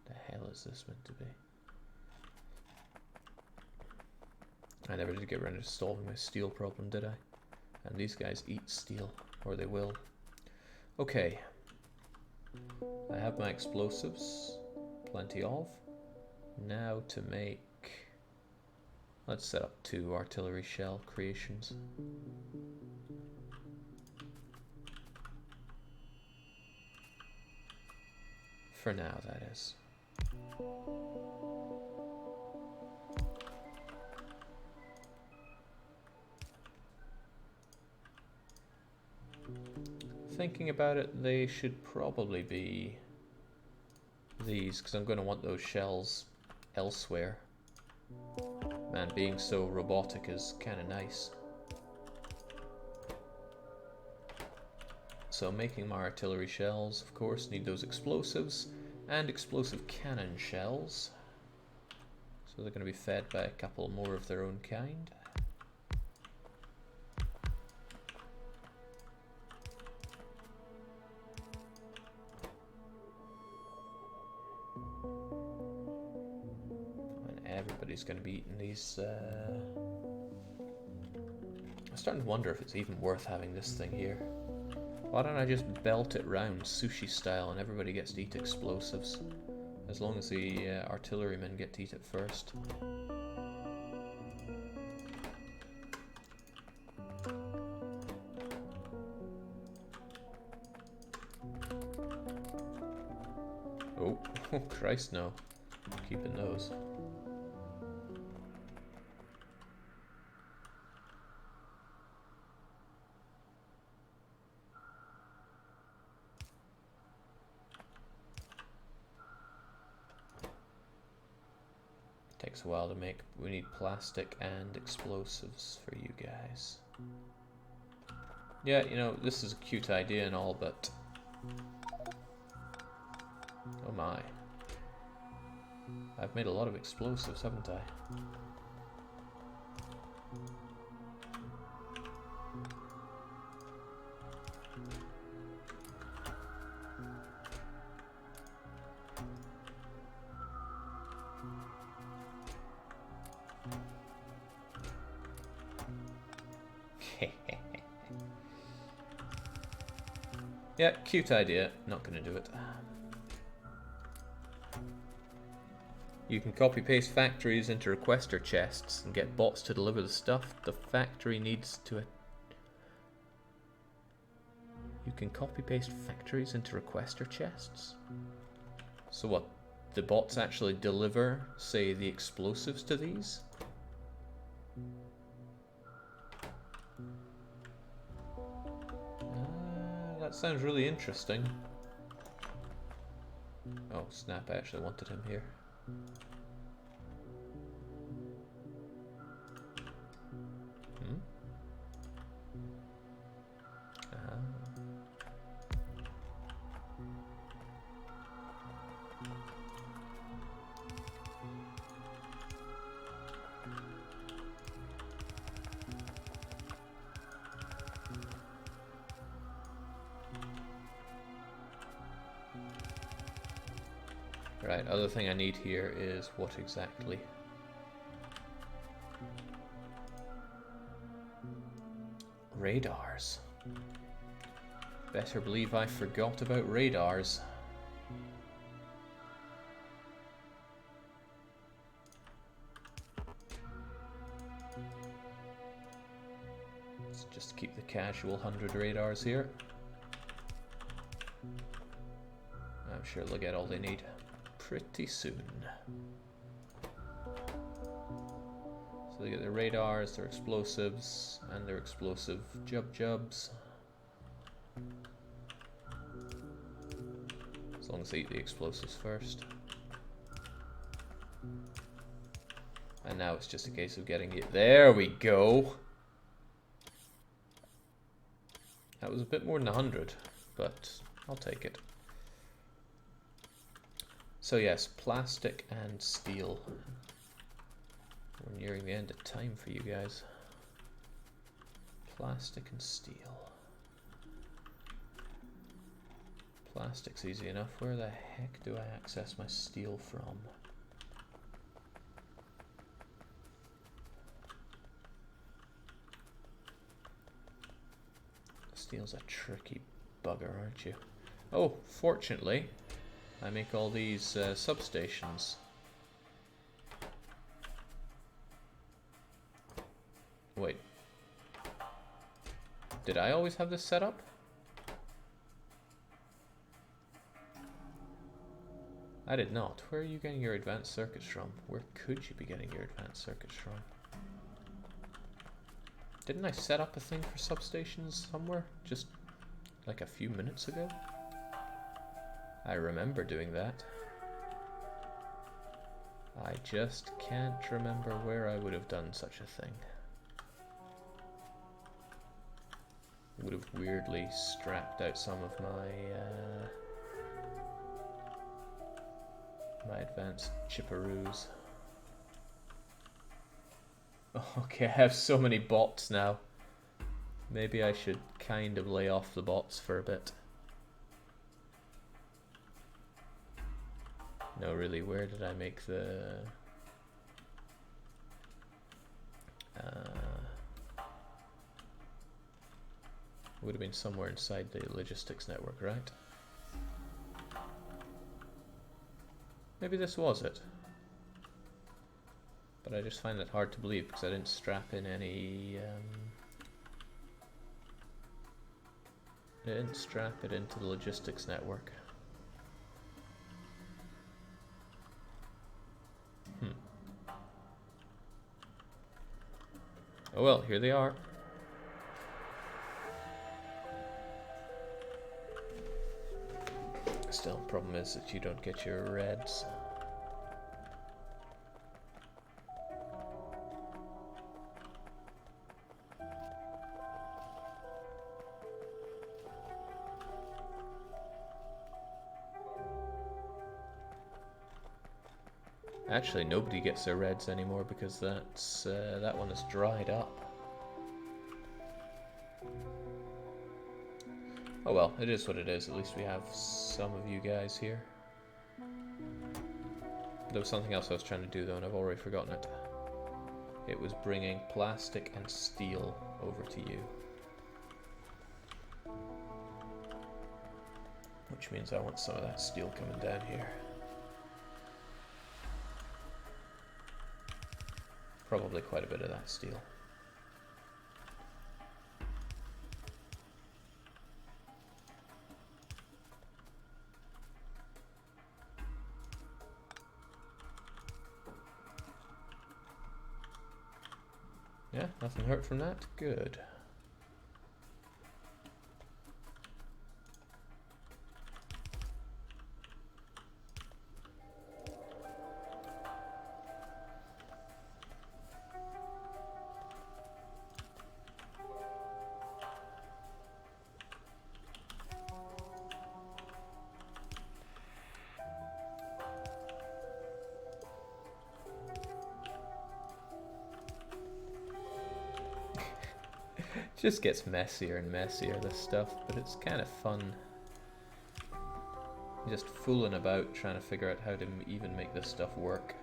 The hell is this meant to be? I never did get around to solving my steel problem, did I? And these guys eat steel, or they will. Okay. I have my explosives, plenty of. Now to make... let's set up 2 artillery shell creations. For now, that is. Thinking about it, they should probably be these, because I'm going to want those shells elsewhere. Man, being so robotic is kind of nice. So making my artillery shells, of course, need those explosives and explosive cannon shells. So they're going to be fed by a couple more of their own kind. And everybody's going to be eating these... I'm starting to wonder if it's even worth having this thing here. Why don't I just belt it round sushi style and everybody gets to eat explosives? As long as the artillerymen get to eat it first. Oh, oh Christ no. Keeping those. takes a while to make. We need plastic and explosives for you guys. Yeah, you know, this is a cute idea and all, but... Oh my. I've made a lot of explosives, haven't I? Yeah, cute idea. Not gonna do it. You can copy paste factories into requester chests and get bots to deliver the stuff the factory needs to. You can copy paste factories into requester chests? So what? The bots actually deliver, say, the explosives to these? That sounds really interesting. Oh snap, I actually wanted him here. Right, other thing I need here is what exactly? Radars. Better believe I forgot about radars. Let's just keep the casual 100 radars here. I'm sure they'll get all they need pretty soon. So they get their radars, their explosives, and their explosive jubs. As long as they eat the explosives first. And now it's just a case of getting it. There we go! That was a bit more than 100, but I'll take it. So yes, plastic and steel. We're nearing the end of time for you guys. Plastic and steel. Plastic's easy enough. Where the heck do I access my steel from? Steel's a tricky bugger, aren't you? Oh, fortunately, I make all these substations. Wait. Did I always have this set up? I did not. Where are you getting your advanced circuits from? Where could you be getting your advanced circuits from? Didn't I set up a thing for substations somewhere? Just like a few minutes ago? I remember doing that. I just can't remember where I would have done such a thing. Would have weirdly strapped out some of my my advanced chipperoos. Okay, I have so many bots now. Maybe I should kind of lay off the bots for a bit. No, really, where did I make the... would have been somewhere inside the logistics network, right? Maybe this was it. But I just find that hard to believe because I didn't strap in any... I didn't strap it into the logistics network. Oh well, here they are. Still, problem is that you don't get your reds. Actually, nobody gets their reds anymore because that one has dried up. Oh well, it is what it is. At least we have some of you guys here. There was something else I was trying to do though, and I've already forgotten it. It was bringing plastic and steel over to you. Which means I want some of that steel coming down here. Probably quite a bit of that steel. Yeah, nothing hurt from that. Good. Just gets messier and messier, this stuff, but it's kind of fun. Just fooling about trying to figure out how to even make this stuff work.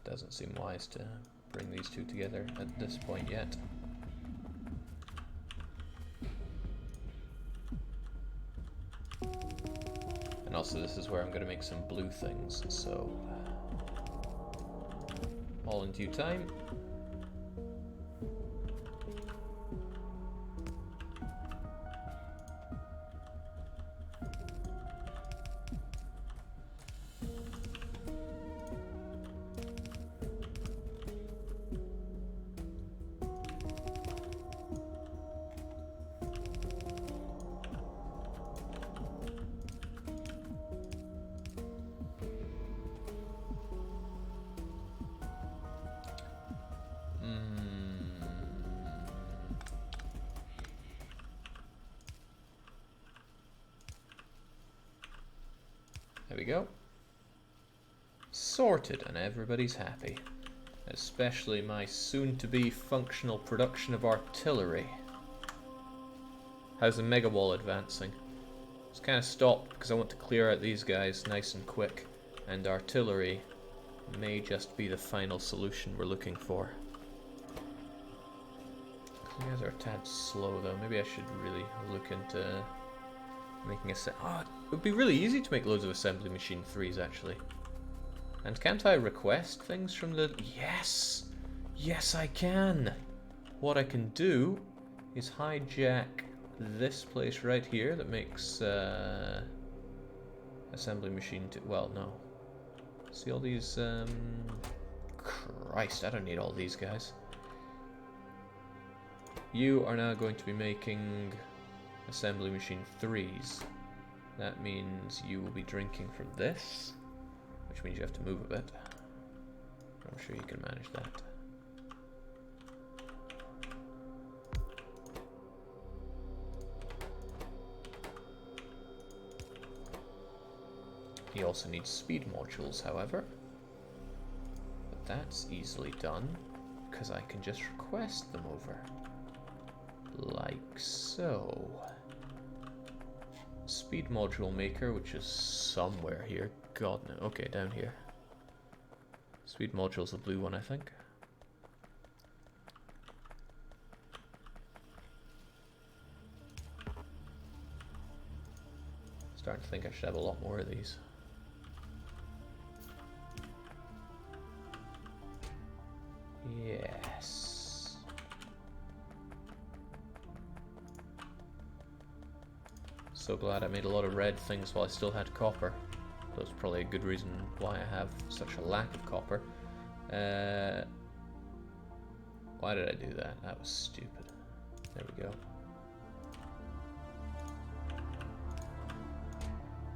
Doesn't seem wise to bring these two together at this point yet. And also this is where I'm going to make some blue things, so all in due time. There we go. Sorted, and everybody's happy. Especially my soon-to-be functional production of artillery. How's the mega wall advancing? It's kind of stopped because I want to clear out these guys nice and quick. And artillery may just be the final solution we're looking for. You guys are a tad slow though. Maybe I should really look into making a set. Oh, it would be really easy to make loads of assembly machine 3s actually. And can't I request things from the... Yes! Yes, I can! What I can do is hijack this place right here that makes assembly machine 2. Well, no. See all these... Christ, I don't need all these guys. You are now going to be making assembly machine 3s. That means you will be drinking from this, which means you have to move a bit. I'm sure you can manage that. He also needs speed modules, however. But that's easily done, because I can just request them over. Like so. Speed module maker, which is somewhere here. God no. Okay, down here. Speed module's the blue one, I think. Starting to think I should have a lot more of these. Yes. So glad I made a lot of red things while I still had copper. That's probably a good reason why I have such a lack of copper. Why did I do that? That was stupid. There we go.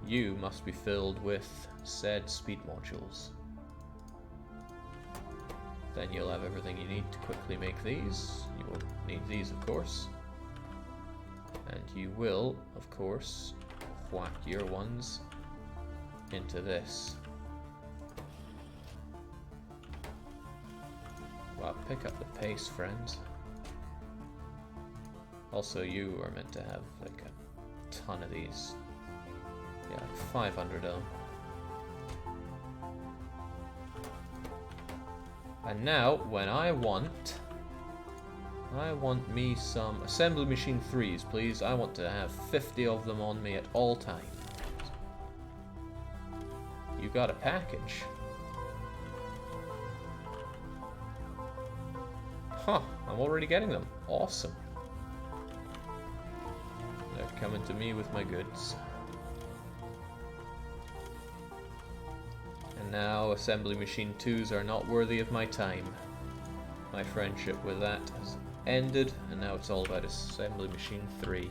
You must be filled with said speed modules. Then you'll have everything you need to quickly make these. You will need these, of course. And you will, of course, whack your ones into this. Wow, pick up the pace, friends. Also, you are meant to have like a ton of these. Yeah, like 500 of them. And now, when I want me some assembly machine 3s, please. I want to have 50 of them on me at all times. You got a package. Huh, I'm already getting them. Awesome. They're coming to me with my goods. And now assembly machine 2s are not worthy of my time. My friendship with that has ended, and now it's all about assembly machine 3.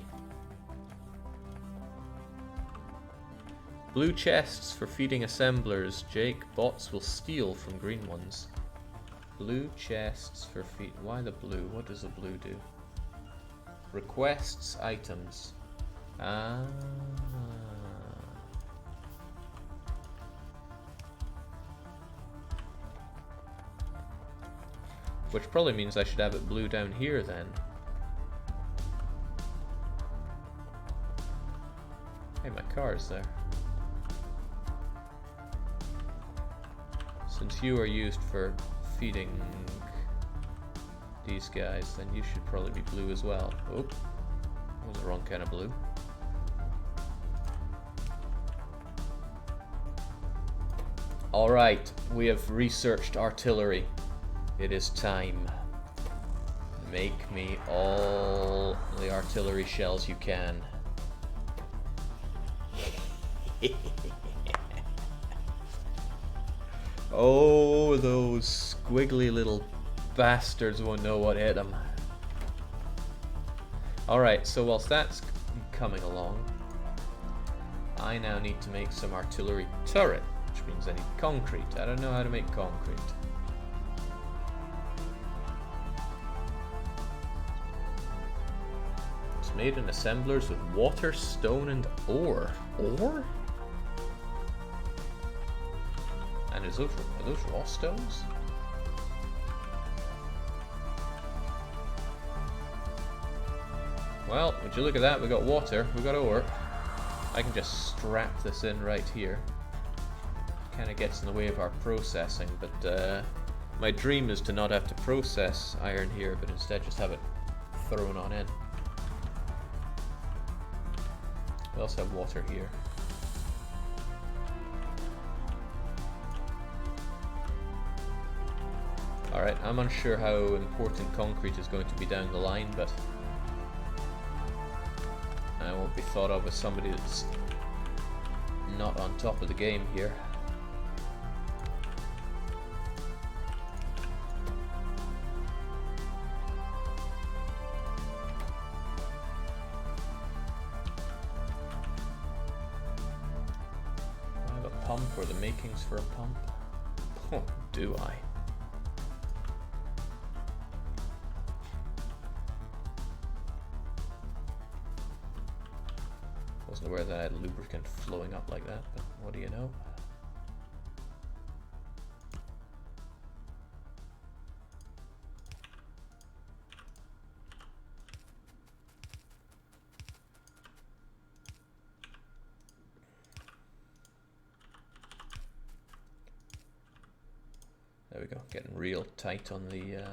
Blue chests for feeding assemblers. Jake, bots will steal from green ones. Blue chests for feed. Why the blue? What does the blue do? Requests items. Ah. Which probably means I should have it blue down here then. Hey, my car is there. Since you are used for feeding these guys, then you should probably be blue as well. Oh, that was the wrong kind of blue. Alright, we have researched artillery. It is time. Make me all the artillery shells you can. Oh, those squiggly little bastards won't know what hit them. Alright, so whilst that's coming along, I now need to make some artillery turret, which means I need concrete. I don't know how to make concrete. It's made in assemblers with water, stone, and ore. Ore? And are those raw stones? Well, would you look at that, we got water, we got ore. I can just strap this in right here. Kind of gets in the way of our processing, but my dream is to not have to process iron here, but instead just have it thrown on in. We also have water here. Alright, I'm unsure how important concrete is going to be down the line, but I won't be thought of as somebody that's not on top of the game here. Do I have a pump or the makings for a pump? Oh, do I? Wasn't aware that I had lubricant flowing up like that, but what do you know? There we go, getting real tight on the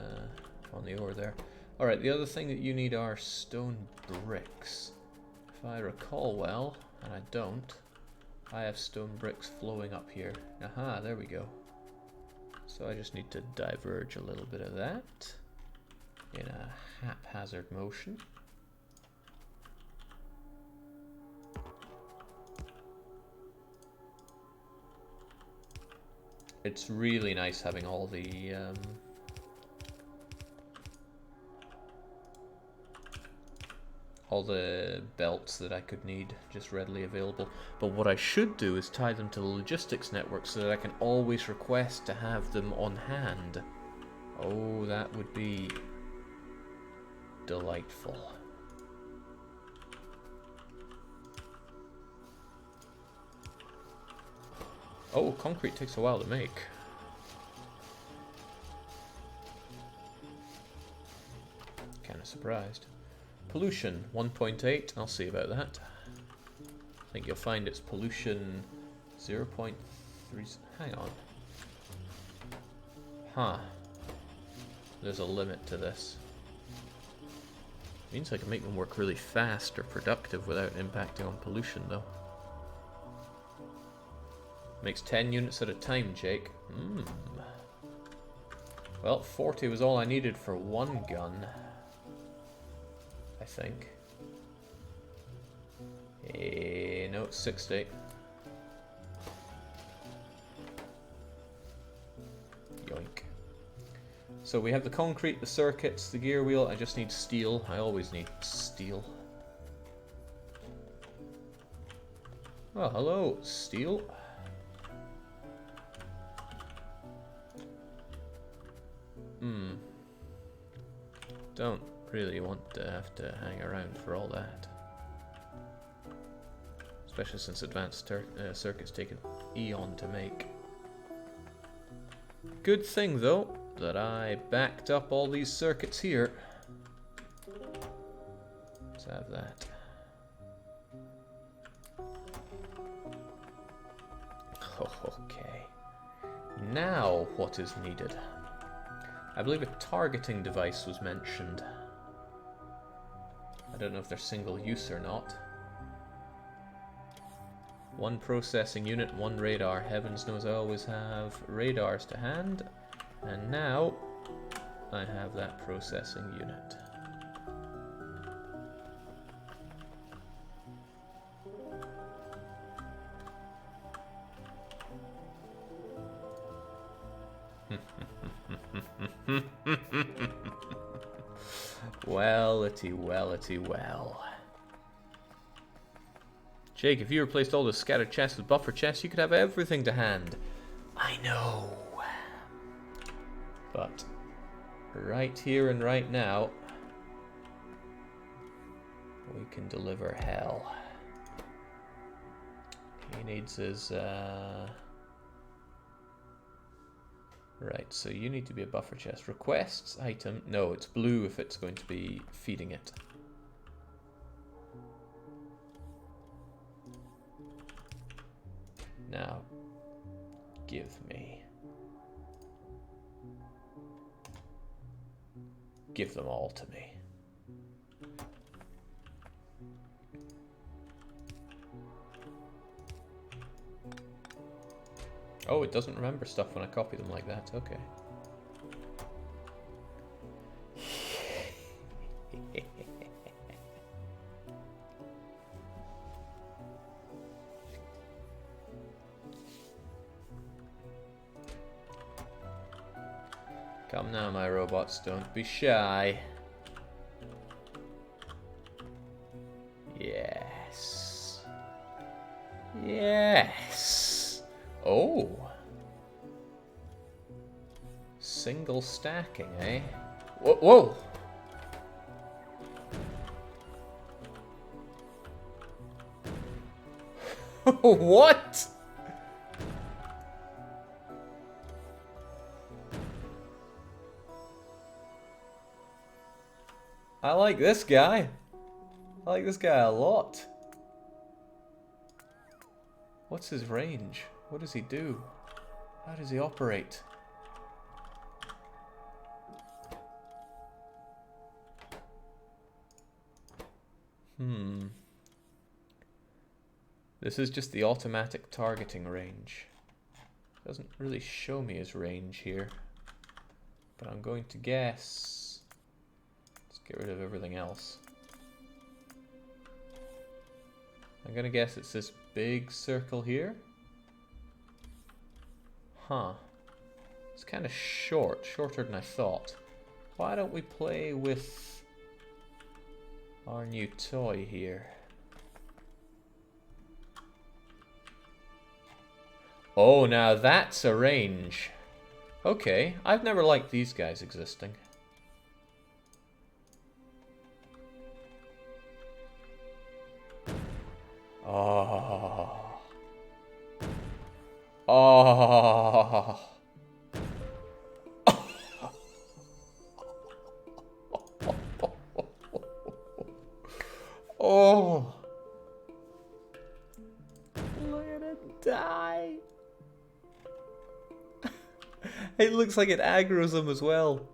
ore there. All right, the other thing that you need are stone bricks. If I recall well, and I don't, I have stone bricks flowing up here. Aha, there we go. So I just need to diverge a little bit of that in a haphazard motion. It's really nice having all the belts that I could need just readily available. But what I should do is tie them to the logistics network so that I can always request to have them on hand. Oh, that would be delightful. Oh, concrete takes a while to make. Kind of surprised. Pollution, 1.8. I'll see about that. I think you'll find it's pollution 0.3. Hang on. Huh. There's a limit to this. Means I can make them work really fast or productive without impacting on pollution, though. Makes 10 units at a time, Jake. Well, 40 was all I needed for one gun, I think. No, it's 60. Yoink. So we have the concrete, the circuits, the gear wheel. I just need steel. I always need steel. Oh, hello, steel. Don't really want to have to hang around for all that. Especially since advanced circuits take an eon to make. Good thing, though, that I backed up all these circuits here. Let's have that. Okay. Now, what is needed? I believe a targeting device was mentioned. I don't know if they're single use or not. One processing unit, one radar. Heavens knows I always have radars to hand. And now I have that processing unit. Well-ity, well-ity, well. Jake, if you replaced all the scattered chests with buffer chests, you could have everything to hand. I know. But right here and right now, we can deliver hell. He needs his... Right, so you need to be a buffer chest. Requests, item. No, it's blue if it's going to be feeding it. Now, give me. Give them all to me. Oh, it doesn't remember stuff when I copy them like that. Okay. Come now, my robots, don't be shy. Yes. Yes. Oh. Single stacking, eh? Whoa, whoa. What? I like this guy. I like this guy a lot. What's his range? What does he do? How does he operate? This is just the automatic targeting range. Doesn't really show me his range here. But I'm going to guess... Let's get rid of everything else. I'm gonna guess it's this big circle here. Huh. It's kind of short, shorter than I thought. Why don't we play with our new toy here? Oh, now that's a range. Okay, I've never liked these guys existing. Oh. Oh. Oh. Look at it die. It looks like it aggroes them as well.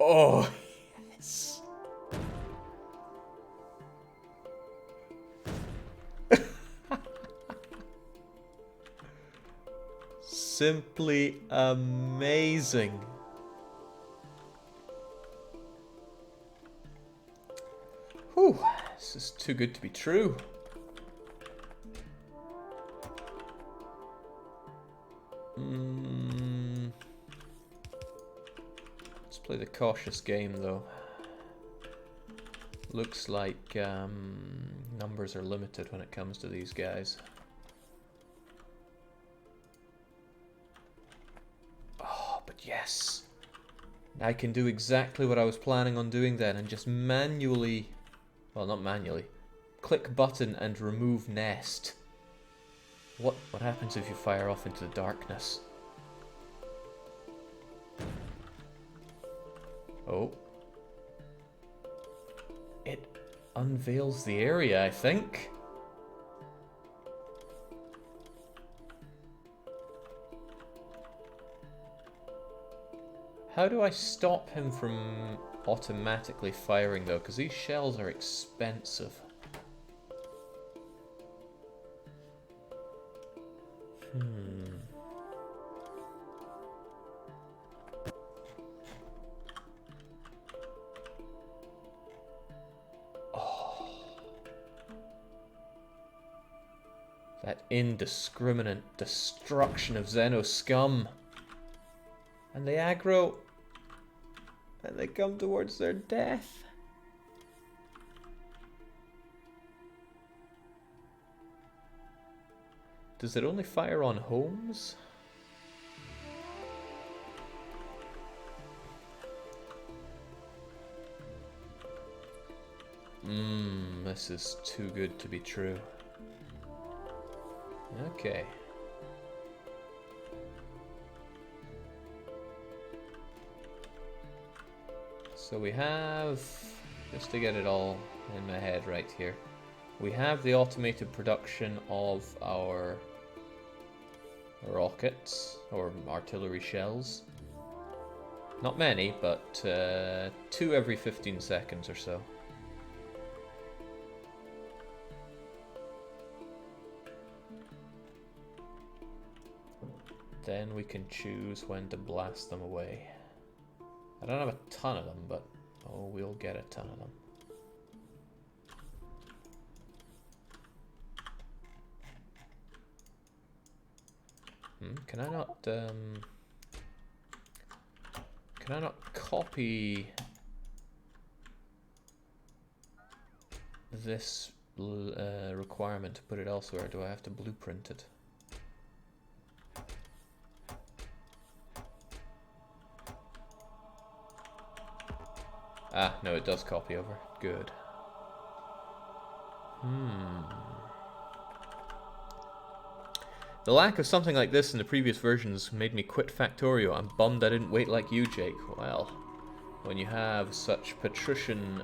Oh, yes. Simply amazing. Whew, this is too good to be true. Let's play the cautious game though. Looks like numbers are limited when it comes to these guys. Oh, but yes. I can do exactly what I was planning on doing then and just manually, well, not manually, click button and remove nest. What happens if you fire off into the darkness? Oh. It unveils the area, I think. How do I stop him from automatically firing though? Because these shells are expensive. Oh. That indiscriminate destruction of Xeno scum. And they aggro. And they come towards their death. Does it only fire on homes? This is too good to be true. Okay. So we have, just to get it all in my head right here, we have the automated production of our rockets, or artillery shells. Not many, but 2 every 15 seconds or so. Then we can choose when to blast them away. I don't have a ton of them, but oh, we'll get a ton of them. Can I not copy this requirement to put it elsewhere? Do I have to blueprint it? Ah, no, it does copy over. Good. The lack of something like this in the previous versions made me quit Factorio. I'm bummed I didn't wait like you, Jake. Well, when you have such patrician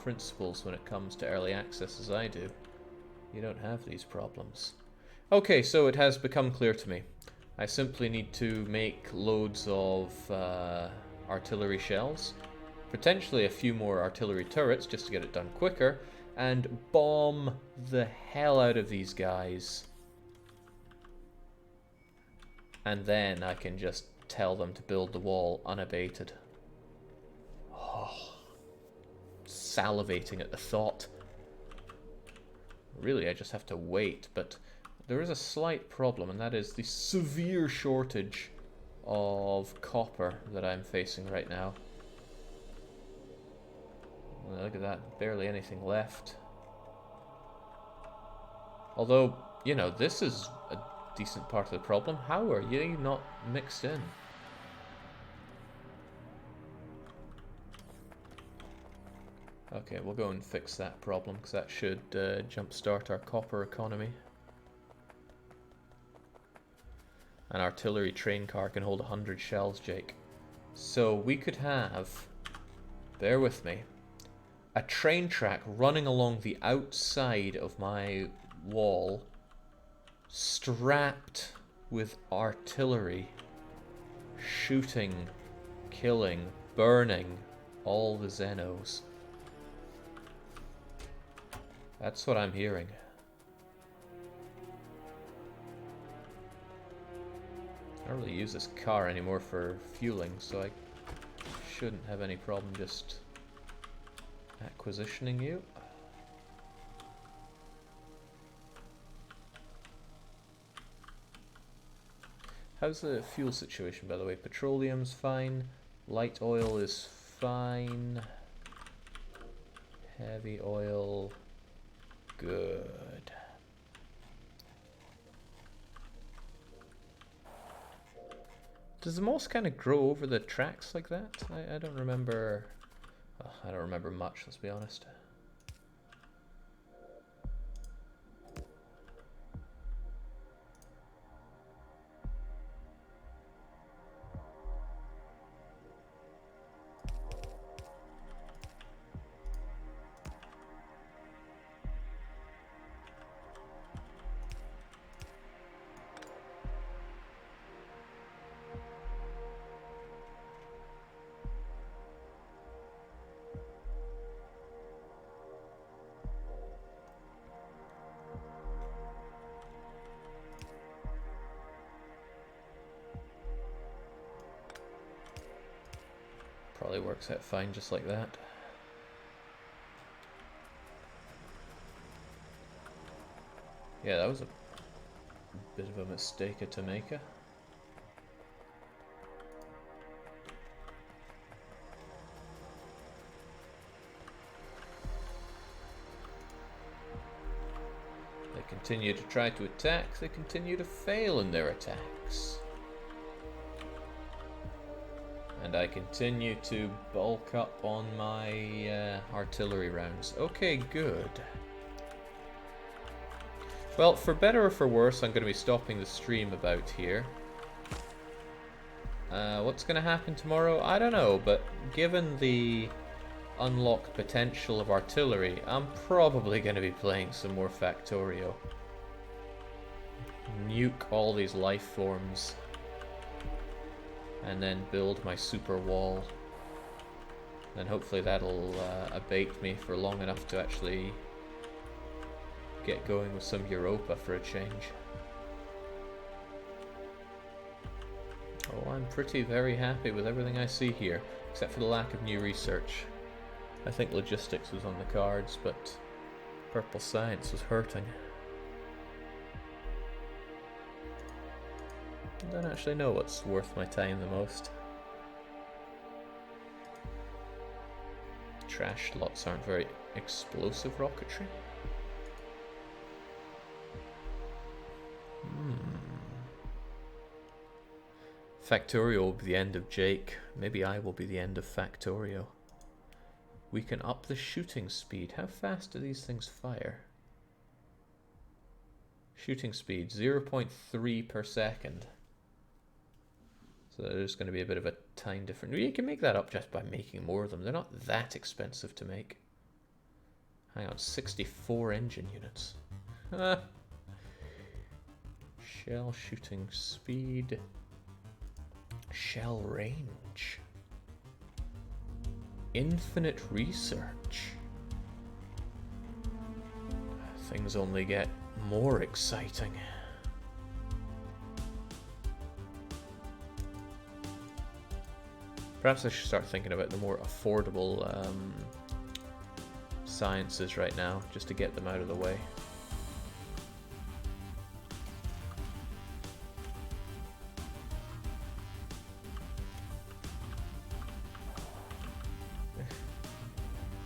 principles when it comes to early access as I do, you don't have these problems. Okay, so it has become clear to me. I simply need to make loads of artillery shells, potentially a few more artillery turrets just to get it done quicker, and bomb the hell out of these guys. And then I can just tell them to build the wall unabated. Oh, salivating at the thought. Really, I just have to wait, but there is a slight problem, and that is the severe shortage of copper that I'm facing right now. Look at that, barely anything left. Although, you know, this is a decent part of the problem. How are you not mixed in? Okay, we'll go and fix that problem, because that should jumpstart our copper economy. An artillery train car can hold 100 shells, Jake. So we could have, bear with me, a train track running along the outside of my wall, strapped with artillery, shooting, killing, burning all the Xenos. That's what I'm hearing. I don't really use this car anymore for fueling, so I shouldn't have any problem just acquisitioning you. How's the fuel situation, by the way? Petroleum's fine. Light oil is fine. Heavy oil, good. Does the moss kind of grow over the tracks like that? I don't remember. Oh, I don't remember much, let's be honest. Probably works out fine just like that. Yeah, that was a bit of a mistake to make. They continue to try to attack, they continue to fail in their attacks. And I continue to bulk up on my artillery rounds. Okay, good. Well, for better or for worse, I'm going to be stopping the stream about here. What's going to happen tomorrow? I don't know, but given the unlocked potential of artillery, I'm probably going to be playing some more Factorio. Nuke all these life forms. And then build my super wall. And hopefully that'll abate me for long enough to actually get going with some Europa for a change. Oh, I'm very happy with everything I see here, except for the lack of new research. I think logistics was on the cards, but purple science was hurting. I don't actually know what's worth my time the most. Trash lots aren't very explosive rocketry. Factorio will be the end of Jake. Maybe I will be the end of Factorio. We can up the shooting speed. How fast do these things fire? Shooting speed 0.3 per second. So there's going to be a bit of a time difference. You can make that up just by making more of them. They're not that expensive to make. Hang on, 64 engine units. Shell shooting speed. Shell range. Infinite research. Things only get more exciting. Perhaps I should start thinking about the more affordable sciences right now, just to get them out of the way.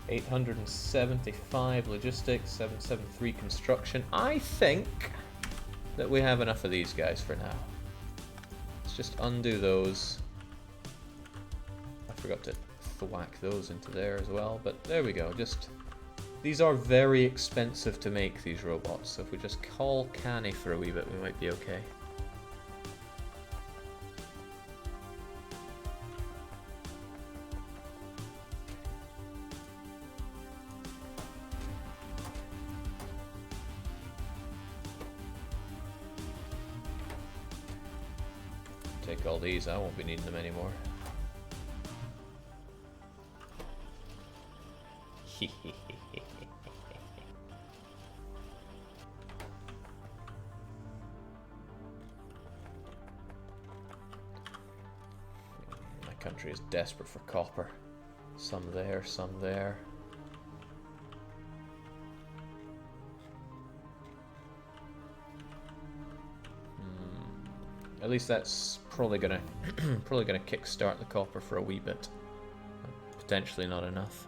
$875 logistics, 773 construction. I think that we have enough of these guys for now. Let's just undo those. I forgot to thwack those into there as well, but there we go. Just these are very expensive to make, these robots, so if we just call canny for a wee bit, we might be okay. Take all these, I won't be needing them anymore. My country is desperate for copper. Some there, some there. At least that's probably gonna kickstart the copper for a wee bit. Potentially not enough.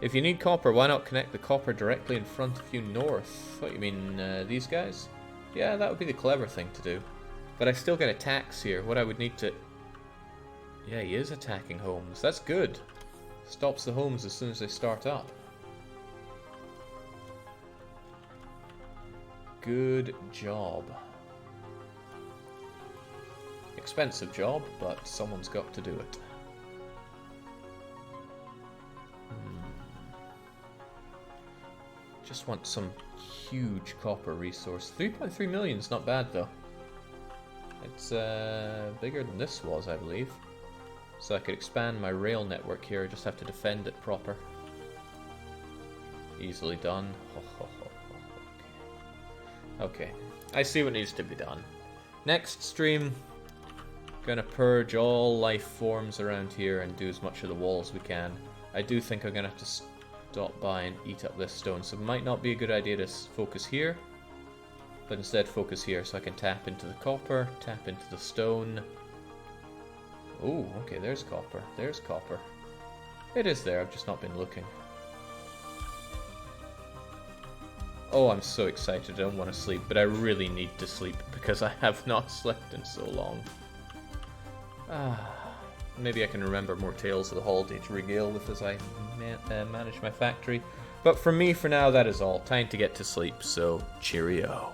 If you need copper, why not connect the copper directly in front of you north? What, you mean these guys? Yeah, that would be the clever thing to do. But I still get attacks here. What I would need to... Yeah, he is attacking homes. That's good. Stops the homes as soon as they start up. Good job. Expensive job, but someone's got to do it. Just want some huge copper resource. 3.3 million is not bad though. It's bigger than this was, I believe. So I could expand my rail network here. I just have to defend it proper. Easily done. Okay, I see what needs to be done. Next stream, gonna purge all life forms around here and do as much of the wall as we can. I do think I'm gonna have to stop by and eat up this stone, so it might not be a good idea to focus here, but instead focus here so I can tap into the copper, tap into the stone. Oh, okay, there's copper, there's copper. It is there, I've just not been looking. Oh, I'm so excited, I don't want to sleep, but I really need to sleep because I have not slept in so long. Maybe I can remember more tales of the holiday to regale with as I manage my factory. But for me, for now, that is all. Time to get to sleep, so cheerio.